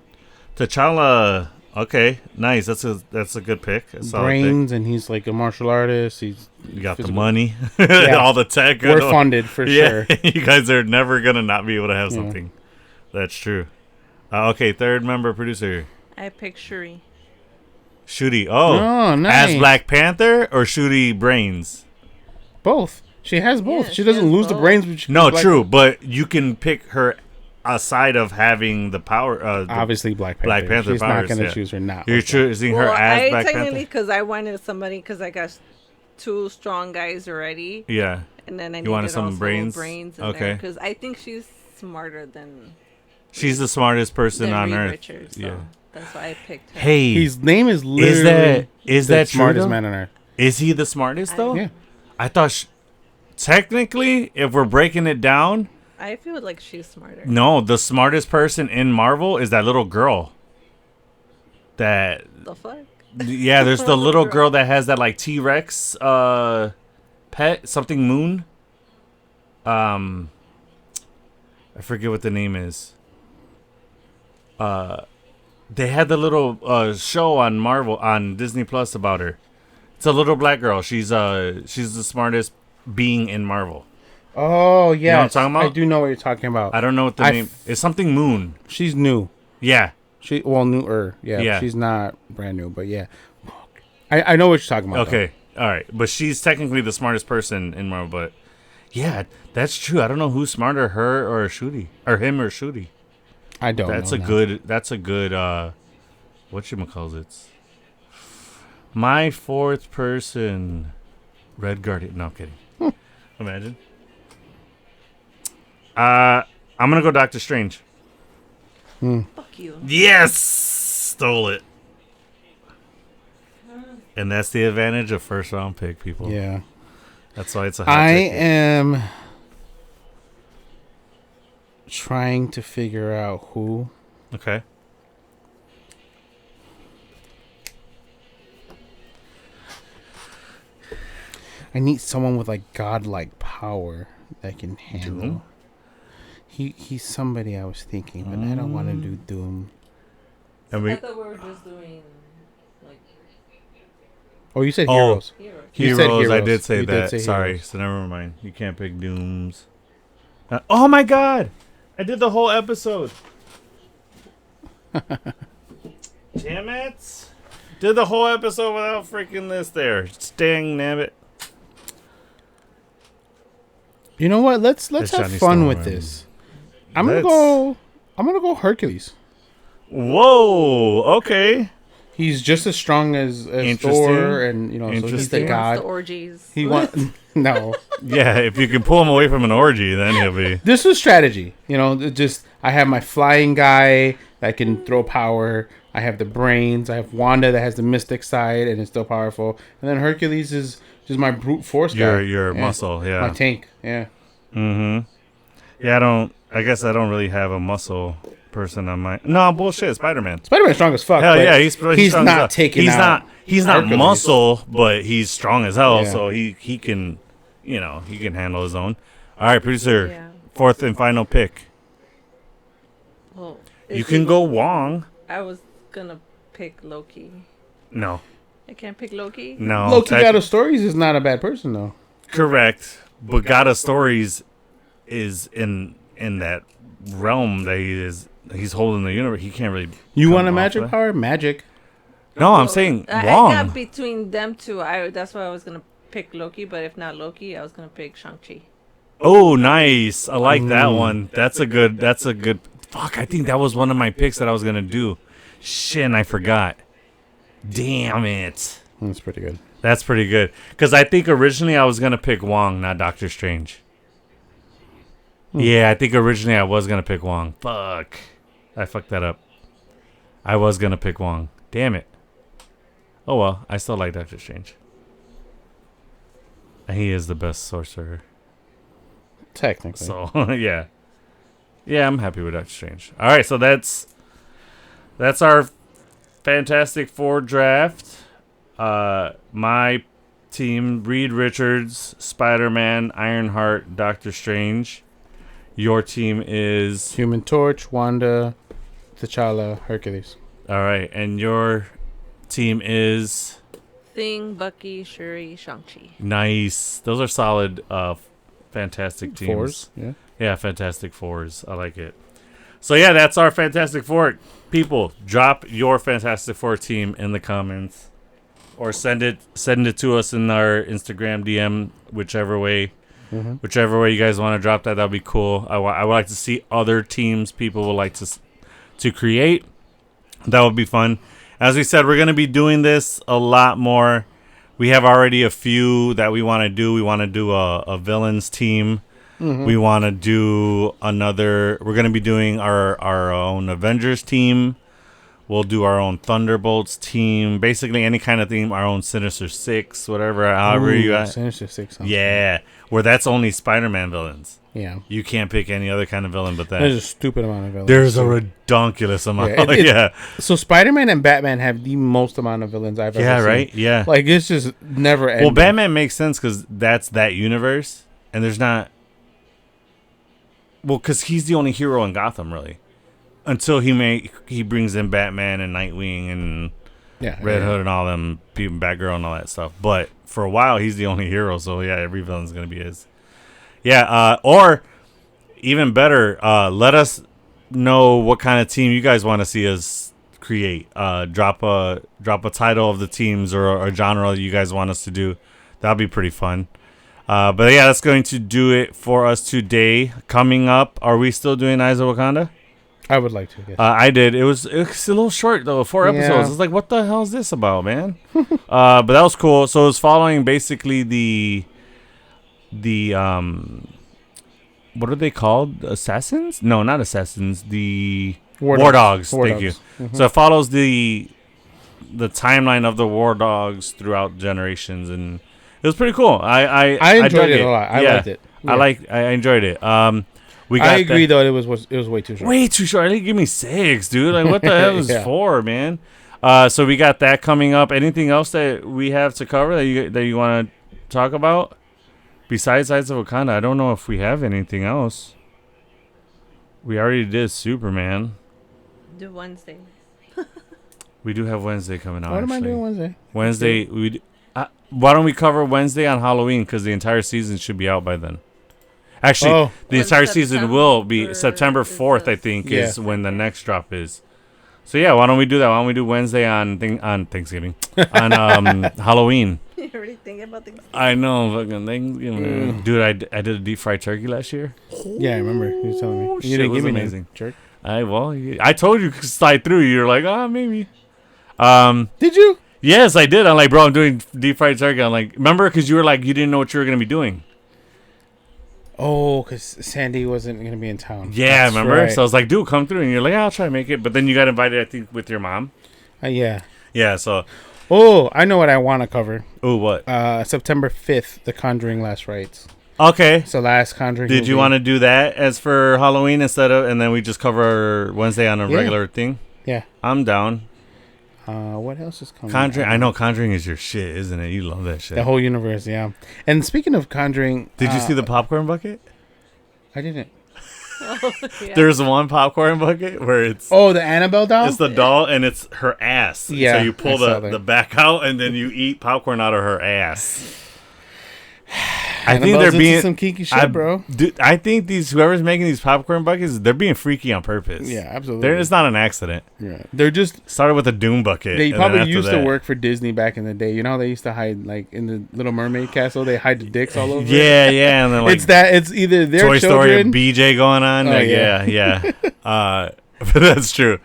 T'Challa. Okay, nice. That's a good pick. Brains, and he's like a martial artist. You got physical. The money, yeah. All the tech. We're funded for sure. You guys are never gonna not be able to have something. That's true. Okay, third member producer. I picked Shuri. Shuri. Oh, nice. As Black Panther or Shuri brains? Both. She has both. Yeah, she doesn't lose the brains. But no, true. But you can pick her aside of having the power. Obviously, Black Panther. She's powers, not going to choose her not. You're choosing her as Black Panther? Technically, because I wanted somebody, because I got 2 strong guys already. Yeah. And then I wanted some brains in there, because I think she's smarter than... She's the smartest person on Earth. Richards, so. Yeah. That's why I picked her. Hey, his name is literally is that the smartest man on Earth. Is he the smartest though? Yeah. I thought technically, if we're breaking it down, I feel like she's smarter. No, the smartest person in Marvel is that little girl. The fuck? Yeah, there's the little girl that has that like T-Rex pet, something Moon. I forget what the name is. They had the little show on Marvel on Disney Plus about her. It's a little black girl. She's the smartest being in Marvel. Oh yeah, you know what I'm talking about? I do know what you're talking about. I don't know what the name. It's something Moon. She's new. Yeah. Newer. Yeah. She's not brand new, but yeah. I know what you're talking about. Okay. All right, but she's technically the smartest person in Marvel. But yeah, that's true. I don't know who's smarter, her or Shuri, or him or Shuri. I don't. That's a good. Whatchamacallits. My fourth person, Red Guardian. No, I'm kidding. Imagine. I'm gonna go Doctor Strange. Fuck you. Yes, stole it. And that's the advantage of first round pick, people. Yeah. That's why it's a. I am trying to figure out who. Okay. I need someone with like godlike power that can handle. Doom? He's somebody I was thinking, but I don't want to do Doom. I thought we were just doing like. Oh, you said heroes. You said heroes. I did say that. Sorry, so never mind. You can't pick Dooms. Oh my God! I did the whole episode. Damn it! Did the whole episode without freaking this there. Dang nabbit. You know what? Let's have fun with this. I'm gonna go Hercules. Whoa! Okay. He's just as strong as Thor, and so he's the god. The orgies. He wants no. Yeah, if you can pull him away from an orgy, then he'll be. This is strategy. I have my flying guy that can throw power. I have the brains. I have Wanda that has the mystic side and is still powerful. And then Hercules is just my brute force guy. Your muscle, yeah. My tank, yeah. Mm-hmm. Yeah, I guess I don't really have a muscle person on my. No, bullshit. Spider-Man. Spider-Man's strong as fuck. Hell yeah, he's not taking out. He's not muscle, but he's strong as hell. Yeah. So he can, he can handle his own. All right, producer. Yeah. Fourth and final pick. Well, you can go Wong. I was gonna pick Loki. No. I can't pick Loki. No. Loki God of Stories is not a bad person though. Correct, but God of Stories is in that realm that he's holding the universe. He can't really. You want a magic power? Magic. No, I'm saying Wong. I got between them two. That's why I was gonna pick Loki, but if not Loki, I was gonna pick Shang-Chi. Oh, nice! I like that one. That's a good. Fuck, I think that was one of my picks that I was gonna do. Shit, and I forgot. Damn it. That's pretty good. That's pretty good. Because I think originally I was gonna pick Wong, not Doctor Strange. Yeah, I think originally I was going to pick Wong. Fuck. I fucked that up. I was going to pick Wong. Damn it. Oh well, I still like Doctor Strange. And he is the best sorcerer. Technically. So, yeah. Yeah, I'm happy with Doctor Strange. All right, so that's our Fantastic Four draft. My team, Reed Richards, Spider-Man, Ironheart, Doctor Strange. Your team is Human Torch, Wanda, T'Challa, Hercules. All right, and your team is Thing, Bucky, Shuri, Shang-Chi. nice. Those are solid, fantastic teams. Fours, yeah. Yeah, Fantastic Fours. I like it. So yeah, that's our Fantastic Four. People, drop your Fantastic Four team in the comments, or send it to us in our Instagram DM, whichever way you guys want to drop that. That'd be cool. I would like to see other teams people would like to create. That would be fun. As we said, we're going to be doing this a lot more. We have already a few that we want to do. We want to do a villains team. We want to do another. We're going to be doing our own Avengers team. We'll do our own Thunderbolts team. Basically, any kind of theme. Our own Sinister Six, whatever. However you got. Sinister Six. Yeah, where that's only Spider-Man villains. Yeah. You can't pick any other kind of villain but that. There's a stupid amount of villains. There's a redonkulous amount. Yeah. So Spider-Man and Batman have the most amount of villains I've ever seen. Yeah, right? Yeah. Like, it's just never ending. Well, Batman makes sense because that's that universe. And there's not... Well, because he's the only hero in Gotham, really. Until he brings in Batman and Nightwing and Red Hood and all them people, Batgirl and all that stuff. But for a while, he's the only hero. So, yeah, every villain's going to be his. Yeah, or even better, let us know what kind of team you guys want to see us create. Drop a title of the teams or a genre you guys want us to do. That'll be pretty fun. But yeah, that's going to do it for us today. Coming up, are we still doing Eyes of Wakanda? I would like to. Yes. I did. It was a little short though, 4 episodes. It's like, what the hell is this about, man? But that was cool. So it was following basically the what are they called? Assassins? No, not assassins. The War Dogs. Thank you. Mm-hmm. So it follows the timeline of the War Dogs throughout generations, and it was pretty cool. I enjoyed it a lot. I liked it. Yeah. I enjoyed it. I agree though. It was way too short. Way too short. I didn't give me 6, dude. Like, what the hell is 4, man? So we got that coming up. Anything else that we have to cover that you want to talk about besides Eyes of Wakanda? I don't know if we have anything else. We already did Superman. Do Wednesday. We do have Wednesday coming out. What am I doing Wednesday? Wednesday. Why don't we cover Wednesday on Halloween? Because the entire season should be out by then. Actually, the entire season will be September 4th, I think, is when the next drop is. So, yeah, why don't we do that? Why don't we do Wednesday on Thanksgiving? On Halloween. You're already thinking about Thanksgiving. I know, fucking Thanksgiving. Dude, I did a deep fried turkey last year. Yeah, I remember. You were telling me. You didn't give me amazing. Jerk. I told you to slide through. You're like, maybe. Did you? Yes, I did. I'm like, bro, I'm doing deep fried turkey. I'm like, remember? Because you were like, you didn't know what you were going to be doing. Oh, because Sandy wasn't going to be in town. Yeah, that's remember? Right. So I was like, dude, come through. And you're like, I'll try to make it. But then you got invited, I think, with your mom. Yeah. Yeah, so. Oh, I know what I want to cover. Oh, what? September 5th, The Conjuring Last Rites. Okay. So last Conjuring Did you want to do that as for Halloween and then we just cover Wednesday on a regular thing? Yeah. I'm down. What else is coming? Conjuring. I know Conjuring is your shit, isn't it? You love that shit. The whole universe, yeah. And speaking of Conjuring, did you see the popcorn bucket? I didn't. Oh, yeah. There's one popcorn bucket where it's the Annabelle doll. It's the doll and it's her ass. Yeah. So you pull the back out and then you eat popcorn out of her ass. I think they're being some kinky shit, bro. Dude, I think whoever's making these popcorn buckets, they're being freaky on purpose. Yeah, absolutely. It's not an accident. Yeah, they're just started with a Doom bucket. They probably used to work for Disney back in the day. You know, they used to hide like in the Little Mermaid castle. They hide the dicks all over. Yeah, and then like it's either their Toy Story or children. BJ going on. Yeah. But that's true.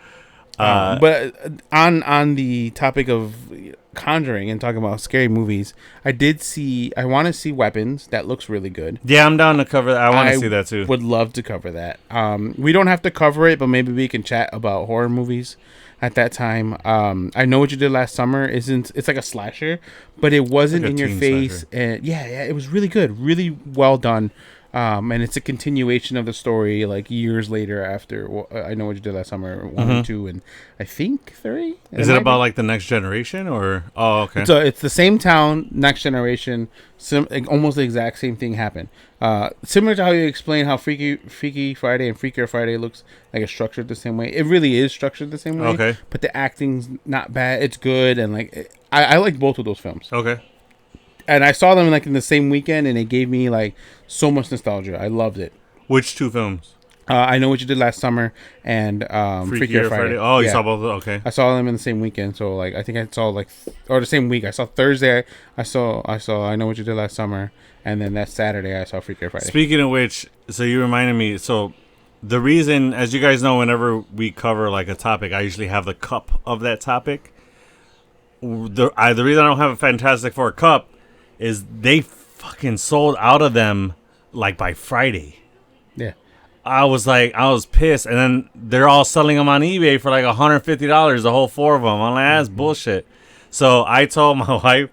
But on the topic of Conjuring and talking about scary movies, I want to see Weapons. That looks really good. Yeah, I'm down to cover that. I want to see that too. Would love to cover that. We don't have to cover it, but maybe we can chat about horror movies at that time. I Know What You Did Last Summer it's like a slasher, but it wasn't like in your face. Slasher. And it was really good, really well done. And it's a continuation of the story, like years later after I Know What You Did Last Summer 1 and 2, and I think 3. Is it about like the next generation or? Oh, okay. So it's the same town, next generation, almost the exact same thing happened. Similar to how you explain how Freaky Friday and Freakier Friday looks like it's structured the same way. It really is structured the same way. Okay. But the acting's not bad. It's good, and I like both of those films. Okay. And I saw them in the same weekend, and it gave me so much nostalgia. I loved it. Which two films? I Know What You Did Last Summer and Freakier Friday. Oh, you saw both of them? Okay. I saw them in the same weekend, so I think I saw or the same week. I saw Thursday. I saw I Know What You Did Last Summer, and then that Saturday I saw Freakier Friday. Speaking of which, so you reminded me. So the reason, as you guys know, whenever we cover a topic, I usually have the cup of that topic. The reason I don't have a Fantastic Four cup is they fucking sold out of them by Friday. Yeah. I was pissed, and then they're all selling them on eBay for $150, the whole 4 of them. I'm like, that's bullshit. So I told my wife,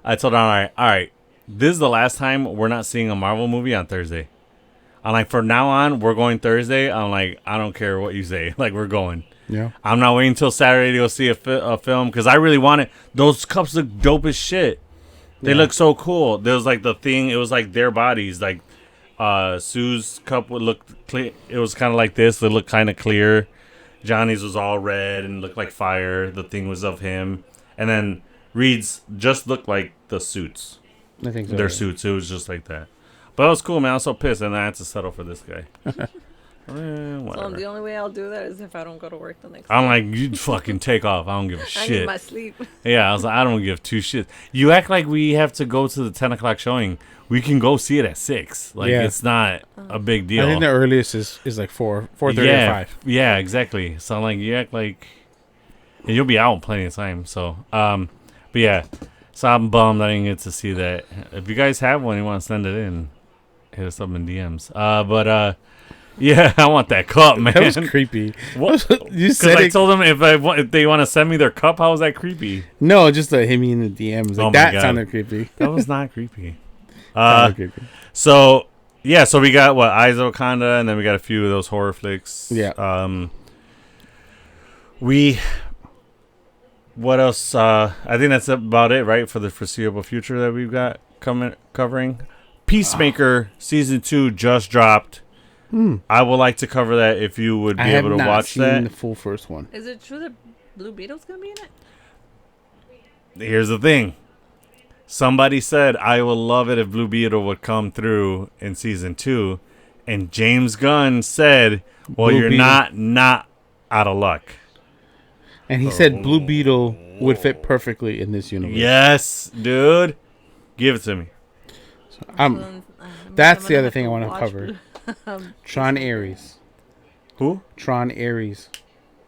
all right, this is the last time we're not seeing a Marvel movie on Thursday. I'm like, from now on, we're going Thursday. I'm like, I don't care what you say. We're going. Yeah. I'm not waiting until Saturday to go see a film, because I really want it. Those cups look dope as shit. They look so cool. There was the thing, it was their bodies, Sue's cup would look clear. It was kind of like this. It looked kind of clear. Johnny's was all red and looked like fire. The thing was of him. And then Reed's just looked like the suits. I think so. Their suits. It was just like that. But it was cool, man. I was so pissed, and I had to settle for this guy. So the only way I'll do that is if I don't go to work the next day. I'm like, you fucking take off. I don't give a shit. I need my sleep. Yeah, I was like, I don't give two shits. You act like we have to go to the 10 o'clock showing. We can go see it at 6. It's not a big deal. I think the earliest is 4:30 or 5. Yeah, exactly. So you act like, and you'll be out plenty of time. So, but yeah, so I'm bummed I didn't get to see that. If you guys have one, you want to send it in, hit us up in DMs. Yeah, I want that cup, man. That was creepy. What? You said I told them if they want to send me their cup, how was that creepy? No, just hit me in the DMs. That sounded creepy. That was not creepy. So we got Eyes of Wakanda, and then we got a few of those horror flicks. Yeah. What else? I think that's about it, right, for the foreseeable future that we've got covering. Peacemaker season 2 just dropped. I would like to cover that if you would be able to watch that. I have not seen the full first one. Is it true that Blue Beetle's gonna be in it? Here's the thing. Somebody said, I would love it if Blue Beetle would come through in season 2. And James Gunn said, well, you're not out of luck. And he said Blue Beetle would fit perfectly in this universe. Yes, dude. Give it to me. So that's the other thing I want to cover. Tron Ares. Who? Tron Ares.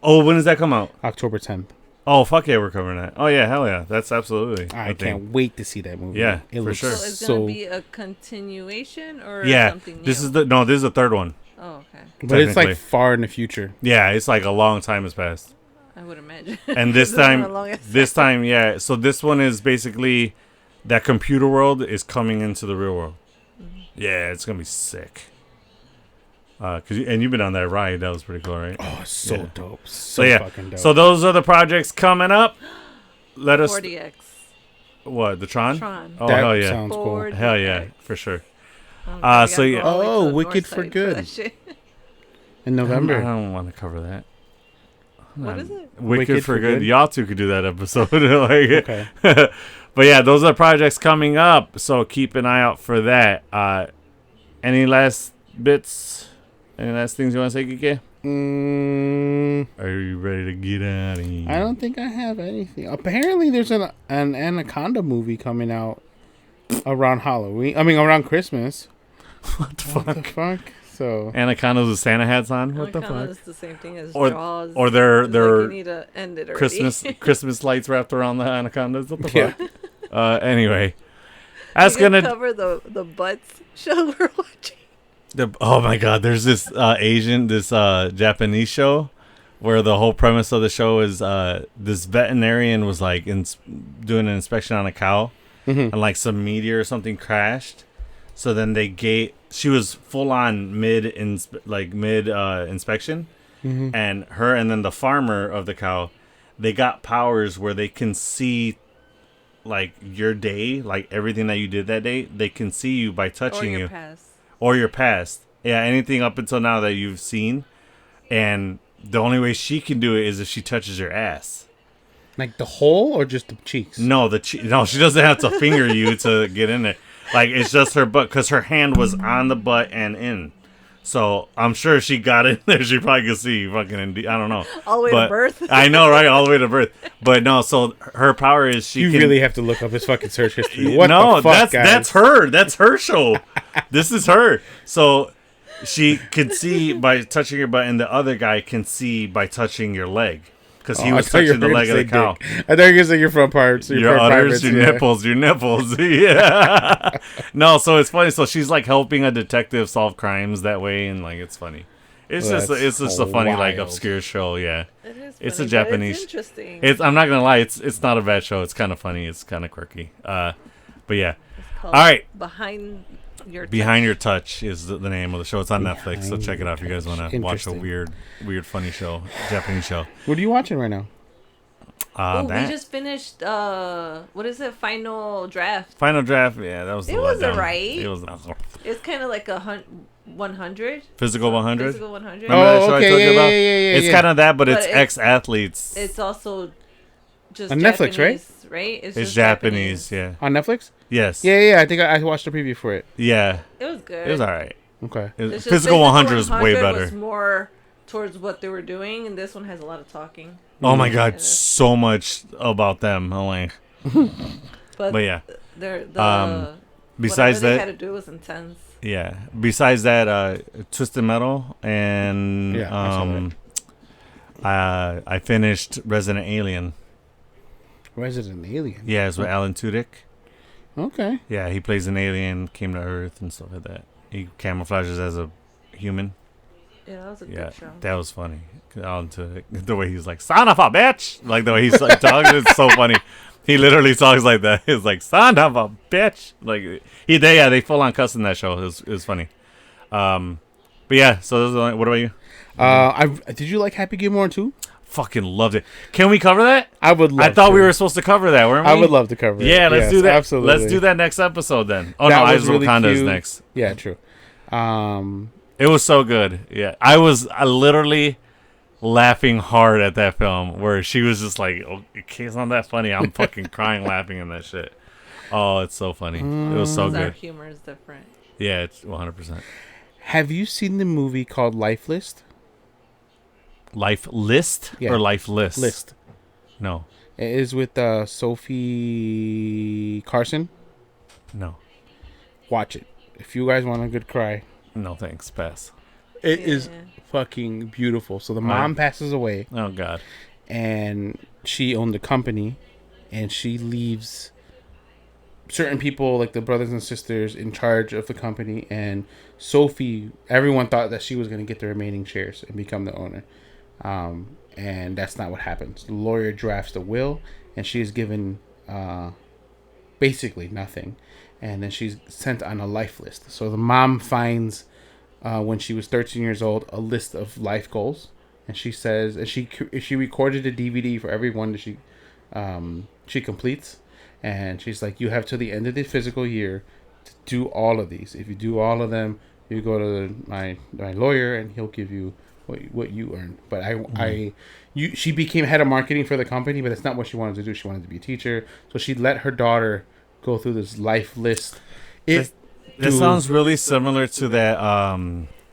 Oh, when does that come out? October 10th. Oh, fuck yeah, we're covering that. Oh, yeah, hell yeah. That's absolutely. I can't wait to see that movie. Yeah, it for sure. So it's going to be a continuation or something new? This is the third one. Oh, okay. But it's far in the future. Yeah, it's a long time has passed. I would imagine. And this time, yeah. So this one is basically that computer world is coming into the real world. Mm-hmm. Yeah, it's going to be sick. And you've been on that ride. That was pretty cool, right? Oh, so dope. So fucking dope. So those are the projects coming up. Let us... 40X. What, the Tron? Tron. Oh, hell yeah. Sounds cool. Hell yeah, for sure. Oh, Wicked for Good. In November. I don't want to cover that. What is it? Wicked for Good. Y'all two could do that episode. Okay. But yeah, those are projects coming up. So keep an eye out for that. Any last bits? Any last things you want to say, Kike? Are you ready to get out of here? I don't think I have anything. Apparently, there's an Anaconda movie coming out around Halloween. I mean, around Christmas. What the fuck? So Anacondas with Santa hats on. What the fuck? It's the same thing as Jaws. Or they're you need to end it already. Christmas lights wrapped around the anacondas. What the fuck? Anyway, that's gonna cover the butts show we're watching. Oh my god, there's this Japanese show where the whole premise of the show is this veterinarian was doing an inspection on a cow, and some meteor or something crashed. So then she was full on mid inspection, and her and then the farmer of the cow, they got powers where they can see your day, everything that you did that day. They can see you by touching you. or your past. Yeah, anything up until now that you've seen, and the only way she can do it is if she touches your ass. Like the hole or just the cheeks? No, no, she doesn't have to finger you to get in there. Like, it's just her butt, because her hand was on the butt and in. So I'm sure she got in there. She probably could see fucking. I don't know. All the way to birth. I know, right? All the way to birth. But no. So her power is she. You can, really have to look up his fucking search history. What the fuck, that's her. That's her show. This is her. So she can see by touching your butt, and the other guy can see by touching your leg. Because he was touching the leg of the cow. I thought you were going to say your front parts. Your udders, your nipples. Yeah. No, so it's funny. So she's like helping a detective solve crimes that way, and like it's funny. It's just a funny wild. like obscure show. Yeah. It is. It's funny, a Japanese. It's interesting. I'm not gonna lie. It's not a bad show. It's kind of funny. It's kind of quirky. But yeah. All All right. Behind Your Touch is the name of the show. It's on Netflix, so check it out if you guys want to watch a weird, funny show, Japanese show. What are you watching right now? We just finished. What is it? Final Draft. Final Draft. Yeah, that was. It was alright. It was. It's kind of like a 100. Physical 100. Physical 100. Remember that show I told you about? Yeah. It's kind of that, but it's ex-athletes. It's also just on Japanese, Netflix, right? Right? It's just Japanese. Yeah. On Netflix? Yes. Yeah. I think I watched a preview for it. Yeah. It was good. It was alright. Okay. Physical 100 was way better. Was more towards what they were doing, and this one has a lot of talking. Oh my god, so much about them. But yeah. Besides that, they had to do was intense. Yeah. Besides that, Twisted Metal and I finished Resident Alien. Resident Alien. Yeah, it's with Alan Tudyk. Okay. Yeah, he plays an alien, came to Earth and stuff like that. He camouflages as a human. Yeah, that was a good show. That was funny. Alan Tudyk, the way he's like, son of a bitch! Like the way he's like talking, it's so funny. He literally talks like that. He's like, son of a bitch! Like they full on cuss in that show. It was funny. But yeah, so what about you? Did you like Happy Gilmore too? Fucking loved it. Can we cover that? I would love I thought we were supposed to cover that, weren't we? I would love to cover it. Yeah, let's do that. Absolutely. Let's do that next episode then. Oh, that no, Eyes of really Wakanda is cute. next. Yeah, true. It was so good. Yeah. I literally laughing hard at that film where she was just like, oh, it's not that funny. I'm fucking crying laughing in that shit. Oh, it's so funny. It was so good. Our humor is different. Yeah, it's 100%. Have you seen the movie called Life List? Life List or Life List? List. No. It is with Sophie Carson. No. Watch it. If you guys want a good cry. No, thanks. Pass. It is fucking beautiful. So the mom passes away. Oh, God. And she owned a company. And she leaves certain people, like the brothers and sisters, in charge of the company. And Sophie, everyone thought that she was going to get the remaining shares and become the owner. And that's not what happens. The lawyer drafts the will, and she is given basically nothing. And then she's sent on a life list. So the mom finds, when she was 13 years old, a list of life goals. And she says, and she recorded a DVD for every one that she completes. And she's like, you have till the end of the physical year to do all of these. If you do all of them, you go to my lawyer, and he'll give you what you earn. But she became head of marketing for the company, but that's not what she wanted to do. She wanted to be a teacher. So she let her daughter go through this life list. This sounds really similar to that.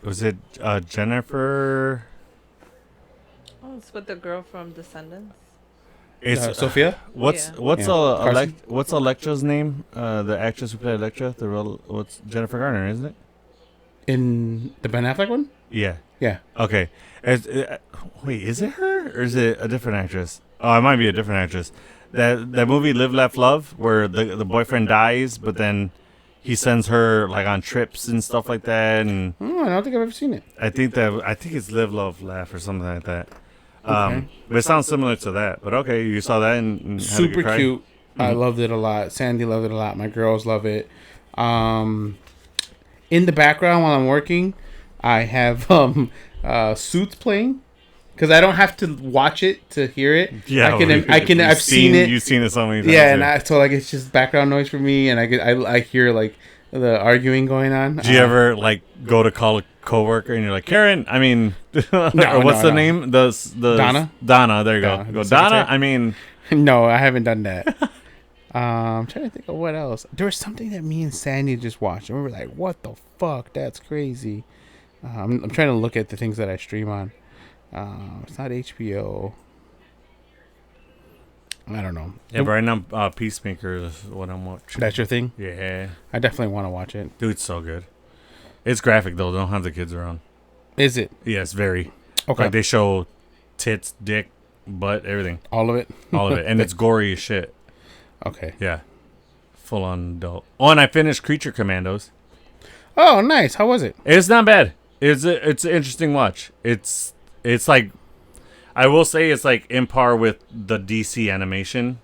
Was it Jennifer? Oh, it's with the girl from Descendants. It's Sophia. What's Electra's name? The actress who played Electra. The role. What's Jennifer Garner, isn't it? In the Ben Affleck one? Yeah. Yeah. Okay. Wait, is it her or is it a different actress? Oh, it might be a different actress. That movie Live, Laugh, Love, where the boyfriend dies, but then he sends her like on trips and stuff like that. And I don't think I've ever seen it. I think it's Live, Love, Laugh or something like that. Okay. But it sounds similar to that. But okay, you saw that and super cute. Mm-hmm. I loved it a lot. Sandy loved it a lot. My girls love it. In the background while I'm working, I have Suits playing because I don't have to watch it to hear it. Yeah, I've seen it. You've seen it so many times. Yeah, and so like it's just background noise for me, and I hear like the arguing going on. Do you ever like go to call a coworker and you're like, Karen? I mean, what's the name? The Donna. Donna. There you go. Go Donna. I mean, no, I haven't done that. I'm trying to think of what else. There was something that me and Sandy just watched, and we were like, "What the fuck? That's crazy." I'm trying to look at the things that I stream on. It's not HBO. I don't know. Yeah, but right now, Peacemaker is what I'm watching. That's your thing? Yeah. I definitely want to watch it. Dude, it's so good. It's graphic, though. They don't have the kids around. Is it? Yeah, it's very. Okay. Like, they show tits, dick, butt, everything. All of it? All of it. And it's gory as shit. Okay. Yeah. Full on adult. Oh, and I finished Creature Commandos. Oh, nice. How was it? It's not bad. It's an interesting watch. It's like, I will say it's like in par with the DC animation,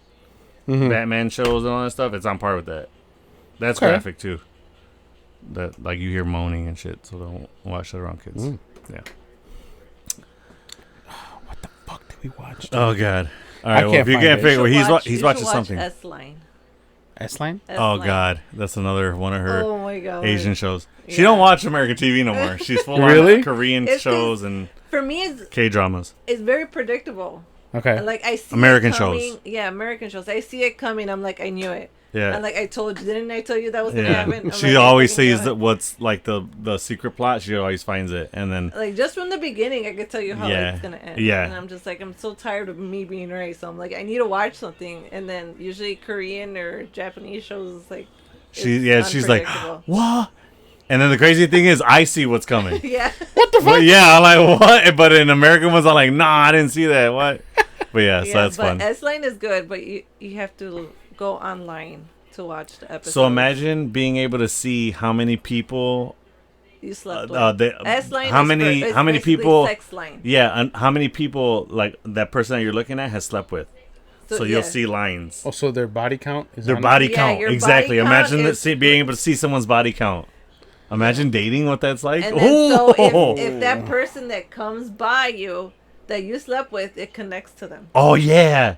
Batman shows and all that stuff. It's on par with that. That's graphic too. That like you hear moaning and shit, so don't watch that around kids. Yeah. What the fuck did we watch? Oh god. All right. Well, if you can't figure, he's watching something. S-Line. S-Line? Oh god, that's another one of her Asian shows. Yeah. She don't watch American TV no more. She's full Really? on Korean shows and for me it's K-dramas. It's very predictable. Okay. Like I see American it coming, shows. Yeah, American shows. I see it coming. I'm like, I knew it. Yeah. And like I told you, didn't I tell you that was gonna happen? She always sees that what's like the secret plot. She always finds it, and then like just from the beginning, I could tell you how it's gonna end. Yeah. And I'm just like, I'm so tired of me being right. So I'm like, I need to watch something. And then usually Korean or Japanese shows is like, she's like, what? And then the crazy thing is, I see what's coming. Yeah. What the fuck? But yeah, I'm like, what? But in American ones, I'm like, nah, I didn't see that. What? But yeah, so that's fun. S-Line is good, but you have to go online to watch the episode. So imagine being able to see how many people you slept with. S-Line how many people sex line. Yeah, and how many people like that person that you're looking at has slept with. So you'll see lines. Oh, so their body count is their body count. Your Exactly. body count Imagine being able to see someone's body count. Imagine dating what that's like. And then, so if that person that comes by you that you slept with, it connects to them. Oh yeah.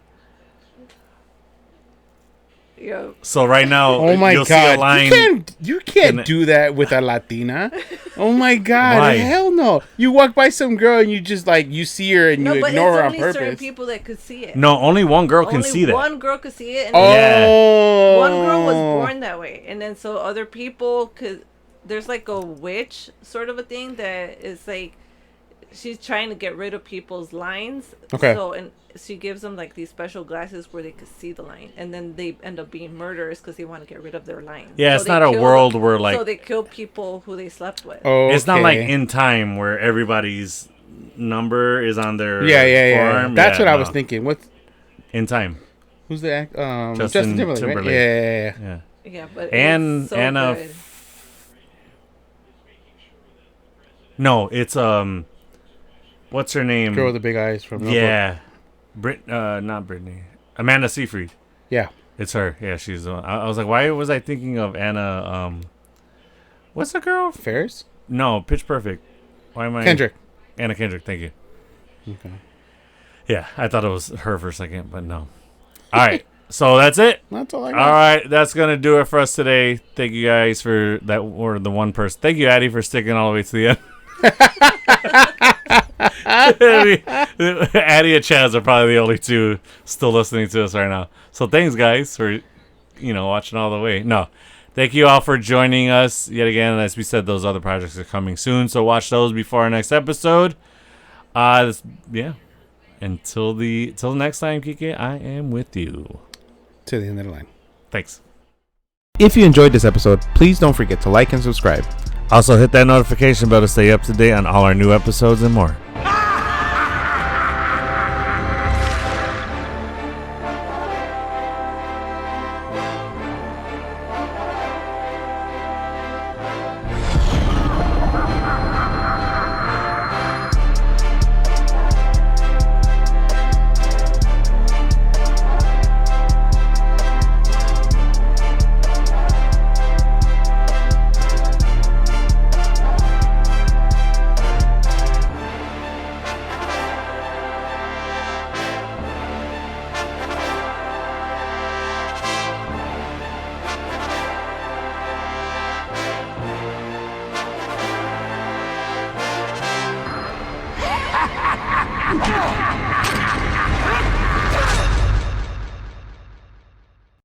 Yo. So right now, oh my you'll god, see a line. You can't do that with a Latina. Oh my god, Why? hell no! You walk by some girl and you just like you see her and you ignore her on purpose. Certain people that could see it. No, only one girl can see that. One girl could see it. And one girl was born that way, and then so other people could. There's like a witch sort of a thing that is like she's trying to get rid of people's lines. Okay. So and she gives them like these special glasses where they could see the line, and then they end up being murderers because they want to get rid of their lines. Yeah, so it's not a world where like so they kill people who they slept with. Okay. It's not like In Time where everybody's number is on their forearm. That's what I was thinking. What's In Time? Who's the act? Justin Timberlake. Right? Yeah. Yeah, but and it's so Anna. good. No, it's what's her name? Girl with the big eyes from Notebook. Not Brittany. Amanda Seyfried. Yeah. It's her. Yeah, she's the one. I was like, why was I thinking of Anna what's the girl? Ferris? No, Pitch Perfect. Why am I Kendrick. Anna Kendrick, thank you. Okay. Yeah, I thought it was her for a second, but no. All right. So that's it. That's all I got. All right, that's gonna do it for us today. Thank you guys for that, or the one person. Thank you, Addie, for sticking all the way to the end. Addie and Chaz are probably the only two still listening to us right now. So thanks, guys, for watching all the way. No, thank you all for joining us yet again. As we said, those other projects are coming soon, so watch those before our next episode. Yeah. Until the next time, Kike, I am with you. To the end of the line. Thanks. If you enjoyed this episode, please don't forget to like and subscribe. Also, hit that notification bell to stay up to date on all our new episodes and more.